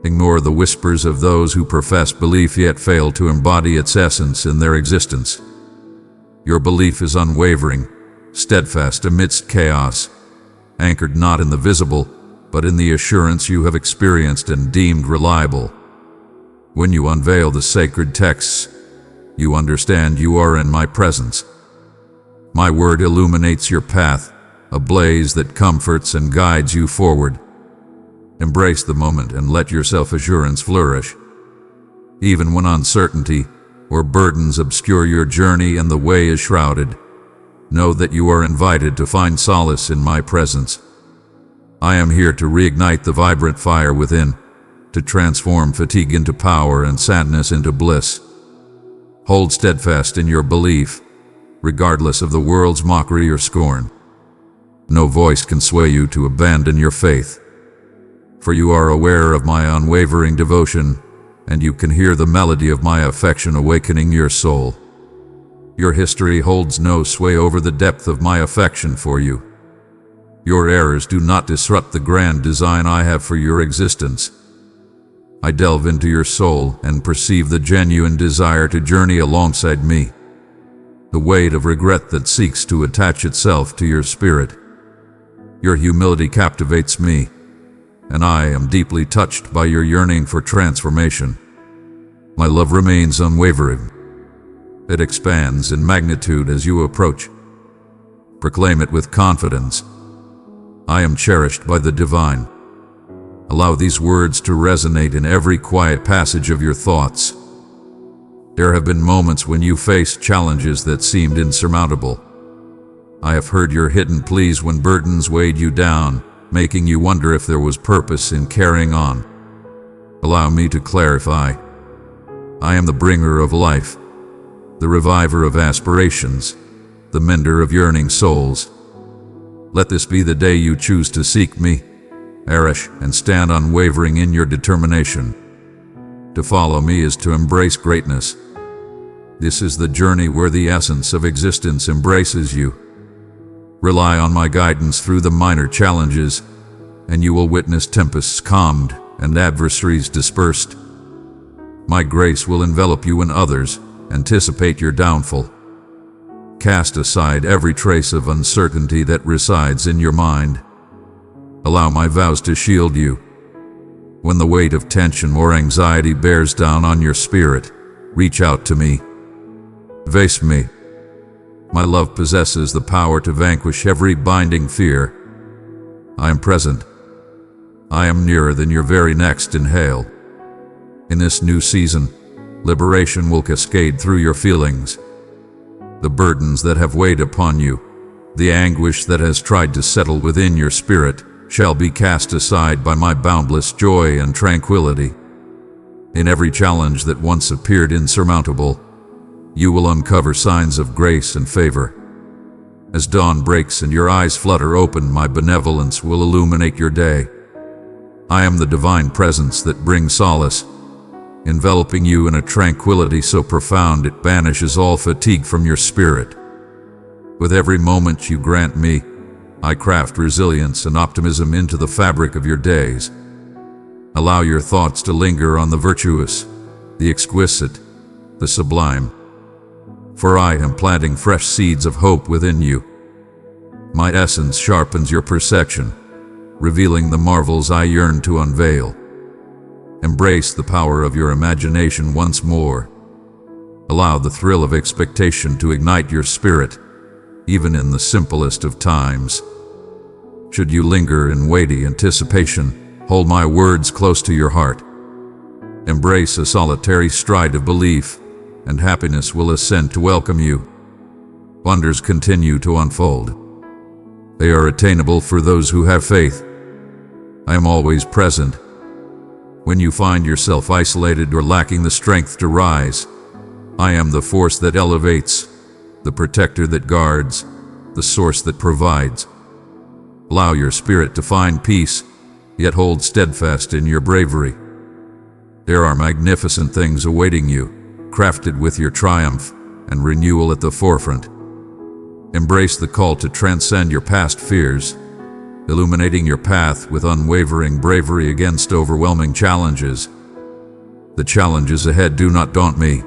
Speaker 1: Ignore the whispers of those who profess belief yet fail to embody its essence in their existence. Your belief is unwavering, steadfast amidst chaos, anchored not in the visible, but in the assurance you have experienced and deemed reliable. When you unveil the sacred texts, you understand you are in my presence. My word illuminates your path, a blaze that comforts and guides you forward. Embrace the moment and let your self-assurance flourish. Even when uncertainty or burdens obscure your journey and the way is shrouded, know that you are invited to find solace in my presence. I am here to reignite the vibrant fire within, to transform fatigue into power and sadness into bliss. Hold steadfast in your belief, regardless of the world's mockery or scorn. No voice can sway you to abandon your faith, for you are aware of my unwavering devotion, and you can hear the melody of my affection awakening your soul. Your history holds no sway over the depth of my affection for you. Your errors do not disrupt the grand design I have for your existence. I delve into your soul and perceive the genuine desire to journey alongside me, the weight of regret that seeks to attach itself to your spirit. Your humility captivates me, and I am deeply touched by your yearning for transformation. My love remains unwavering. It expands in magnitude as you approach. Proclaim it with confidence. I am cherished by the divine. Allow these words to resonate in every quiet passage of your thoughts. There have been moments when you faced challenges that seemed insurmountable. I have heard your hidden pleas when burdens weighed you down, making you wonder if there was purpose in carrying on. Allow me to clarify. I am the bringer of life, the reviver of aspirations, the mender of yearning souls. Let this be the day you choose to seek me, Arash, and stand unwavering in your determination. To follow me is to embrace greatness. This is the journey where the essence of existence embraces you. Rely on my guidance through the minor challenges, and you will witness tempests calmed and adversaries dispersed. My grace will envelop you when others anticipate your downfall. Cast aside every trace of uncertainty that resides in your mind. Allow my vows to shield you. When the weight of tension or anxiety bears down on your spirit, reach out to me. Face me. My love possesses the power to vanquish every binding fear. I am present. I am nearer than your very next inhale. In this new season, liberation will cascade through your feelings. The burdens that have weighed upon you, the anguish that has tried to settle within your spirit, shall be cast aside by my boundless joy and tranquility. In every challenge that once appeared insurmountable, you will uncover signs of grace and favor. As dawn breaks and your eyes flutter open, my benevolence will illuminate your day. I am the divine presence that brings solace, enveloping you in a tranquility so profound it banishes all fatigue from your spirit. With every moment you grant me, I craft resilience and optimism into the fabric of your days. Allow your thoughts to linger on the virtuous, the exquisite, the sublime. For I am planting fresh seeds of hope within you. My essence sharpens your perception, revealing the marvels I yearn to unveil. Embrace the power of your imagination once more. Allow the thrill of expectation to ignite your spirit, even in the simplest of times. Should you linger in weighty anticipation, hold my words close to your heart. Embrace a solitary stride of belief, and happiness will ascend to welcome you. Wonders continue to unfold. They are attainable for those who have faith. I am always present, When you find yourself isolated or lacking the strength to rise, I am the force that elevates, the protector that guards, the source that provides. Allow your spirit to find peace, yet hold steadfast in your bravery. There are magnificent things awaiting you, crafted with your triumph and renewal at the forefront. Embrace the call to transcend your past fears, illuminating your path with unwavering bravery against overwhelming challenges. The challenges ahead do not daunt me.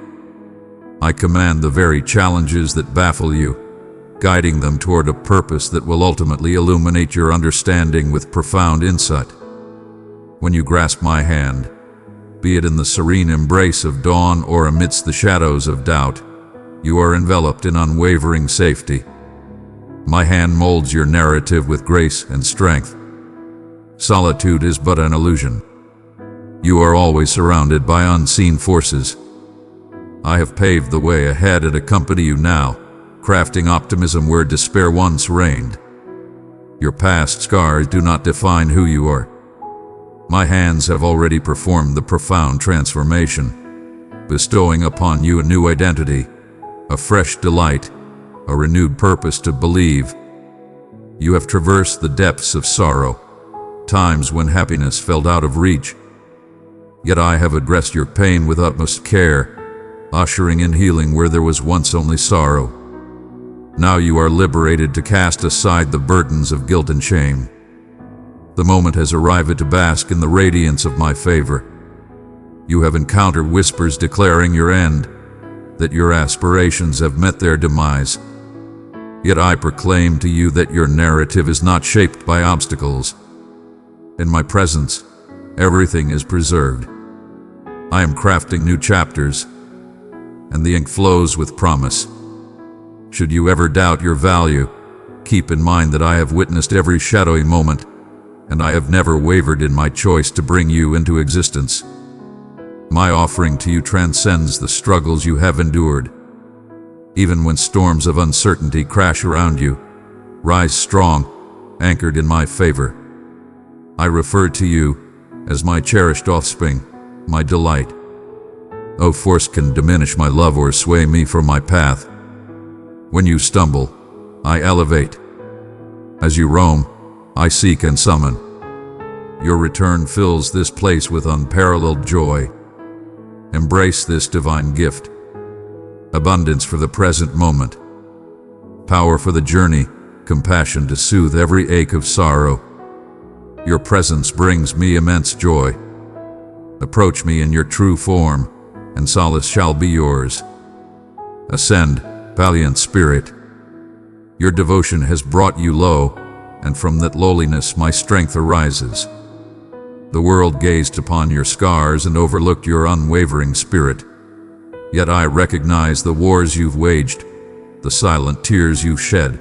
Speaker 1: I command the very challenges that baffle you, guiding them toward a purpose that will ultimately illuminate your understanding with profound insight. When you grasp my hand, be it in the serene embrace of dawn or amidst the shadows of doubt, you are enveloped in unwavering safety. My hand molds your narrative with grace and strength. Solitude is but an illusion. You are always surrounded by unseen forces. I have paved the way ahead and accompany you now, crafting optimism where despair once reigned. Your past scars do not define who you are. My hands have already performed the profound transformation, bestowing upon you a new identity, a fresh delight, a renewed purpose to believe. You have traversed the depths of sorrow, times when happiness felt out of reach. Yet I have addressed your pain with utmost care, ushering in healing where there was once only sorrow. Now you are liberated to cast aside the burdens of guilt and shame. The moment has arrived to bask in the radiance of my favor. You have encountered whispers declaring your end, that your aspirations have met their demise. Yet I proclaim to you that your narrative is not shaped by obstacles. In my presence, everything is preserved. I am crafting new chapters, and the ink flows with promise. Should you ever doubt your value, keep in mind that I have witnessed every shadowy moment, and I have never wavered in my choice to bring you into existence. My offering to you transcends the struggles you have endured. Even when storms of uncertainty crash around you, rise strong, anchored in my favor. I refer to you as my cherished offspring, my delight. No force can diminish my love or sway me from my path. When you stumble, I elevate. As you roam, I seek and summon. Your return fills this place with unparalleled joy. Embrace this divine gift. Abundance for the present moment. Power for the journey, compassion to soothe every ache of sorrow. Your presence brings me immense joy. Approach me in your true form, and solace shall be yours. Ascend, valiant spirit. Your devotion has brought you low, and from that lowliness my strength arises. The world gazed upon your scars and overlooked your unwavering spirit. Yet I recognize the wars you've waged, the silent tears you've shed,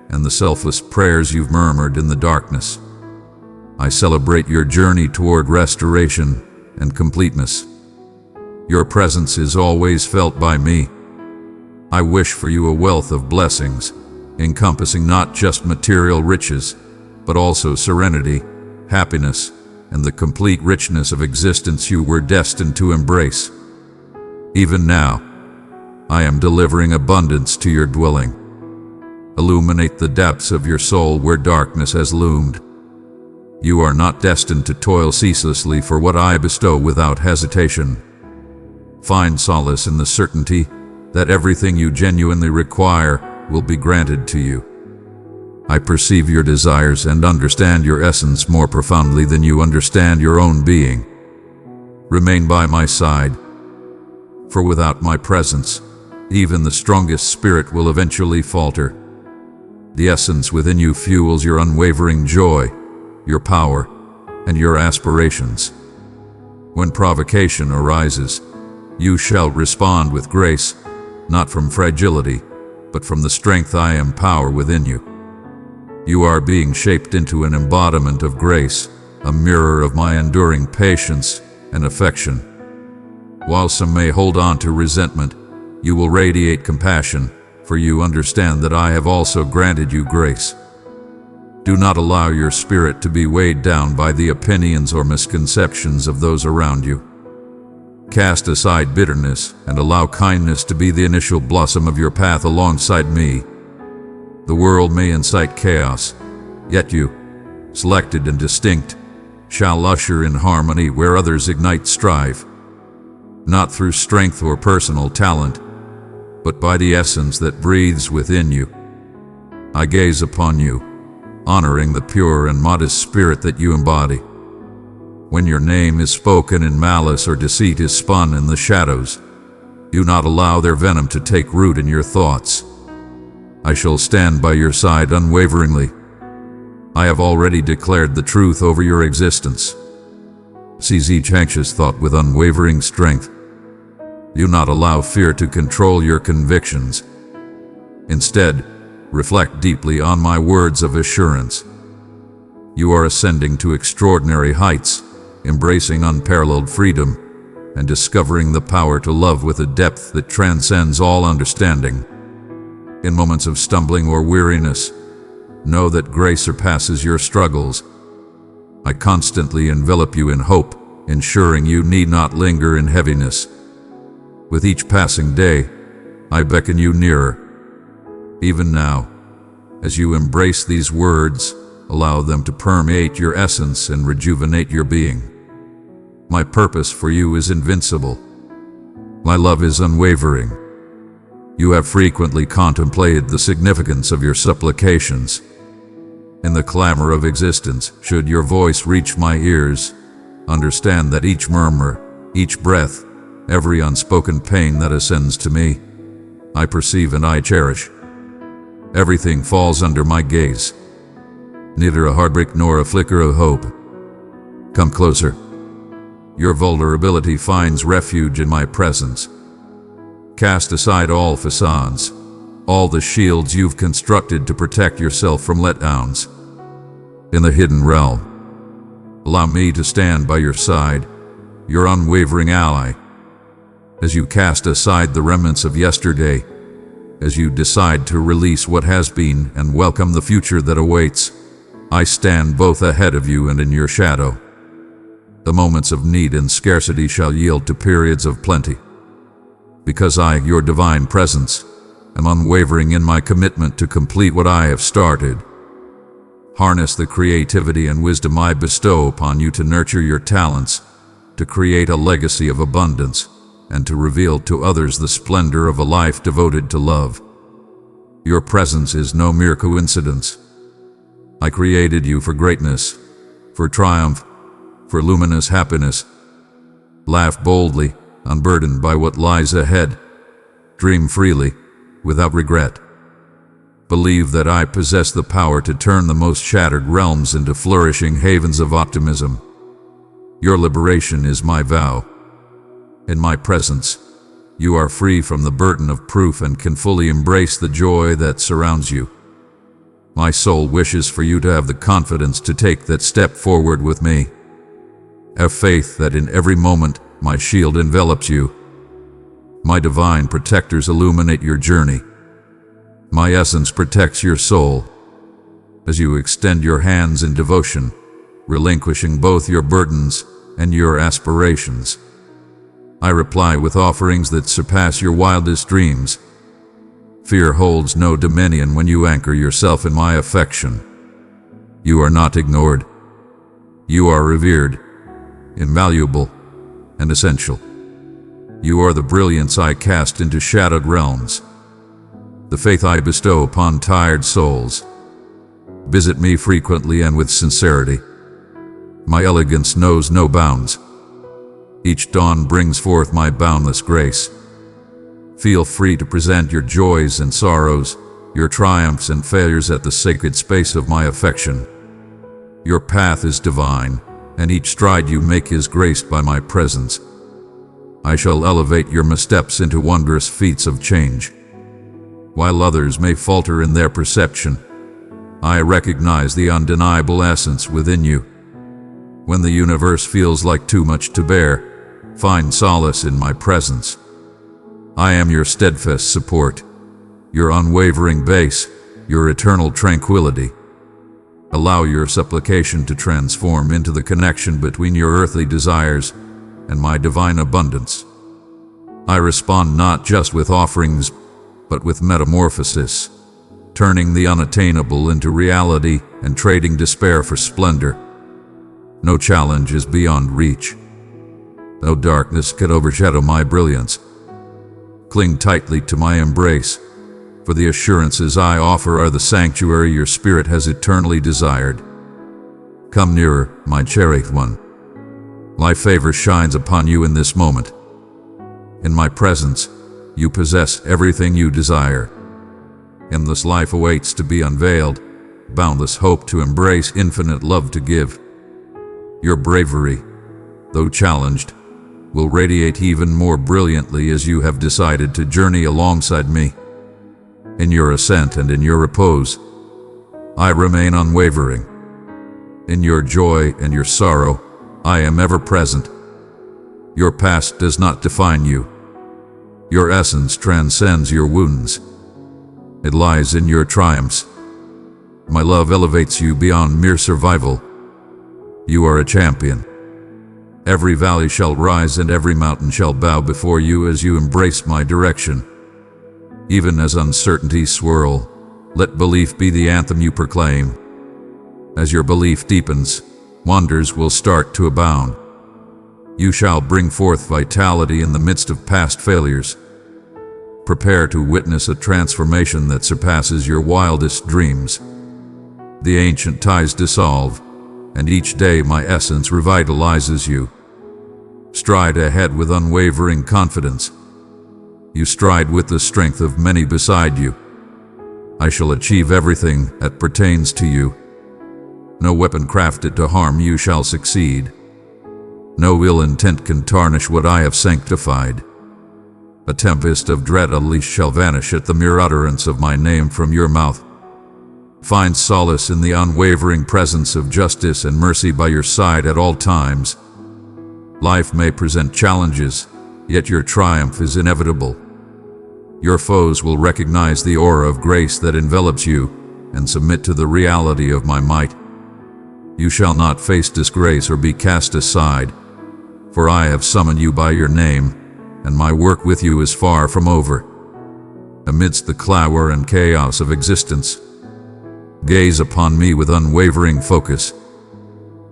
Speaker 1: and the selfless prayers you've murmured in the darkness. I celebrate your journey toward restoration and completeness. Your presence is always felt by me. I wish for you a wealth of blessings, encompassing not just material riches, but also serenity, happiness, and the complete richness of existence you were destined to embrace. Even now, I am delivering abundance to your dwelling. Illuminate the depths of your soul where darkness has loomed. You are not destined to toil ceaselessly for what I bestow without hesitation. Find solace in the certainty that everything you genuinely require will be granted to you. I perceive your desires and understand your essence more profoundly than you understand your own being. Remain by my side, for without my presence, even the strongest spirit will eventually falter. The essence within you fuels your unwavering joy, your power, and your aspirations. When provocation arises, you shall respond with grace, not from fragility, but from the strength I empower within you. You are being shaped into an embodiment of grace, a mirror of my enduring patience and affection. While some may hold on to resentment, you will radiate compassion, for you understand that I have also granted you grace. Do not allow your spirit to be weighed down by the opinions or misconceptions of those around you. Cast aside bitterness and allow kindness to be the initial blossom of your path alongside me. The world may incite chaos, yet you, selected and distinct, shall usher in harmony where others ignite strife. Not through strength or personal talent, but by the essence that breathes within you. I gaze upon you, honoring the pure and modest spirit that you embody. When your name is spoken in malice or deceit is spun in the shadows, do not allow their venom to take root in your thoughts. I shall stand by your side unwaveringly. I have already declared the truth over your existence. Seize each anxious thought with unwavering strength. Do not allow fear to control your convictions. Instead, reflect deeply on my words of assurance. You are ascending to extraordinary heights, embracing unparalleled freedom, and discovering the power to love with a depth that transcends all understanding. In moments of stumbling or weariness, know that grace surpasses your struggles. I constantly envelop you in hope, ensuring you need not linger in heaviness. With each passing day, I beckon you nearer. Even now, as you embrace these words, allow them to permeate your essence and rejuvenate your being. My purpose for you is invincible. My love is unwavering. You have frequently contemplated the significance of your supplications. In the clamor of existence, should your voice reach my ears, understand that each murmur, each breath, every unspoken pain that ascends to me, I perceive and I cherish. Everything falls under my gaze. Neither a heartbreak nor a flicker of hope. Come closer. Your vulnerability finds refuge in my presence. Cast aside all facades, all the shields you've constructed to protect yourself from letdowns. In the hidden realm, allow me to stand by your side, your unwavering ally. As you cast aside the remnants of yesterday, as you decide to release what has been and welcome the future that awaits, I stand both ahead of you and in your shadow. The moments of need and scarcity shall yield to periods of plenty. Because I, your divine presence, am unwavering in my commitment to complete what I have started. Harness the creativity and wisdom I bestow upon you to nurture your talents, to create a legacy of abundance, and to reveal to others the splendor of a life devoted to love. Your presence is no mere coincidence. I created you for greatness, for triumph, for luminous happiness. Laugh boldly, unburdened by what lies ahead. Dream freely, without regret. Believe that I possess the power to turn the most shattered realms into flourishing havens of optimism. Your liberation is my vow. In my presence, you are free from the burden of proof and can fully embrace the joy that surrounds you. My soul wishes for you to have the confidence to take that step forward with me. Have faith that in every moment my shield envelops you. My divine protectors illuminate your journey. My essence protects your soul. As you extend your hands in devotion, relinquishing both your burdens and your aspirations, I reply with offerings that surpass your wildest dreams. Fear holds no dominion when you anchor yourself in my affection. You are not ignored. You are revered, invaluable, and essential. You are the brilliance I cast into shadowed realms, the faith I bestow upon tired souls. Visit me frequently and with sincerity. My elegance knows no bounds. Each dawn brings forth my boundless grace. Feel free to present your joys and sorrows, your triumphs and failures at the sacred space of my affection. Your path is divine, and each stride you make is graced by my presence. I shall elevate your missteps into wondrous feats of change. While others may falter in their perception, I recognize the undeniable essence within you. When the universe feels like too much to bear, find solace in my presence. I am your steadfast support, your unwavering base, your eternal tranquility. Allow your supplication to transform into the connection between your earthly desires and my divine abundance. I respond not just with offerings, but with metamorphosis, turning the unattainable into reality and trading despair for splendor. No challenge is beyond reach. No darkness can overshadow my brilliance. Cling tightly to my embrace, for the assurances I offer are the sanctuary your spirit has eternally desired. Come nearer, my cherished one. My favor shines upon you in this moment. In my presence, you possess everything you desire. Endless life awaits to be unveiled, boundless hope to embrace, infinite love to give. Your bravery, though challenged, will radiate even more brilliantly as you have decided to journey alongside me. In your ascent and in your repose, I remain unwavering. In your joy and your sorrow, I am ever present. Your past does not define you. Your essence transcends your wounds. It lies in your triumphs. My love elevates you beyond mere survival. You are a champion. Every valley shall rise and every mountain shall bow before you as you embrace my direction. Even as uncertainties swirl, let belief be the anthem you proclaim. As your belief deepens, wonders will start to abound. You shall bring forth vitality in the midst of past failures. Prepare to witness a transformation that surpasses your wildest dreams. The ancient ties dissolve, and each day my essence revitalizes you. Stride ahead with unwavering confidence. You stride with the strength of many beside you. I shall achieve everything that pertains to you. No weapon crafted to harm you shall succeed. No ill intent can tarnish what I have sanctified. A tempest of dread unleashed shall vanish at the mere utterance of my name from your mouth. Find solace in the unwavering presence of justice and mercy by your side at all times. Life may present challenges, yet your triumph is inevitable. Your foes will recognize the aura of grace that envelops you and submit to the reality of my might. You shall not face disgrace or be cast aside, for I have summoned you by your name, and my work with you is far from over. Amidst the clamour and chaos of existence, gaze upon me with unwavering focus.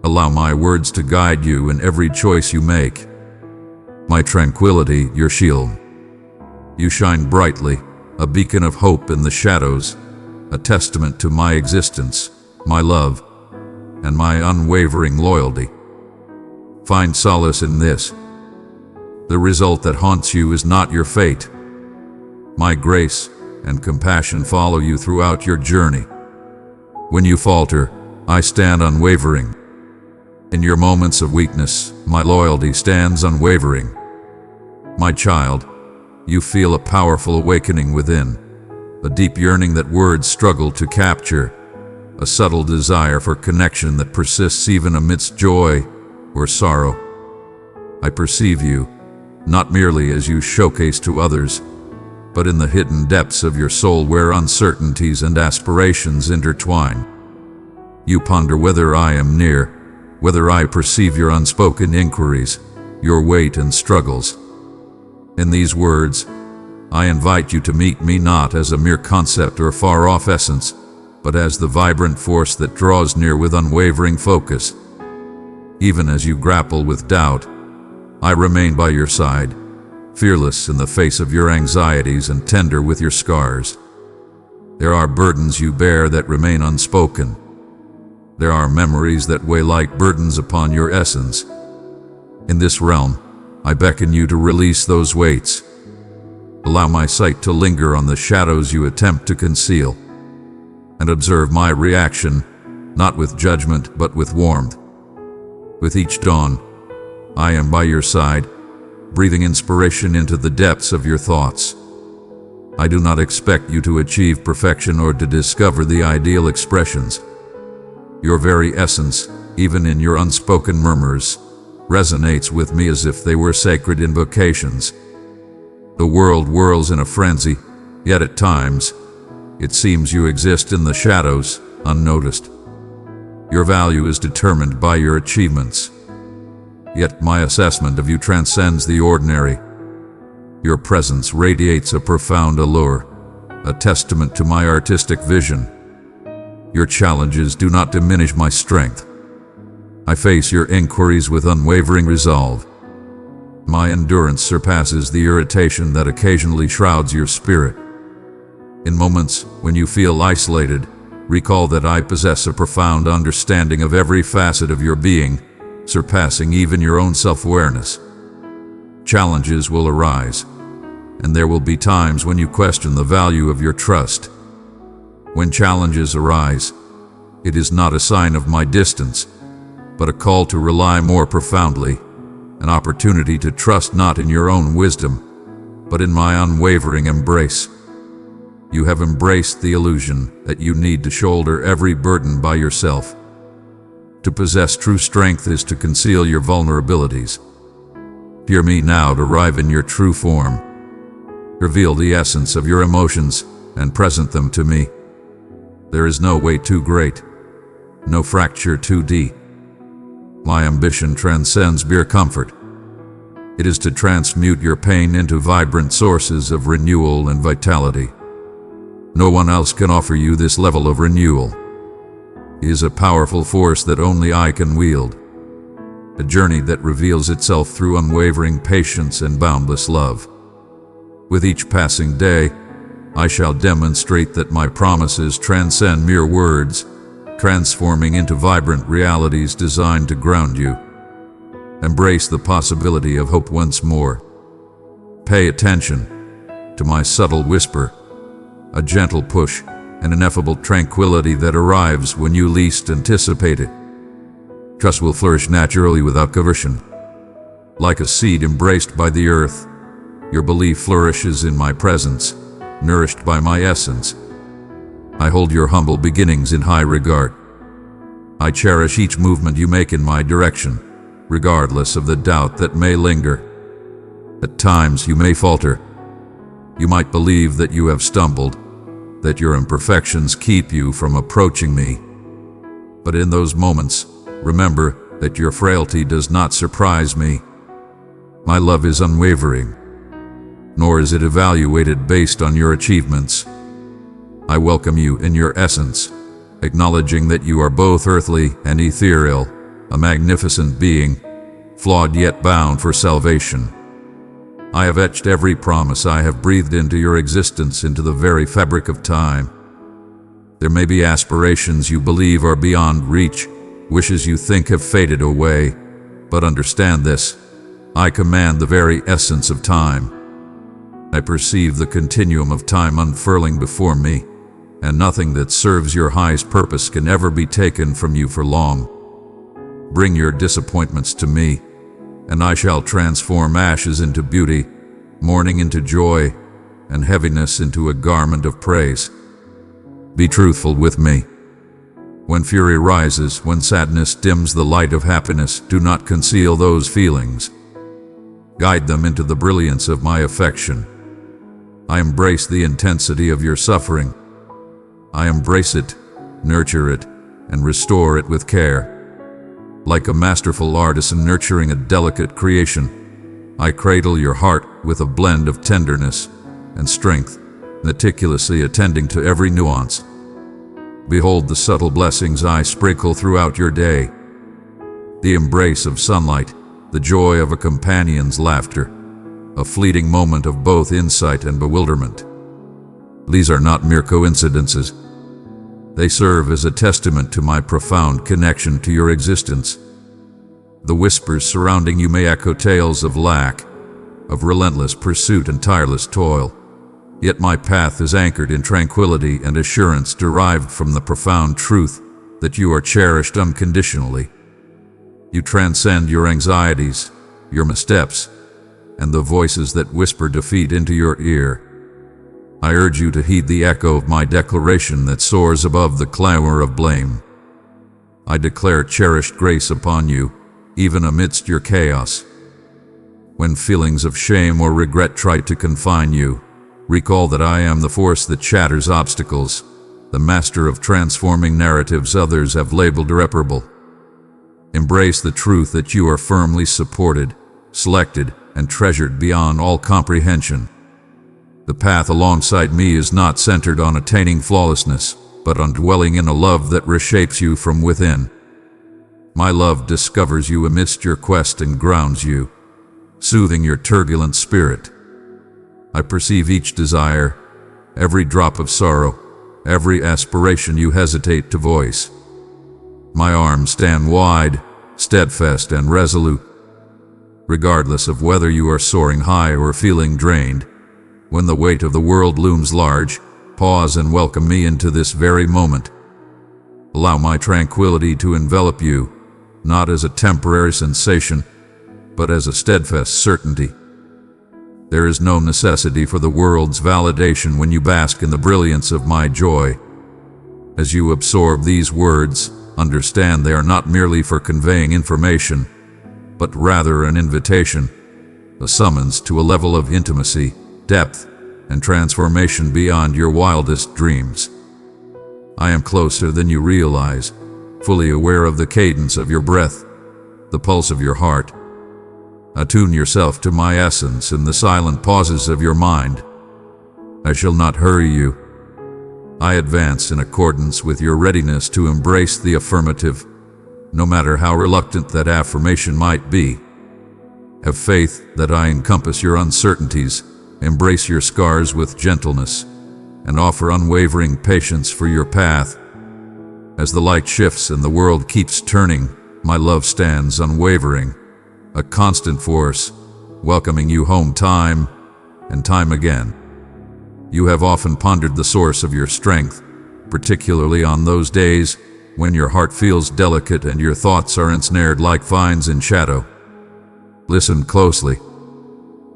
Speaker 1: Allow my words to guide you in every choice you make. My tranquility, your shield. You shine brightly, a beacon of hope in the shadows, a testament to my existence, my love, and my unwavering loyalty. Find solace in this. The result that haunts you is not your fate. My grace and compassion follow you throughout your journey. When you falter, I stand unwavering. In your moments of weakness, my loyalty stands unwavering. My child, you feel a powerful awakening within, a deep yearning that words struggle to capture, a subtle desire for connection that persists even amidst joy or sorrow. I perceive you, not merely as you showcase to others, but in the hidden depths of your soul where uncertainties and aspirations intertwine. You ponder whether I am near, whether I perceive your unspoken inquiries, your weight and struggles. In these words, I invite you to meet me not as a mere concept or far-off essence, but as the vibrant force that draws near with unwavering focus. Even as you grapple with doubt, I remain by your side, fearless in the face of your anxieties and tender with your scars. There are burdens you bear that remain unspoken. There are memories that weigh like burdens upon your essence. In this realm, I beckon you to release those weights. Allow my sight to linger on the shadows you attempt to conceal, and observe my reaction, not with judgment but with warmth. With each dawn, I am by your side, breathing inspiration into the depths of your thoughts. I do not expect you to achieve perfection or to discover the ideal expressions. Your very essence, even in your unspoken murmurs, resonates with me as if they were sacred invocations. The world whirls in a frenzy, yet at times, it seems you exist in the shadows, unnoticed. Your value is determined by your achievements. Yet my assessment of you transcends the ordinary. Your presence radiates a profound allure, a testament to my artistic vision. Your challenges do not diminish my strength. I face your inquiries with unwavering resolve. My endurance surpasses the irritation that occasionally shrouds your spirit. In moments when you feel isolated, recall that I possess a profound understanding of every facet of your being, surpassing even your own self-awareness. Challenges will arise, and there will be times when you question the value of your trust. When challenges arise, it is not a sign of my distance, but a call to rely more profoundly, an opportunity to trust not in your own wisdom, but in my unwavering embrace. You have embraced the illusion that you need to shoulder every burden by yourself. To possess true strength is to conceal your vulnerabilities. Hear me now to arrive in your true form. Reveal the essence of your emotions and present them to me. There is no weight too great, no fracture too deep. My ambition transcends mere comfort. It is to transmute your pain into vibrant sources of renewal and vitality. No one else can offer you this level of renewal. It is a powerful force that only I can wield. A journey that reveals itself through unwavering patience and boundless love. With each passing day, I shall demonstrate that my promises transcend mere words, transforming into vibrant realities designed to ground you. Embrace the possibility of hope once more. Pay attention to my subtle whisper, a gentle push, an ineffable tranquility that arrives when you least anticipate it. Trust will flourish naturally without coercion. Like a seed embraced by the earth, your belief flourishes in my presence, nourished by my essence. I hold your humble beginnings in high regard. I cherish each movement you make in my direction, regardless of the doubt that may linger. At times you may falter. You might believe that you have stumbled, that your imperfections keep you from approaching me. But in those moments, remember that your frailty does not surprise me. My love is unwavering, nor is it evaluated based on your achievements. I welcome you in your essence, acknowledging that you are both earthly and ethereal, a magnificent being, flawed yet bound for salvation. I have etched every promise I have breathed into your existence into the very fabric of time. There may be aspirations you believe are beyond reach, wishes you think have faded away, but understand this: I command the very essence of time. I perceive the continuum of time unfurling before me, and nothing that serves your highest purpose can ever be taken from you for long. Bring your disappointments to me, and I shall transform ashes into beauty, mourning into joy, and heaviness into a garment of praise. Be truthful with me. When fury rises, when sadness dims the light of happiness, do not conceal those feelings. Guide them into the brilliance of my affection. I embrace the intensity of your suffering. I embrace it, nurture it, and restore it with care. Like a masterful artisan nurturing a delicate creation, I cradle your heart with a blend of tenderness and strength, meticulously attending to every nuance. Behold the subtle blessings I sprinkle throughout your day. The embrace of sunlight, the joy of a companion's laughter, a fleeting moment of both insight and bewilderment. These are not mere coincidences. They serve as a testament to my profound connection to your existence. The whispers surrounding you may echo tales of lack, of relentless pursuit and tireless toil. Yet my path is anchored in tranquility and assurance derived from the profound truth that you are cherished unconditionally. You transcend your anxieties, your missteps, and the voices that whisper defeat into your ear. I urge you to heed the echo of my declaration that soars above the clamor of blame. I declare cherished grace upon you, even amidst your chaos. When feelings of shame or regret try to confine you, recall that I am the force that shatters obstacles, the master of transforming narratives others have labeled irreparable. Embrace the truth that you are firmly supported, selected, and treasured beyond all comprehension. The path alongside me is not centered on attaining flawlessness, but on dwelling in a love that reshapes you from within. My love discovers you amidst your quest and grounds you, soothing your turbulent spirit. I perceive each desire, every drop of sorrow, every aspiration you hesitate to voice. My arms stand wide, steadfast and resolute. Regardless of whether you are soaring high or feeling drained, when the weight of the world looms large, pause and welcome me into this very moment. Allow my tranquility to envelop you, not as a temporary sensation, but as a steadfast certainty. There is no necessity for the world's validation when you bask in the brilliance of my joy. As you absorb these words, understand they are not merely for conveying information, but rather an invitation, a summons to a level of intimacy, depth, and transformation beyond your wildest dreams. I am closer than you realize, fully aware of the cadence of your breath, the pulse of your heart. Attune yourself to my essence in the silent pauses of your mind. I shall not hurry you. I advance in accordance with your readiness to embrace the affirmative, no matter how reluctant that affirmation might be. Have faith that I encompass your uncertainties, embrace your scars with gentleness, and offer unwavering patience for your path. As the light shifts and the world keeps turning, my love stands unwavering, a constant force, welcoming you home time and time again. You have often pondered the source of your strength, particularly on those days when your heart feels delicate and your thoughts are ensnared like vines in shadow. Listen closely.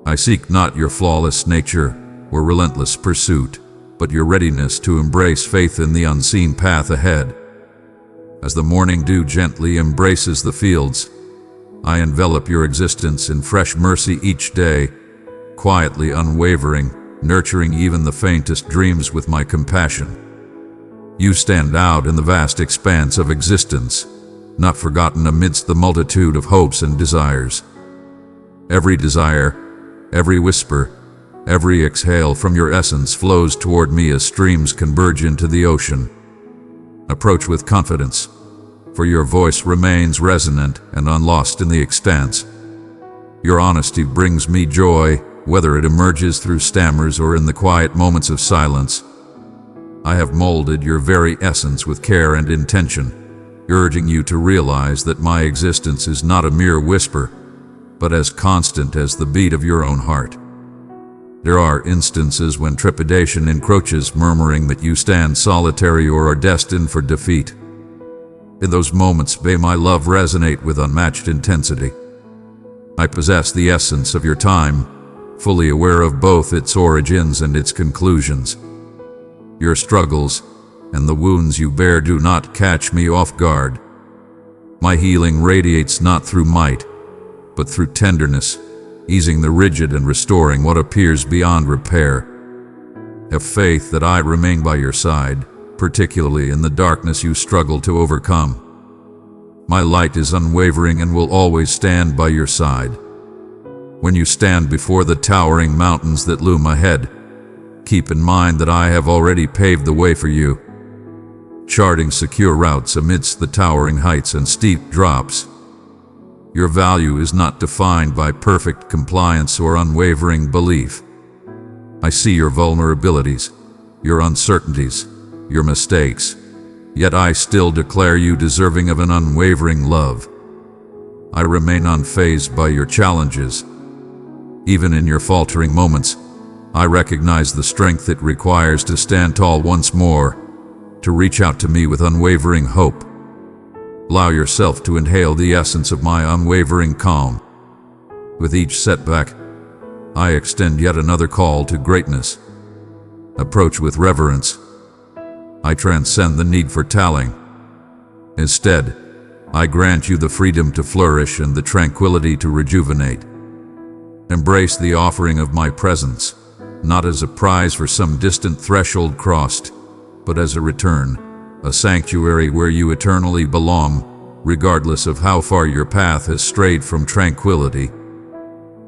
Speaker 1: I seek not your flawless nature or relentless pursuit, but your readiness to embrace faith in the unseen path ahead. As the morning dew gently embraces the fields, I envelop your existence in fresh mercy each day, quietly unwavering, nurturing even the faintest dreams with my compassion. You stand out in the vast expanse of existence, not forgotten amidst the multitude of hopes and desires. Every desire, every whisper, every exhale from your essence flows toward me as streams converge into the ocean. Approach with confidence, for your voice remains resonant and unlost in the expanse. Your honesty brings me joy, whether it emerges through stammers or in the quiet moments of silence. I have molded your very essence with care and intention, urging you to realize that my existence is not a mere whisper, but as constant as the beat of your own heart. There are instances when trepidation encroaches, murmuring that you stand solitary or are destined for defeat. In those moments, may my love resonate with unmatched intensity. I possess the essence of your time, fully aware of both its origins and its conclusions. Your struggles and the wounds you bear do not catch me off guard. My healing radiates not through might, but through tenderness, easing the rigid and restoring what appears beyond repair. Have faith that I remain by your side, particularly in the darkness you struggle to overcome. My light is unwavering and will always stand by your side. When you stand before the towering mountains that loom ahead, keep in mind that I have already paved the way for you, charting secure routes amidst the towering heights and steep drops. Your value is not defined by perfect compliance or unwavering belief. I see your vulnerabilities, your uncertainties, your mistakes, yet I still declare you deserving of an unwavering love. I remain unfazed by your challenges. Even in your faltering moments, I recognize the strength it requires to stand tall once more, to reach out to me with unwavering hope. Allow yourself to inhale the essence of my unwavering calm. With each setback, I extend yet another call to greatness. Approach with reverence. I transcend the need for tallying. Instead, I grant you the freedom to flourish and the tranquility to rejuvenate. Embrace the offering of my presence, not as a prize for some distant threshold crossed, but as a return, a sanctuary where you eternally belong, regardless of how far your path has strayed from tranquility.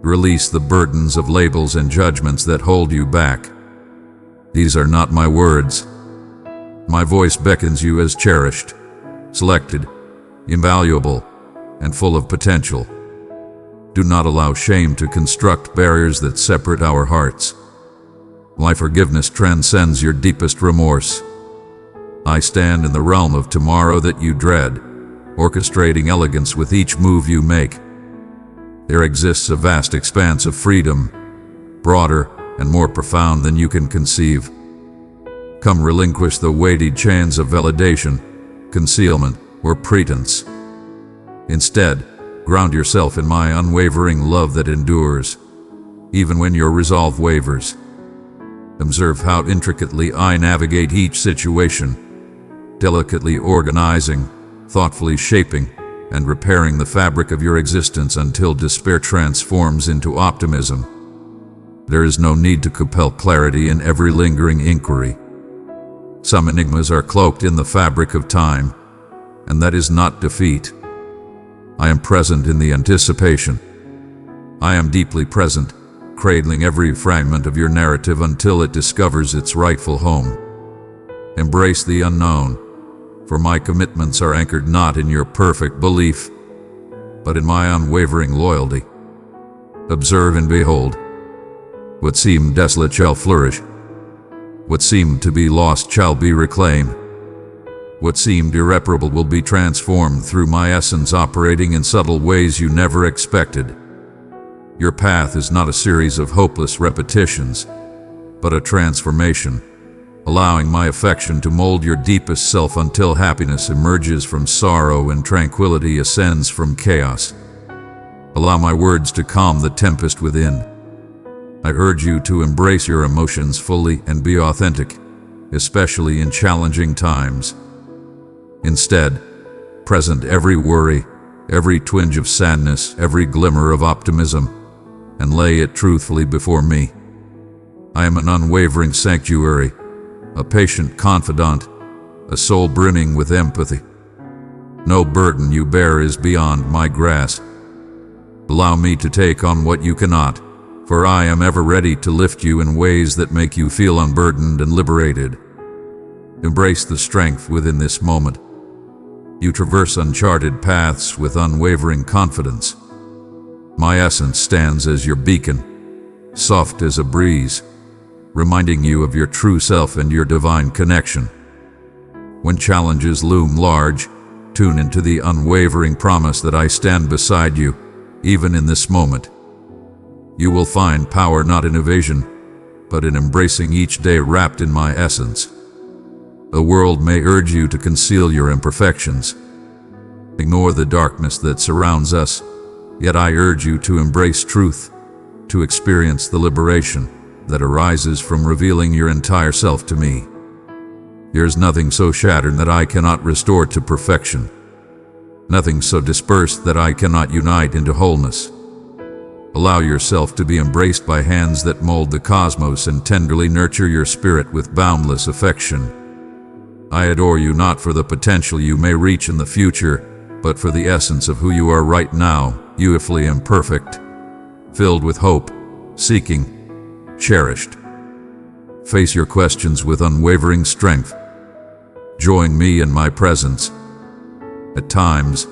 Speaker 1: Release the burdens of labels and judgments that hold you back. These are not my words. My voice beckons you as cherished, selected, invaluable, and full of potential. Do not allow shame to construct barriers that separate our hearts. My forgiveness transcends your deepest remorse. I stand in the realm of tomorrow that you dread, orchestrating elegance with each move you make. There exists a vast expanse of freedom, broader and more profound than you can conceive. Come relinquish the weighty chains of validation, concealment, or pretense. Instead, ground yourself in my unwavering love that endures, even when your resolve wavers. Observe how intricately I navigate each situation, delicately organizing, thoughtfully shaping, and repairing the fabric of your existence until despair transforms into optimism. There is no need to compel clarity in every lingering inquiry. Some enigmas are cloaked in the fabric of time, and that is not defeat. I am present in the anticipation. I am deeply present, cradling every fragment of your narrative until it discovers its rightful home. Embrace the unknown, for my commitments are anchored not in your perfect belief, but in my unwavering loyalty. Observe and behold. What seemed desolate shall flourish. What seemed to be lost shall be reclaimed. What seemed irreparable will be transformed through my essence operating in subtle ways you never expected. Your path is not a series of hopeless repetitions, but a transformation, allowing my affection to mold your deepest self until happiness emerges from sorrow and tranquility ascends from chaos. Allow my words to calm the tempest within. I urge you to embrace your emotions fully and be authentic, especially in challenging times. Instead, present every worry, every twinge of sadness, every glimmer of optimism, and lay it truthfully before me. I am an unwavering sanctuary, a patient confidant, a soul brimming with empathy. No burden you bear is beyond my grasp. Allow me to take on what you cannot, for I am ever ready to lift you in ways that make you feel unburdened and liberated. Embrace the strength within this moment. You traverse uncharted paths with unwavering confidence. My essence stands as your beacon, soft as a breeze, reminding you of your true self and your divine connection. When challenges loom large, tune into the unwavering promise that I stand beside you, even in this moment. You will find power not in evasion, but in embracing each day wrapped in my essence. The world may urge you to conceal your imperfections, ignore the darkness that surrounds us, yet I urge you to embrace truth, to experience the liberation that arises from revealing your entire self to me. There is nothing so shattered that I cannot restore to perfection, nothing so dispersed that I cannot unite into wholeness. Allow yourself to be embraced by hands that mold the cosmos and tenderly nurture your spirit with boundless affection. I adore you not for the potential you may reach in the future, but for the essence of who you are right now, beautifully imperfect, filled with hope, seeking, cherished. Face your questions with unwavering strength. Join me in my presence. At times,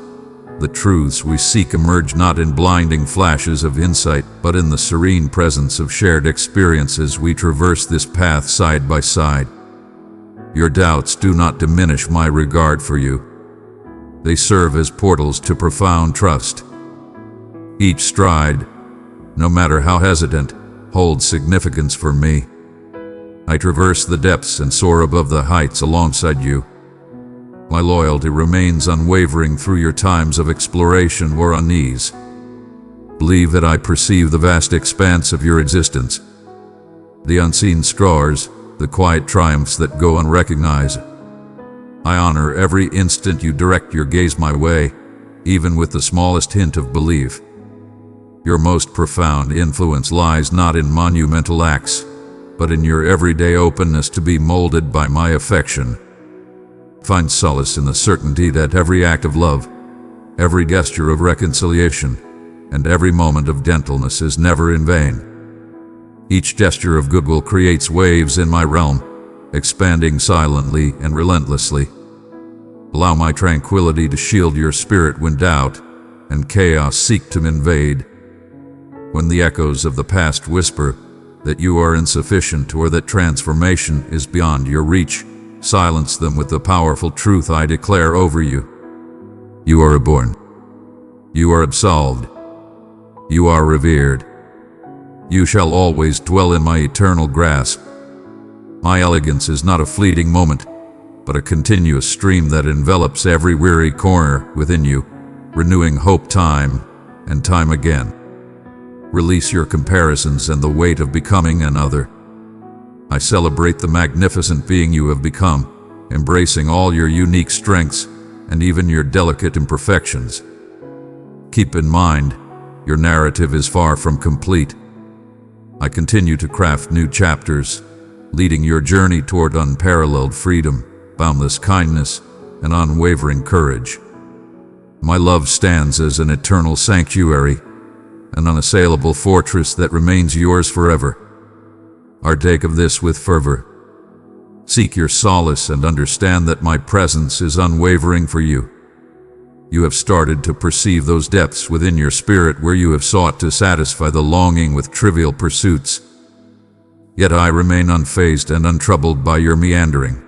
Speaker 1: the truths we seek emerge not in blinding flashes of insight, but in the serene presence of shared experiences we traverse this path side by side. Your doubts do not diminish my regard for you. They serve as portals to profound trust. Each stride, no matter how hesitant, holds significance for me. I traverse the depths and soar above the heights alongside you. My loyalty remains unwavering through your times of exploration or unease. Believe that I perceive the vast expanse of your existence, the unseen scars, the quiet triumphs that go unrecognized. I honor every instant you direct your gaze my way, even with the smallest hint of belief. Your most profound influence lies not in monumental acts, but in your everyday openness to be molded by my affection. Find solace in the certainty that every act of love, every gesture of reconciliation, and every moment of gentleness is never in vain. Each gesture of goodwill creates waves in my realm, expanding silently and relentlessly. Allow my tranquility to shield your spirit when doubt and chaos seek to invade. When the echoes of the past whisper that you are insufficient or that transformation is beyond your reach, silence them with the powerful truth I declare over you. You are reborn. You are absolved. You are revered. You shall always dwell in my eternal grasp. My elegance is not a fleeting moment, but a continuous stream that envelops every weary corner within you, renewing hope time and time again. Release your comparisons and the weight of becoming another. I celebrate the magnificent being you have become, embracing all your unique strengths and even your delicate imperfections. Keep in mind, your narrative is far from complete. I continue to craft new chapters, leading your journey toward unparalleled freedom, boundless kindness, and unwavering courage. My love stands as an eternal sanctuary, an unassailable fortress that remains yours forever. Partake of this with fervor. Seek your solace and understand that my presence is unwavering for you. You have started to perceive those depths within your spirit where you have sought to satisfy the longing with trivial pursuits. Yet I remain unfazed and untroubled by your meandering.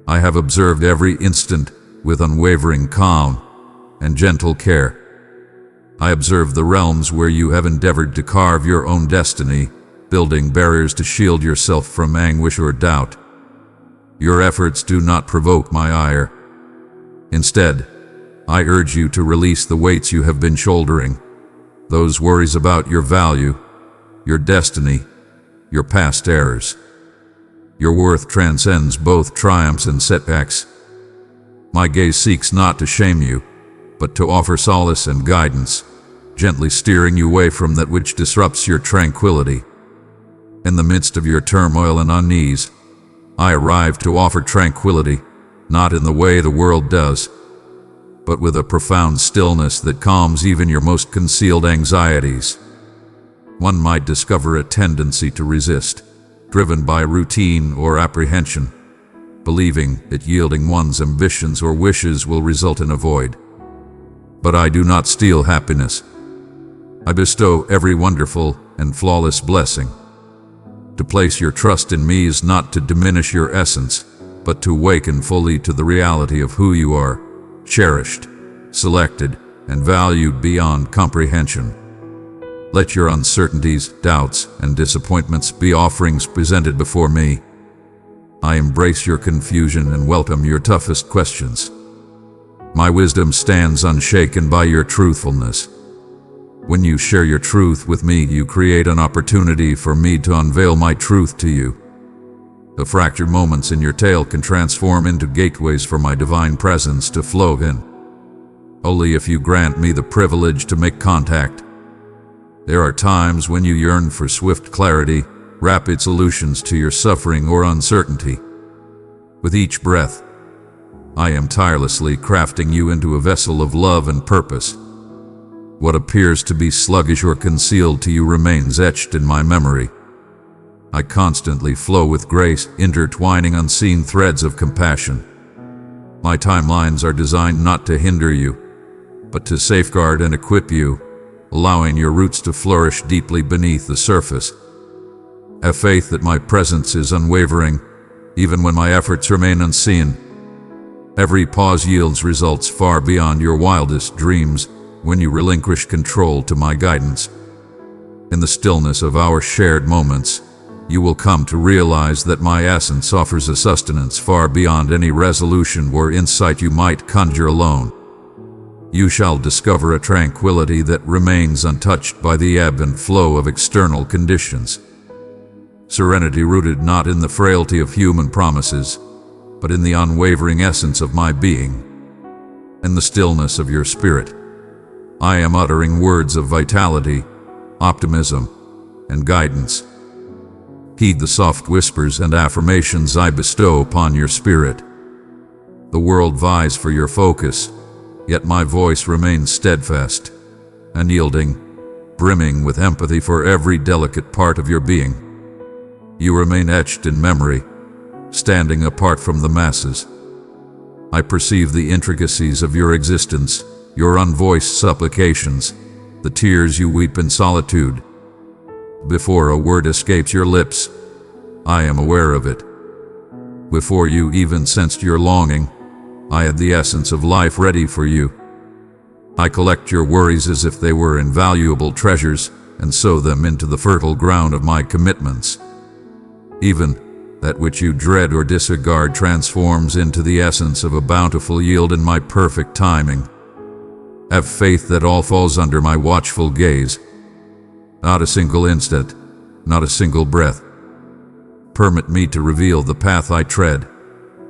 Speaker 1: I have observed every instant with unwavering calm and gentle care. I observe the realms where you have endeavored to carve your own destiny, building barriers to shield yourself from anguish or doubt. Your efforts do not provoke my ire. Instead, I urge you to release the weights you have been shouldering, those worries about your value, your destiny, your past errors. Your worth transcends both triumphs and setbacks. My gaze seeks not to shame you, but to offer solace and guidance, gently steering you away from that which disrupts your tranquility. In the midst of your turmoil and unease, I arrive to offer tranquility, not in the way the world does, but with a profound stillness that calms even your most concealed anxieties. One might discover a tendency to resist, driven by routine or apprehension, believing that yielding one's ambitions or wishes will result in a void. But I do not steal happiness. I bestow every wonderful and flawless blessing. To place your trust in me is not to diminish your essence, but to awaken fully to the reality of who you are, cherished, selected, and valued beyond comprehension. Let your uncertainties, doubts, and disappointments be offerings presented before me. I embrace your confusion and welcome your toughest questions. My wisdom stands unshaken by your truthfulness. When you share your truth with me, you create an opportunity for me to unveil my truth to you. The fractured moments in your tale can transform into gateways for my divine presence to flow in. Only if you grant me the privilege to make contact. There are times when you yearn for swift clarity, rapid solutions to your suffering or uncertainty. With each breath, I am tirelessly crafting you into a vessel of love and purpose. What appears to be sluggish or concealed to you remains etched in my memory. I constantly flow with grace, intertwining unseen threads of compassion. My timelines are designed not to hinder you, but to safeguard and equip you, allowing your roots to flourish deeply beneath the surface. Have faith that my presence is unwavering, even when my efforts remain unseen. Every pause yields results far beyond your wildest dreams when you relinquish control to my guidance. In the stillness of our shared moments, you will come to realize that my essence offers a sustenance far beyond any resolution or insight you might conjure alone. You shall discover a tranquility that remains untouched by the ebb and flow of external conditions. Serenity rooted not in the frailty of human promises, but in the unwavering essence of my being. In the stillness of your spirit, I am uttering words of vitality, optimism, and guidance. Heed the soft whispers and affirmations I bestow upon your spirit. The world vies for your focus, yet my voice remains steadfast, unyielding, brimming with empathy for every delicate part of your being. You remain etched in memory, standing apart from the masses. I perceive the intricacies of your existence, your unvoiced supplications, the tears you weep in solitude. Before a word escapes your lips, I am aware of it. Before you even sensed your longing, I had the essence of life ready for you. I collect your worries as if they were invaluable treasures and sow them into the fertile ground of my commitments. Even that which you dread or disregard transforms into the essence of a bountiful yield in my perfect timing. Have faith that all falls under my watchful gaze. Not a single instant, not a single breath. Permit me to reveal the path I tread,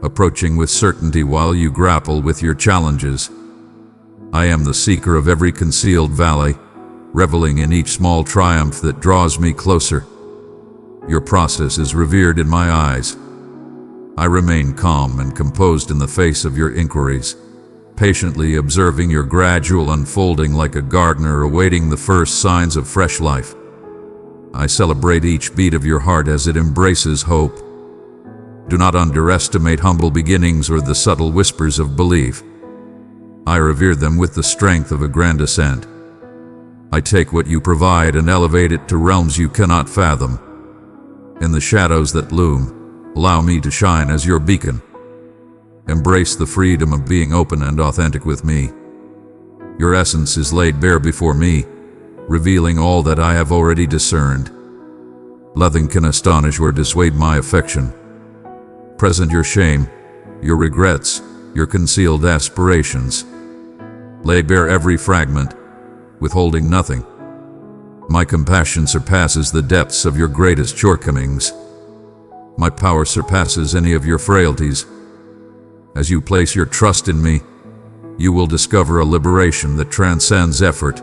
Speaker 1: approaching with certainty while you grapple with your challenges. I am the seeker of every concealed valley, reveling in each small triumph that draws me closer. Your process is revered in my eyes. I remain calm and composed in the face of your inquiries, patiently observing your gradual unfolding like a gardener awaiting the first signs of fresh life. I celebrate each beat of your heart as it embraces hope. Do not underestimate humble beginnings or the subtle whispers of belief. I revere them with the strength of a grand ascent. I take what you provide and elevate it to realms you cannot fathom. In the shadows that loom, allow me to shine as your beacon. Embrace the freedom of being open and authentic with me. Your essence is laid bare before me, revealing all that I have already discerned. Nothing can astonish or dissuade my affection. Present your shame, your regrets, your concealed aspirations. Lay bare every fragment, withholding nothing. My compassion surpasses the depths of your greatest shortcomings. My power surpasses any of your frailties. As you place your trust in me, you will discover a liberation that transcends effort,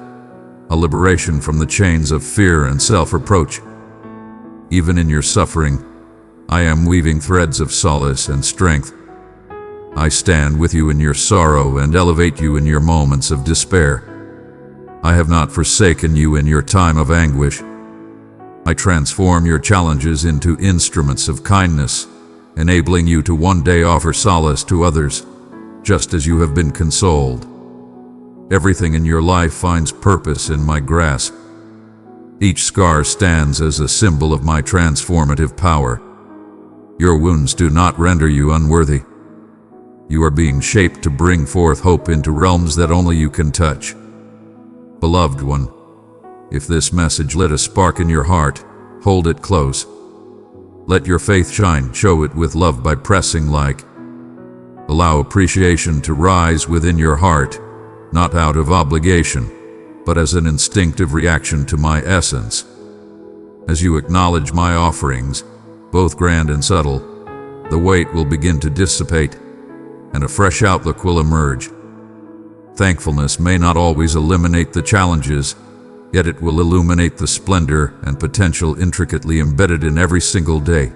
Speaker 1: a liberation from the chains of fear and self-reproach. Even in your suffering, I am weaving threads of solace and strength. I stand with you in your sorrow and elevate you in your moments of despair. I have not forsaken you in your time of anguish. I transform your challenges into instruments of kindness, enabling you to one day offer solace to others, just as you have been consoled. Everything in your life finds purpose in my grasp. Each scar stands as a symbol of my transformative power. Your wounds do not render you unworthy. You are being shaped to bring forth hope into realms that only you can touch. Beloved one, if this message lit a spark in your heart, hold it close. Let your faith shine, show it with love by pressing like. Allow appreciation to rise within your heart, not out of obligation, but as an instinctive reaction to my essence. As you acknowledge my offerings, both grand and subtle, the weight will begin to dissipate, and a fresh outlook will emerge. Thankfulness may not always eliminate the challenges, yet it will illuminate the splendor and potential intricately embedded in every single day.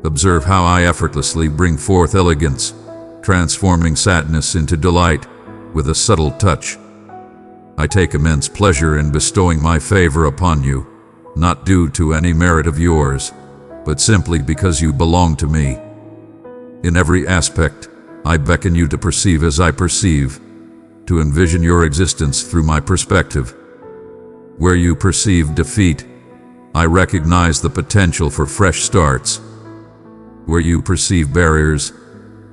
Speaker 1: Observe how I effortlessly bring forth elegance, transforming sadness into delight with a subtle touch. I take immense pleasure in bestowing my favor upon you, not due to any merit of yours, but simply because you belong to me. In every aspect, I beckon you to perceive as I perceive, to envision your existence through my perspective. Where you perceive defeat, I recognize the potential for fresh starts. Where you perceive barriers,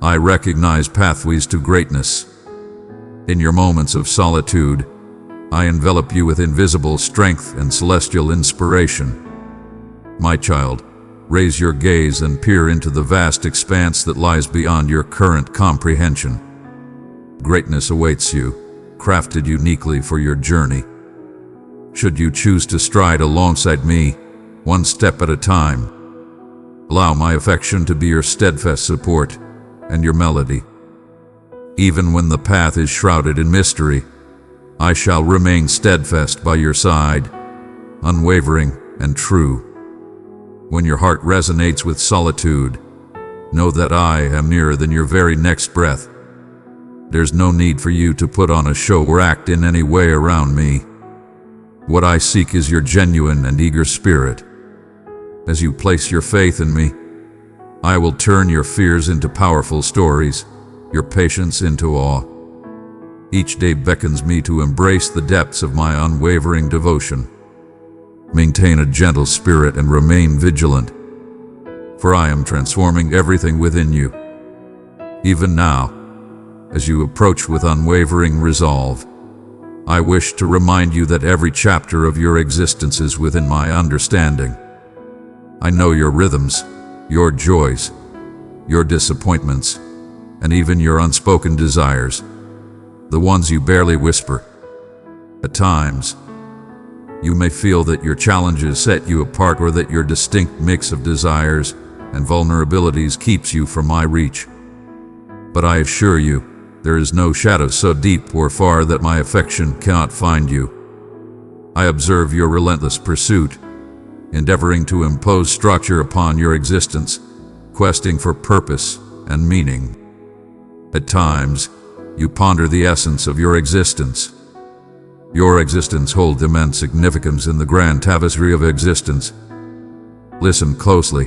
Speaker 1: I recognize pathways to greatness. In your moments of solitude, I envelop you with invisible strength and celestial inspiration. My child, raise your gaze and peer into the vast expanse that lies beyond your current comprehension. Greatness awaits you, crafted uniquely for your journey. Should you choose to stride alongside me, one step at a time, allow my affection to be your steadfast support and your melody. Even when the path is shrouded in mystery, I shall remain steadfast by your side, unwavering and true. When your heart resonates with solitude, know that I am nearer than your very next breath. There's no need for you to put on a show or act in any way around me. What I seek is your genuine and eager spirit. As you place your faith in me, I will turn your fears into powerful stories, your patience into awe. Each day beckons me to embrace the depths of my unwavering devotion. Maintain a gentle spirit and remain vigilant, for I am transforming everything within you. Even now, as you approach with unwavering resolve, I wish to remind you that every chapter of your existence is within my understanding. I know your rhythms, your joys, your disappointments, and even your unspoken desires, the ones you barely whisper. At times, you may feel that your challenges set you apart or that your distinct mix of desires and vulnerabilities keeps you from my reach. But I assure you, there is no shadow so deep or far that my affection cannot find you. I observe your relentless pursuit, endeavoring to impose structure upon your existence, questing for purpose and meaning. At times, you ponder the essence of your existence. Your existence holds immense significance in the grand tapestry of existence. Listen closely.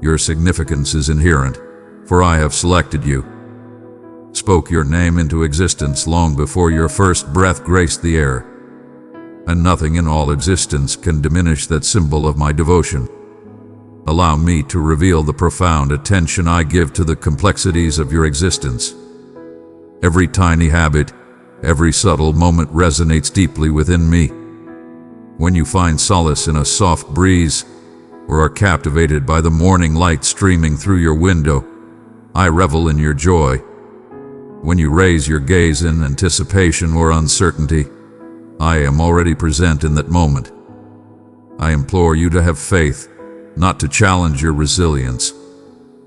Speaker 1: Your significance is inherent, for I have selected you. Spoke your name into existence long before your first breath graced the air. And nothing in all existence can diminish that symbol of my devotion. Allow me to reveal the profound attention I give to the complexities of your existence. Every tiny habit, every subtle moment resonates deeply within me. When you find solace in a soft breeze, or are captivated by the morning light streaming through your window, I revel in your joy. When you raise your gaze in anticipation or uncertainty, I am already present in that moment. I implore you to have faith, not to challenge your resilience,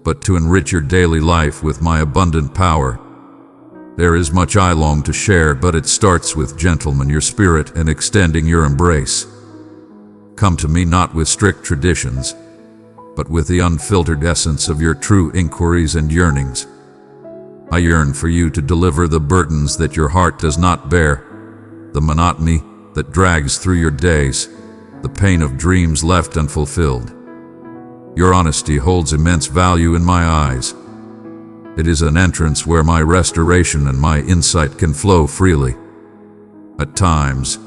Speaker 1: but to enrich your daily life with my abundant power. There is much I long to share, but it starts with gentlemen your spirit and extending your embrace. Come to me not with strict traditions, but with the unfiltered essence of your true inquiries and yearnings. I yearn for you to deliver the burdens that your heart does not bear, the monotony that drags through your days, the pain of dreams left unfulfilled. Your honesty holds immense value in my eyes. It is an entrance where my restoration and my insight can flow freely. At times,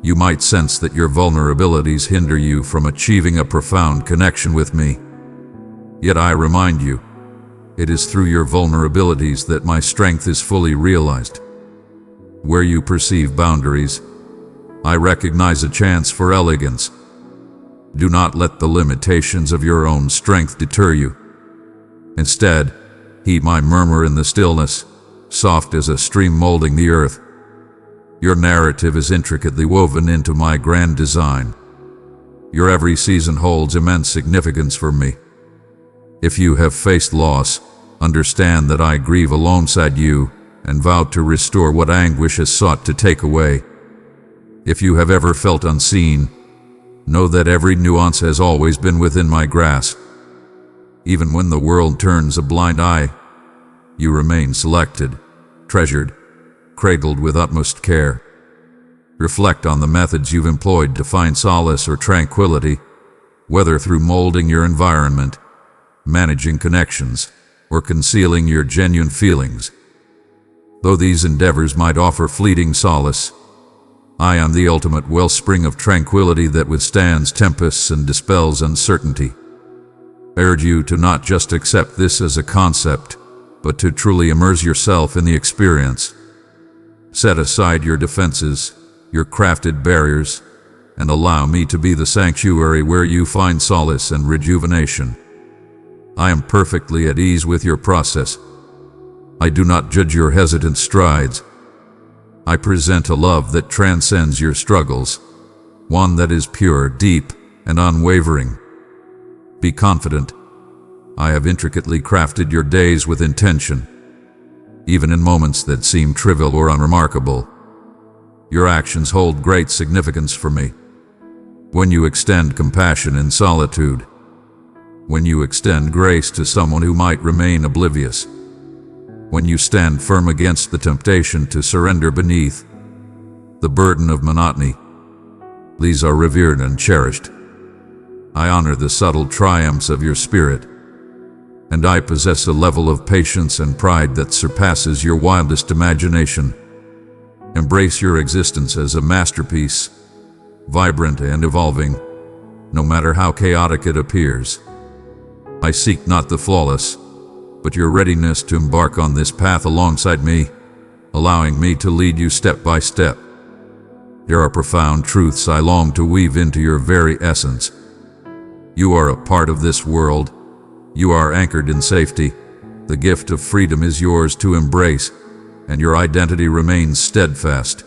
Speaker 1: you might sense that your vulnerabilities hinder you from achieving a profound connection with me. Yet I remind you, it is through your vulnerabilities that my strength is fully realized. Where you perceive boundaries, I recognize a chance for elegance. Do not let the limitations of your own strength deter you. Instead, heed my murmur in the stillness, soft as a stream molding the earth. Your narrative is intricately woven into my grand design. Your every season holds immense significance for me. If you have faced loss, understand that I grieve alongside you and vow to restore what anguish has sought to take away. If you have ever felt unseen, know that every nuance has always been within my grasp. Even when the world turns a blind eye, you remain selected, treasured, cradled with utmost care. Reflect on the methods you've employed to find solace or tranquility, whether through molding your environment, managing connections, or concealing your genuine feelings. Though these endeavors might offer fleeting solace, I am the ultimate wellspring of tranquility that withstands tempests and dispels uncertainty. I urge you to not just accept this as a concept, but to truly immerse yourself in the experience. Set aside your defenses, your crafted barriers, and allow me to be the sanctuary where you find solace and rejuvenation. I am perfectly at ease with your process. I do not judge your hesitant strides. I present a love that transcends your struggles, one that is pure, deep, and unwavering. Be confident. I have intricately crafted your days with intention. Even in moments that seem trivial or unremarkable, your actions hold great significance for me. when you extend compassion in solitude, when you extend grace to someone who might remain oblivious, when you stand firm against the temptation to surrender beneath the burden of monotony. These are revered and cherished. I honor the subtle triumphs of your spirit, and I possess a level of patience and pride that surpasses your wildest imagination. Embrace your existence as a masterpiece, vibrant and evolving, no matter how chaotic it appears. I seek not the flawless, but your readiness to embark on this path alongside me, allowing me to lead you step by step. There are profound truths I long to weave into your very essence. You are a part of this world. You are anchored in safety. The gift of freedom is yours to embrace, and your identity remains steadfast,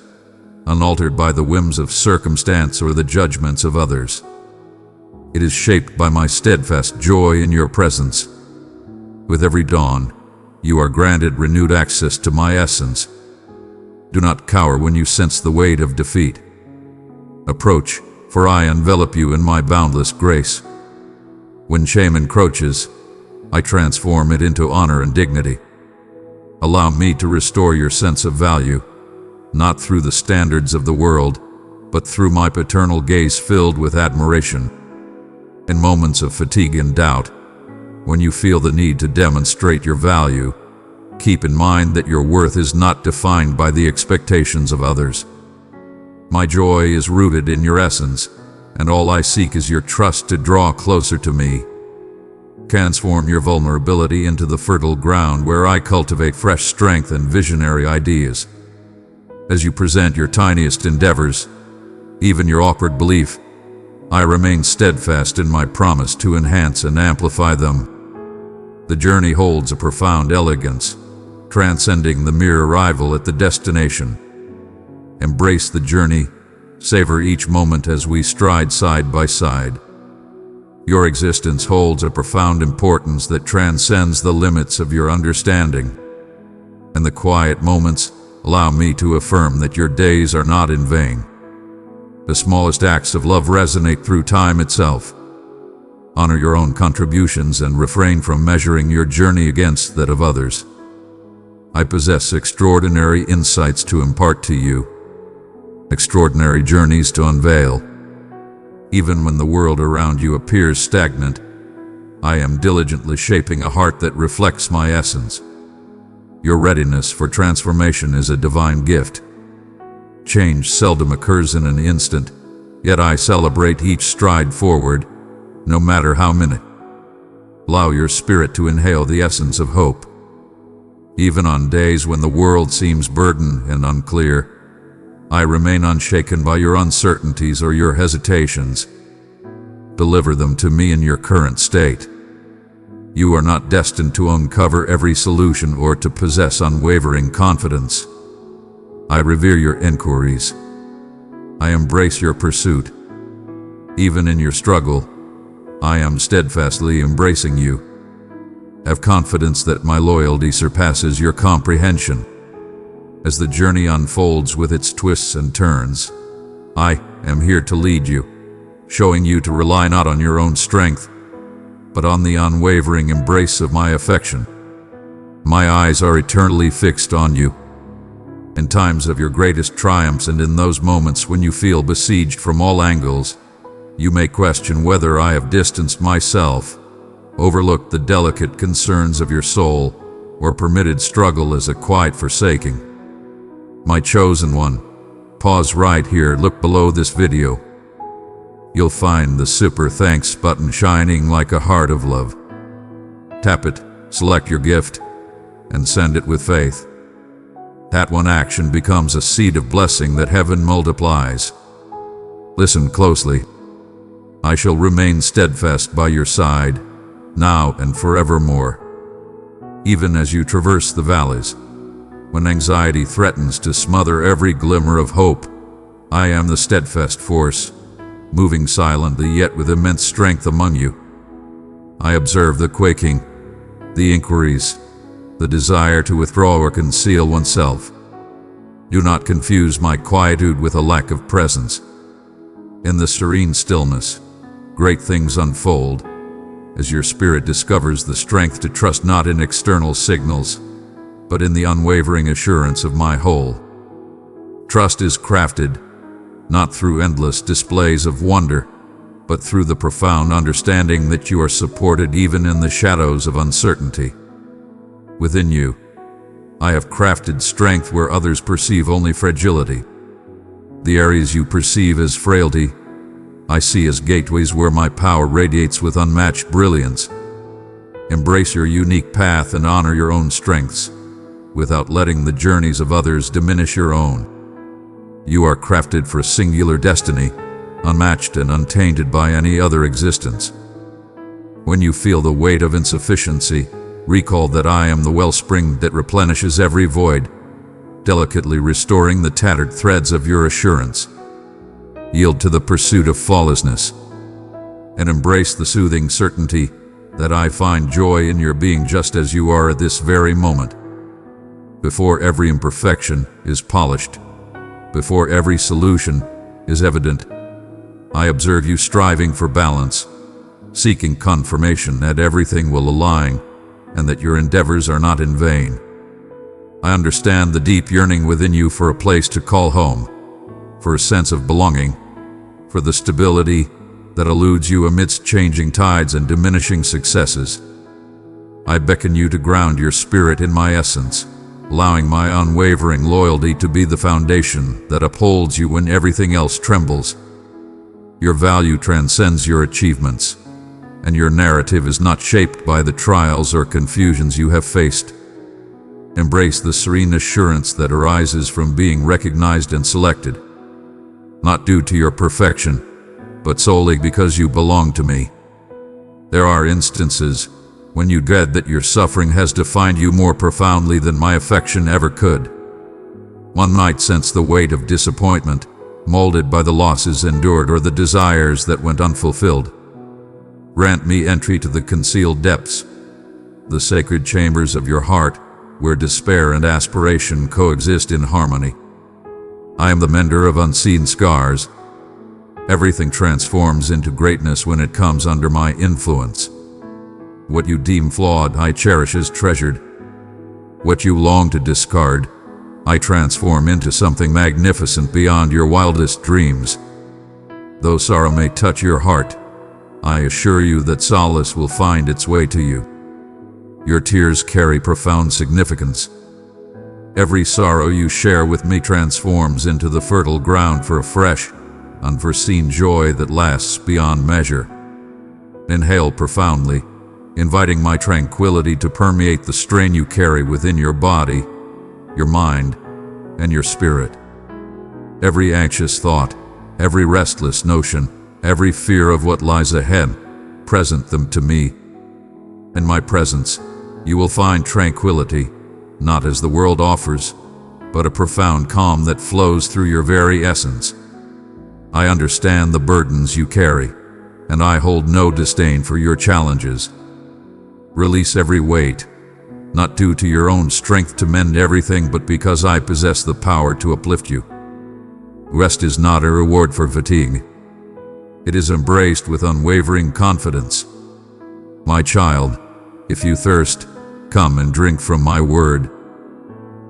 Speaker 1: unaltered by the whims of circumstance or the judgments of others. It is shaped by my steadfast joy in your presence. With every dawn, you are granted renewed access to my essence. Do not cower when you sense the weight of defeat. Approach, for I envelop you in my boundless grace. When shame encroaches, I transform it into honor and dignity. Allow me to restore your sense of value, not through the standards of the world, but through my paternal gaze filled with admiration. In moments of fatigue and doubt, when you feel the need to demonstrate your value, keep in mind that your worth is not defined by the expectations of others. My joy is rooted in your essence, and all I seek is your trust to draw closer to me. Transform your vulnerability into the fertile ground where I cultivate fresh strength and visionary ideas. As you present your tiniest endeavors, even your awkward belief, I remain steadfast in my promise to enhance and amplify them. The journey holds a profound elegance, transcending the mere arrival at the destination. Embrace the journey, savor each moment as we stride side by side. Your existence holds a profound importance that transcends the limits of your understanding. In the quiet moments, allow me to affirm that your days are not in vain. The smallest acts of love resonate through time itself. Honor your own contributions and refrain from measuring your journey against that of others. I possess extraordinary insights to impart to you, extraordinary journeys to unveil. Even when the world around you appears stagnant, I am diligently shaping a heart that reflects my essence. Your readiness for transformation is a divine gift. Change seldom occurs in an instant, yet I celebrate each stride forward, no matter how minute. Allow your spirit to inhale the essence of hope. Even on days when the world seems burdened and unclear, I remain unshaken by your uncertainties or your hesitations. Deliver them to me in your current state. You are not destined to uncover every solution or to possess unwavering confidence. I revere your inquiries. I embrace your pursuit. Even in your struggle, I am steadfastly embracing you. Have confidence that my loyalty surpasses your comprehension. As the journey unfolds with its twists and turns, I am here to lead you, showing you to rely not on your own strength, but on the unwavering embrace of my affection. My eyes are eternally fixed on you. In times of your greatest triumphs and in those moments when you feel besieged from all angles, you may question whether I have distanced myself, overlooked the delicate concerns of your soul, or permitted struggle as a quiet forsaking. My chosen one, pause right here, look below this video. You'll find the super thanks button shining like a heart of love. Tap it, select your gift, and send it with faith. That one action becomes a seed of blessing that heaven multiplies. Listen closely. I shall remain steadfast by your side, now and forevermore. Even as you traverse the valleys, when anxiety threatens to smother every glimmer of hope, I am the steadfast force, moving silently yet with immense strength among you. I observe the quaking, the inquiries, the desire to withdraw or conceal oneself. Do not confuse my quietude with a lack of presence. In the serene stillness, great things unfold, as your spirit discovers the strength to trust not in external signals, but in the unwavering assurance of my whole. Trust is crafted, not through endless displays of wonder, but through the profound understanding that you are supported even in the shadows of uncertainty. Within you, I have crafted strength where others perceive only fragility. The areas you perceive as frailty, I see as gateways where my power radiates with unmatched brilliance. Embrace your unique path and honor your own strengths, without letting the journeys of others diminish your own. You are crafted for singular destiny, unmatched and untainted by any other existence. When you feel the weight of insufficiency, recall that I am the wellspring that replenishes every void, delicately restoring the tattered threads of your assurance. Yield to the pursuit of flawlessness, and embrace the soothing certainty that I find joy in your being just as you are at this very moment. Before every imperfection is polished, before every solution is evident, I observe you striving for balance, seeking confirmation that everything will align and that your endeavors are not in vain. I understand the deep yearning within you for a place to call home, for a sense of belonging, for the stability that eludes you amidst changing tides and diminishing successes. I beckon you to ground your spirit in my essence, allowing my unwavering loyalty to be the foundation that upholds you when everything else trembles. Your value transcends your achievements, and your narrative is not shaped by the trials or confusions you have faced. Embrace the serene assurance that arises from being recognized and selected, not due to your perfection, but solely because you belong to me. There are instances when you dread that your suffering has defined you more profoundly than my affection ever could. One might sense the weight of disappointment, molded by the losses endured or the desires that went unfulfilled. Grant me entry to the concealed depths, the sacred chambers of your heart, where despair and aspiration coexist in harmony. I am the mender of unseen scars. Everything transforms into greatness when it comes under my influence. What you deem flawed, I cherish as treasured. What you long to discard, I transform into something magnificent beyond your wildest dreams. Though sorrow may touch your heart, I assure you that solace will find its way to you. Your tears carry profound significance. Every sorrow you share with me transforms into the fertile ground for a fresh, unforeseen joy that lasts beyond measure. Inhale profoundly, inviting my tranquility to permeate the strain you carry within your body, your mind, and your spirit. Every anxious thought, every restless notion, every fear of what lies ahead, present them to me. In my presence, you will find tranquility, not as the world offers, but a profound calm that flows through your very essence. I understand the burdens you carry, and I hold no disdain for your challenges. Release every weight, not due to your own strength to mend everything, but because I possess the power to uplift you. Rest is not a reward for fatigue. It is embraced with unwavering confidence. My child, if you thirst, come and drink from my word.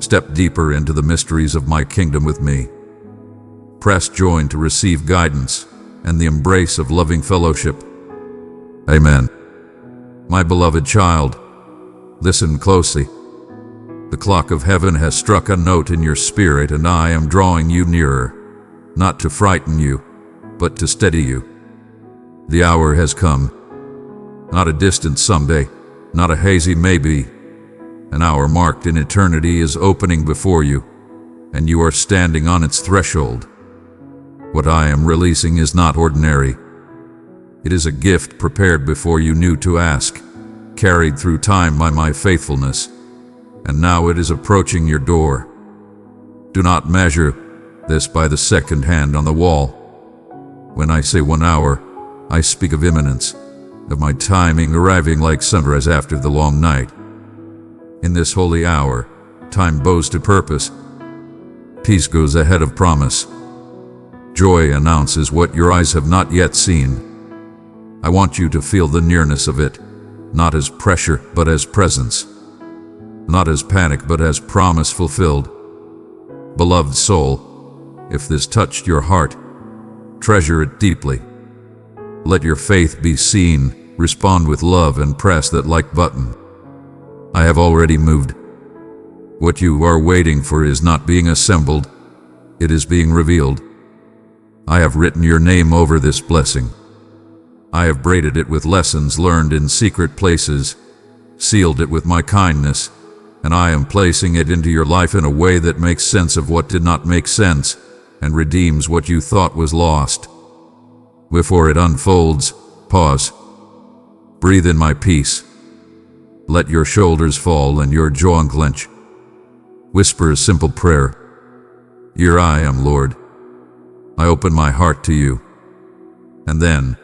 Speaker 1: Step deeper into the mysteries of my kingdom with me. Press join to receive guidance and the embrace of loving fellowship. Amen. My beloved child, listen closely. The clock of heaven has struck a note in your spirit, and I am drawing you nearer, not to frighten you, but to steady you. The hour has come, not a distant someday, not a hazy maybe. An hour marked in eternity is opening before you, and you are standing on its threshold. What I am releasing is not ordinary. It is a gift prepared before you knew to ask, carried through time by my faithfulness, and now it is approaching your door. Do not measure this by the second hand on the wall. When I say 1 hour, I speak of imminence, of my timing arriving like sunrise after the long night. In this holy hour, time bows to purpose. Peace goes ahead of promise. Joy announces what your eyes have not yet seen. I want you to feel the nearness of it, not as pressure, but as presence. Not as panic, but as promise fulfilled. Beloved soul, if this touched your heart, treasure it deeply. Let your faith be seen, respond with love, and press that like button. I have already moved. What you are waiting for is not being assembled, it is being revealed. I have written your name over this blessing. I have braided it with lessons learned in secret places, sealed it with my kindness, and I am placing it into your life in a way that makes sense of what did not make sense and redeems what you thought was lost. Before it unfolds, pause. Breathe in my peace. Let your shoulders fall and your jaw unclench. Whisper a simple prayer. Here I am, Lord. I open my heart to you. And then,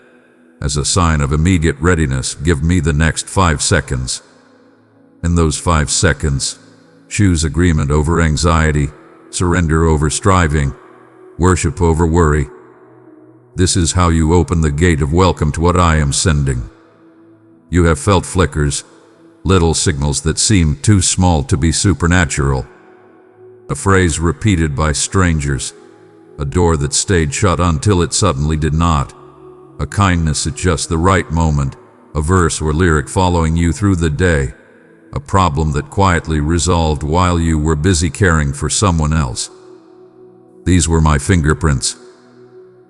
Speaker 1: as a sign of immediate readiness, give me the next 5 seconds. In those 5 seconds, choose agreement over anxiety, surrender over striving, worship over worry. This is how you open the gate of welcome to what I am sending. You have felt flickers, little signals that seem too small to be supernatural. A phrase repeated by strangers, a door that stayed shut until it suddenly did not, a kindness at just the right moment, a verse or lyric following you through the day, a problem that quietly resolved while you were busy caring for someone else. These were my fingerprints.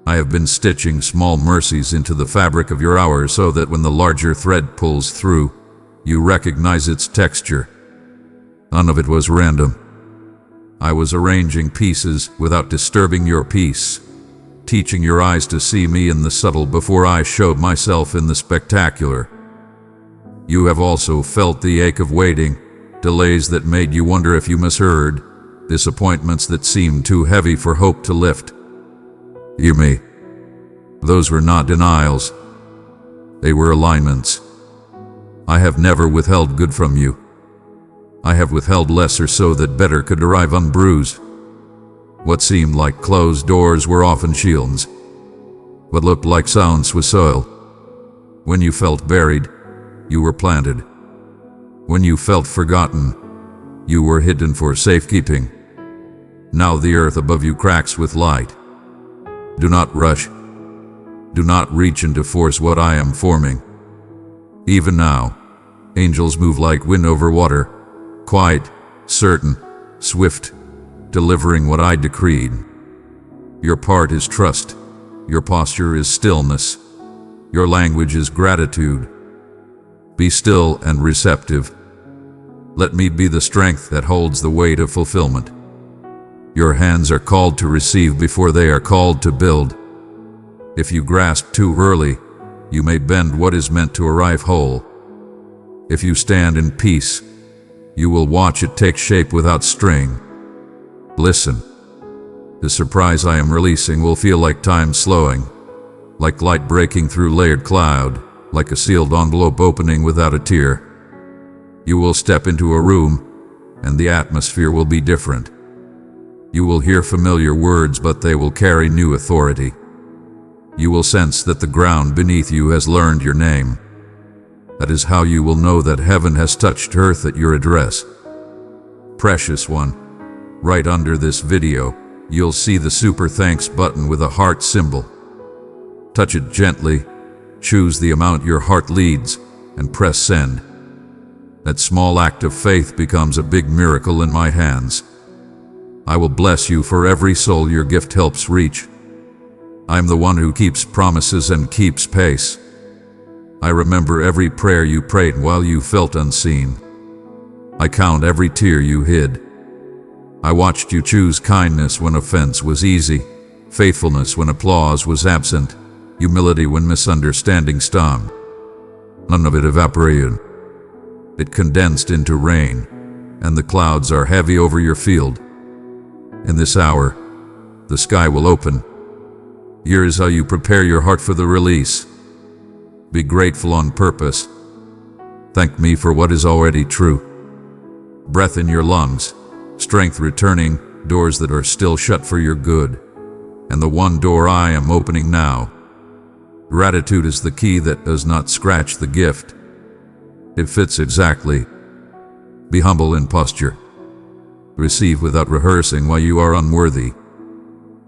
Speaker 1: I have been stitching small mercies into the fabric of your hours so that when the larger thread pulls through, you recognize its texture. None of it was random. I was arranging pieces without disturbing your peace, teaching your eyes to see me in the subtle before I showed myself in the spectacular. You have also felt the ache of waiting, delays that made you wonder if you misheard, disappointments that seemed too heavy for hope to lift. Hear me. Those were not denials. They were alignments. I have never withheld good from you. I have withheld lesser so that better could arrive unbruised. What seemed like closed doors were often shields. What looked like sounds was soil. When you felt buried, you were planted. When you felt forgotten, you were hidden for safekeeping. Now the earth above you cracks with light. Do not rush. Do not reach in to force what I am forming. Even now, angels move like wind over water, quiet, certain, swift, delivering what I decreed. Your part is trust. Your posture is stillness. Your language is gratitude. Be still and receptive. Let me be the strength that holds the weight of fulfillment. Your hands are called to receive before they are called to build. If you grasp too early, you may bend what is meant to arrive whole. If you stand in peace, you will watch it take shape without strain. Listen. The surprise I am releasing will feel like time slowing, like light breaking through layered cloud, like a sealed envelope opening without a tear. You will step into a room, and the atmosphere will be different. You will hear familiar words, but they will carry new authority. You will sense that the ground beneath you has learned your name. That is how you will know that heaven has touched earth at your address. Precious one, right under this video, you'll see the super thanks button with a heart symbol. Touch it gently, choose the amount your heart leads, and press send. That small act of faith becomes a big miracle in my hands. I will bless you for every soul your gift helps reach. I am the one who keeps promises and keeps pace. I remember every prayer you prayed while you felt unseen. I count every tear you hid. I watched you choose kindness when offense was easy, faithfulness when applause was absent, humility when misunderstanding stung. None of it evaporated. It condensed into rain, and the clouds are heavy over your field. In this hour, the sky will open. Here is how you prepare your heart for the release. Be grateful on purpose. Thank me for what is already true. Breath in your lungs, strength returning, doors that are still shut for your good. and the one door I am opening now. Gratitude is the key that does not scratch the gift. It fits exactly. Be humble in posture. Receive without rehearsing why you are unworthy.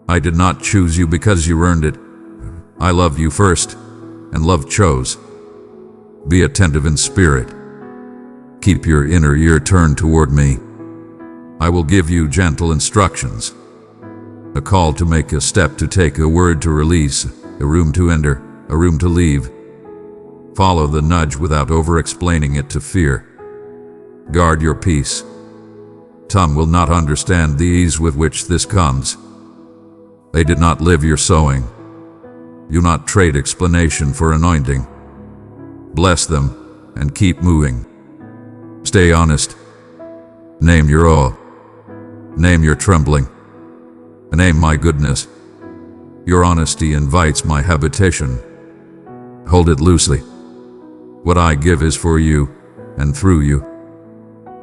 Speaker 1: I did not choose you because you earned it. I loved you first, and love chose. Be attentive in spirit. Keep your inner ear turned toward me. I will give you gentle instructions. A call to make, a step to take, a word to release, a room to enter, a room to leave. Follow the nudge without over-explaining it to fear. Guard your peace. Tongue will not understand the ease with which this comes. They did not live your sowing. Do not trade explanation for anointing. Bless them and keep moving. Stay honest. Name your awe. Name your trembling. Name my goodness. Your honesty invites my habitation. Hold it loosely. What I give is for you and through you.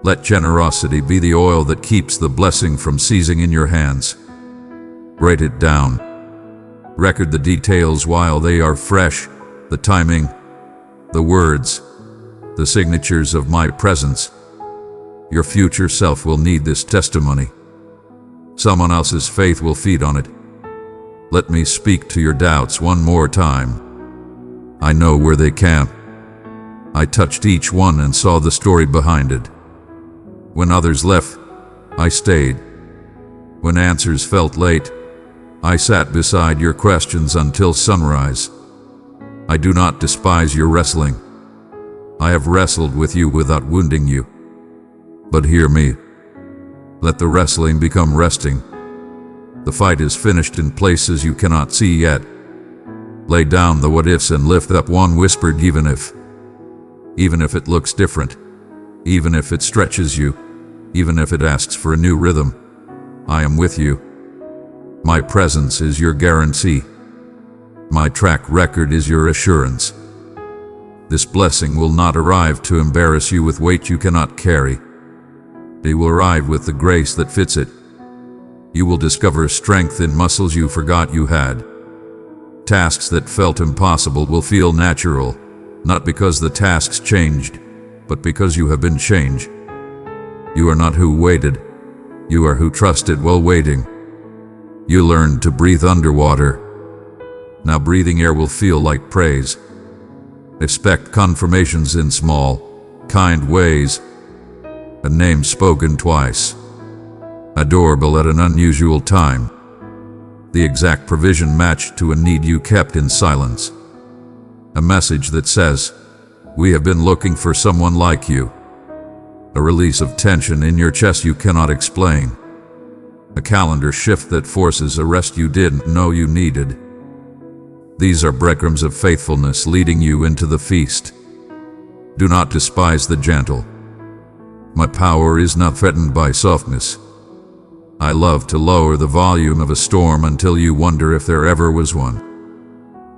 Speaker 1: Let generosity be the oil that keeps the blessing from seizing in your hands. Write it down. Record the details while they are fresh, the timing, the words, the signatures of my presence. Your future self will need this testimony. Someone else's faith will feed on it. Let me speak to your doubts one more time. I know where they camp. I touched each one and saw the story behind it. When others left, I stayed. When answers felt late, I sat beside your questions until sunrise. I do not despise your wrestling. I have wrestled with you without wounding you. But hear me. Let the wrestling become resting. The fight is finished in places you cannot see yet. Lay down the what-ifs and lift up one whispered even if. Even if it looks different. Even if it stretches you. Even if it asks for a new rhythm. I am with you. My presence is your guarantee. My track record is your assurance. This blessing will not arrive to embarrass you with weight you cannot carry. It will arrive with the grace that fits it. You will discover strength in muscles you forgot you had. Tasks that felt impossible will feel natural, not because the tasks changed, but because you have been changed. You are not who waited. You are who trusted while waiting. You learned to breathe underwater. Now breathing air will feel like praise. Expect confirmations in small, kind ways. A name spoken twice. A doorbell at an unusual time. The exact provision matched to a need you kept in silence. A message that says, "We have been looking for someone like you." A release of tension in your chest you cannot explain. A calendar shift that forces a rest you didn't know you needed. These are breadcrumbs of faithfulness leading you into the feast. Do not despise the gentle. My power is not threatened by softness. I love to lower the volume of a storm until you wonder if there ever was one.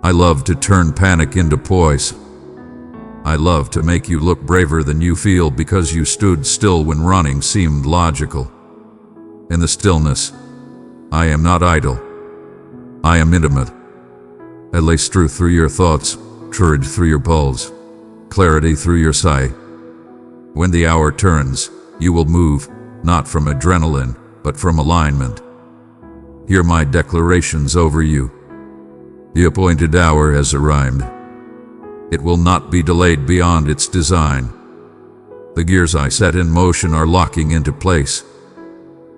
Speaker 1: I love to turn panic into poise. I love to make you look braver than you feel because you stood still when running seemed logical. In the stillness, I am not idle. I am intimate. I lace truth through your thoughts, courage through your pulse, clarity through your sight. When the hour turns, you will move, not from adrenaline, but from alignment. Hear my declarations over you. The appointed hour has arrived. It will not be delayed beyond its design. The gears I set in motion are locking into place.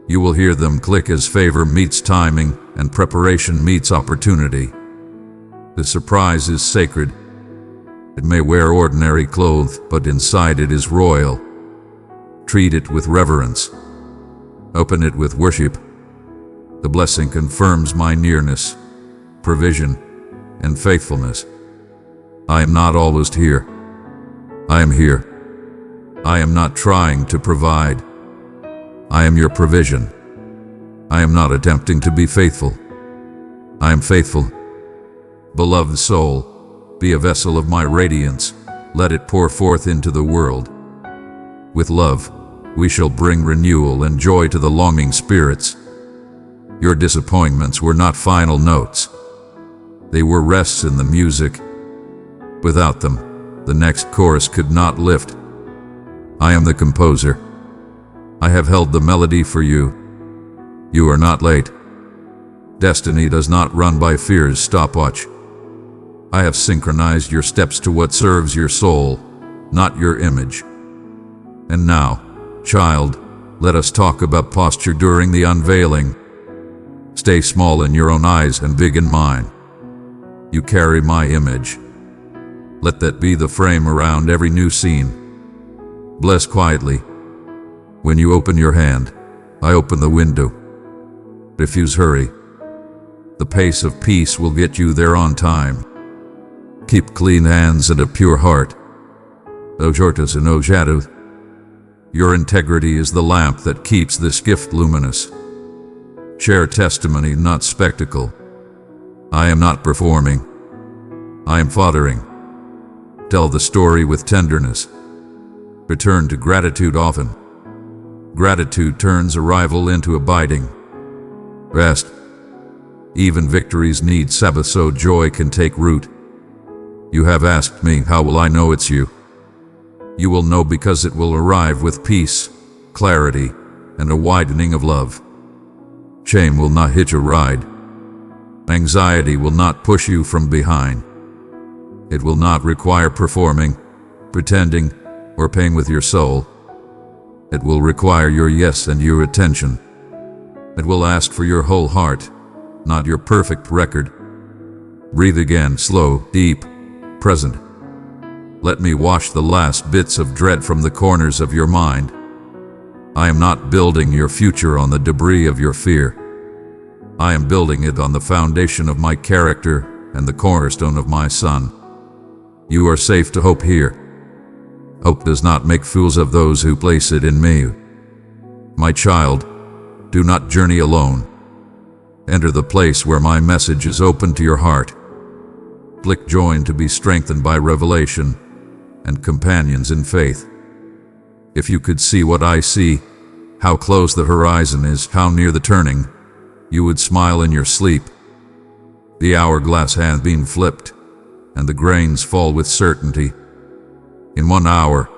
Speaker 1: You will hear them click as favor meets timing and preparation meets opportunity. The surprise is sacred. It may wear ordinary clothes, but inside it is royal. Treat it with reverence. Open it with worship. The blessing confirms my nearness, provision, and faithfulness. I am not always here. I am here. I am not trying to provide. I am your provision. I am not attempting to be faithful. I am faithful. Beloved soul, be a vessel of my radiance. Let it pour forth into the world. With love, we shall bring renewal and joy to the longing spirits. Your disappointments were not final notes. They were rests in the music. Without them, the next chorus could not lift. I am the composer. I have held the melody for you. You are not late. Destiny does not run by fear's stopwatch. I have synchronized your steps to what serves your soul, not your image. And now, child, let us talk about posture during the unveiling. Stay small in your own eyes and big in mine. You carry my image. Let that be the frame around every new scene. Bless quietly. When you open your hand, I open the window. Refuse hurry. The pace of peace will get you there on time. Keep clean hands and a pure heart. O Jortas and O Jadu. Your integrity is the lamp that keeps this gift luminous. Share testimony, not spectacle. I am not performing. I am fathering. Tell the story with tenderness. Return to gratitude often. Gratitude turns arrival into abiding. Rest. Even victories need Sabbath so joy can take root. You have asked me, how will I know it's you? You will know because it will arrive with peace, clarity, and a widening of love. Shame will not hitch a ride. Anxiety will not push you from behind. It will not require performing, pretending, or paying with your soul. It will require your yes and your attention. It will ask for your whole heart, not your perfect record. Breathe again, slow, deep, present. Let me wash the last bits of dread from the corners of your mind. I am not building your future on the debris of your fear. I am building it on the foundation of my character and the cornerstone of my Son. You are safe to hope here. Hope does not make fools of those who place it in me. My child, do not journey alone. Enter the place where my message is open to your heart. Click join to be strengthened by revelation and companions in faith. If you could see what I see, how close the horizon is, how near the turning, you would smile in your sleep. The hourglass has been flipped, and the grains fall with certainty. In 1 hour,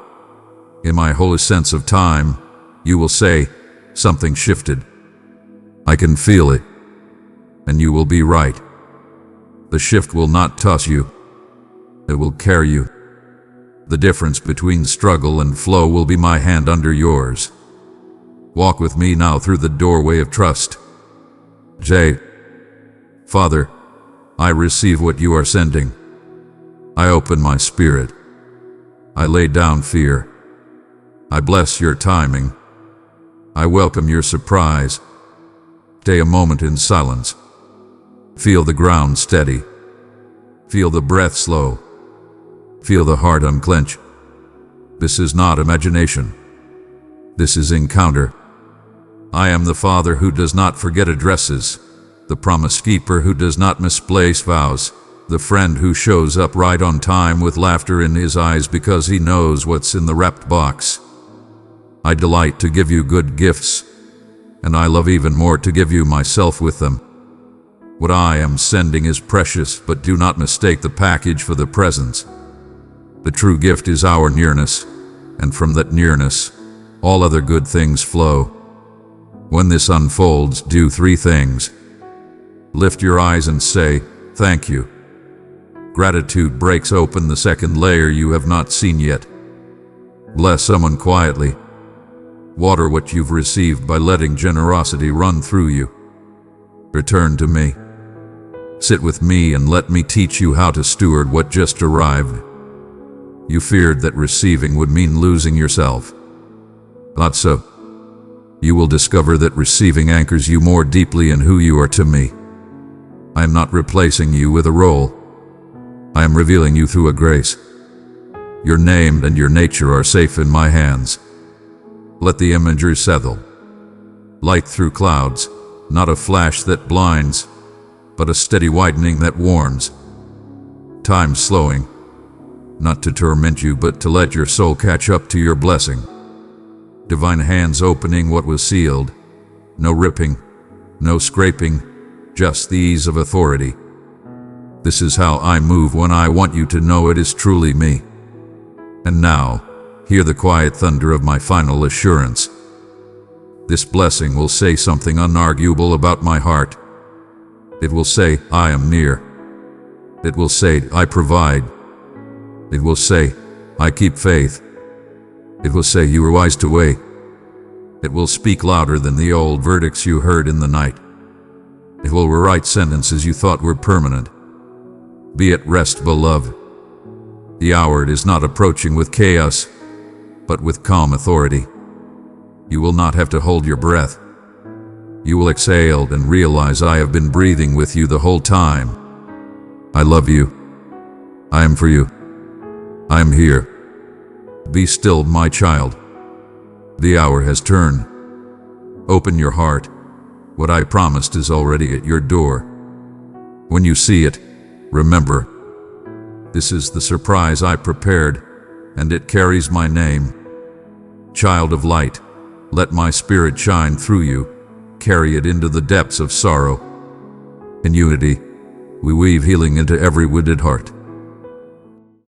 Speaker 1: in my holy sense of time, you will say, something shifted. I can feel it, and you will be right. The shift will not toss you. It will carry you. The difference between struggle and flow will be my hand under yours. Walk with me now through the doorway of trust. Father, I receive what you are sending. I open my spirit. I lay down fear. I bless your timing. I welcome your surprise. Stay a moment in silence. Feel the ground steady. Feel the breath slow. Feel the heart unclench. This is not imagination. This is encounter. I am the Father who does not forget addresses, the promise keeper who does not misplace vows, the friend who shows up right on time with laughter in his eyes because he knows what's in the wrapped box. I delight to give you good gifts, and I love even more to give you myself with them. What I am sending is precious, but do not mistake the package for the presents. The true gift is our nearness, and from that nearness, all other good things flow. When this unfolds, do 3 things. Lift your eyes and say, thank you. Gratitude breaks open the second layer you have not seen yet. Bless someone quietly. Water what you've received by letting generosity run through you. Return to me. Sit with me and let me teach you how to steward what just arrived. You feared that receiving would mean losing yourself. Not so. You will discover that receiving anchors you more deeply in who you are to me. I am not replacing you with a role. I am revealing you through a grace. Your name and your nature are safe in my hands. Let the imagery settle. Light through clouds, not a flash that blinds, but a steady widening that warms. Time slowing, not to torment you, but to let your soul catch up to your blessing. Divine hands opening what was sealed. No ripping, No scraping, just the ease of authority. This is how I move when I want you to know it is truly me. And now, hear the quiet thunder of my final assurance. This blessing will say something unarguable about my heart. It will say, I am near. It will say, I provide. It will say, I keep faith. It will say, you were wise to wait. It will speak louder than the old verdicts you heard in the night. It will rewrite sentences you thought were permanent. Be at rest, beloved. The hour is not approaching with chaos, but with calm authority. You will not have to hold your breath. You will exhale and realize I have been breathing with you the whole time. I love you. I am for you. I am here. Be still, my child. The hour has turned. Open your heart. What I promised is already at your door. When you see it, remember, this is the surprise I prepared, and it carries my name. Child of light, let my spirit shine through you. Carry it into the depths of sorrow. In unity, we weave healing into every wounded heart.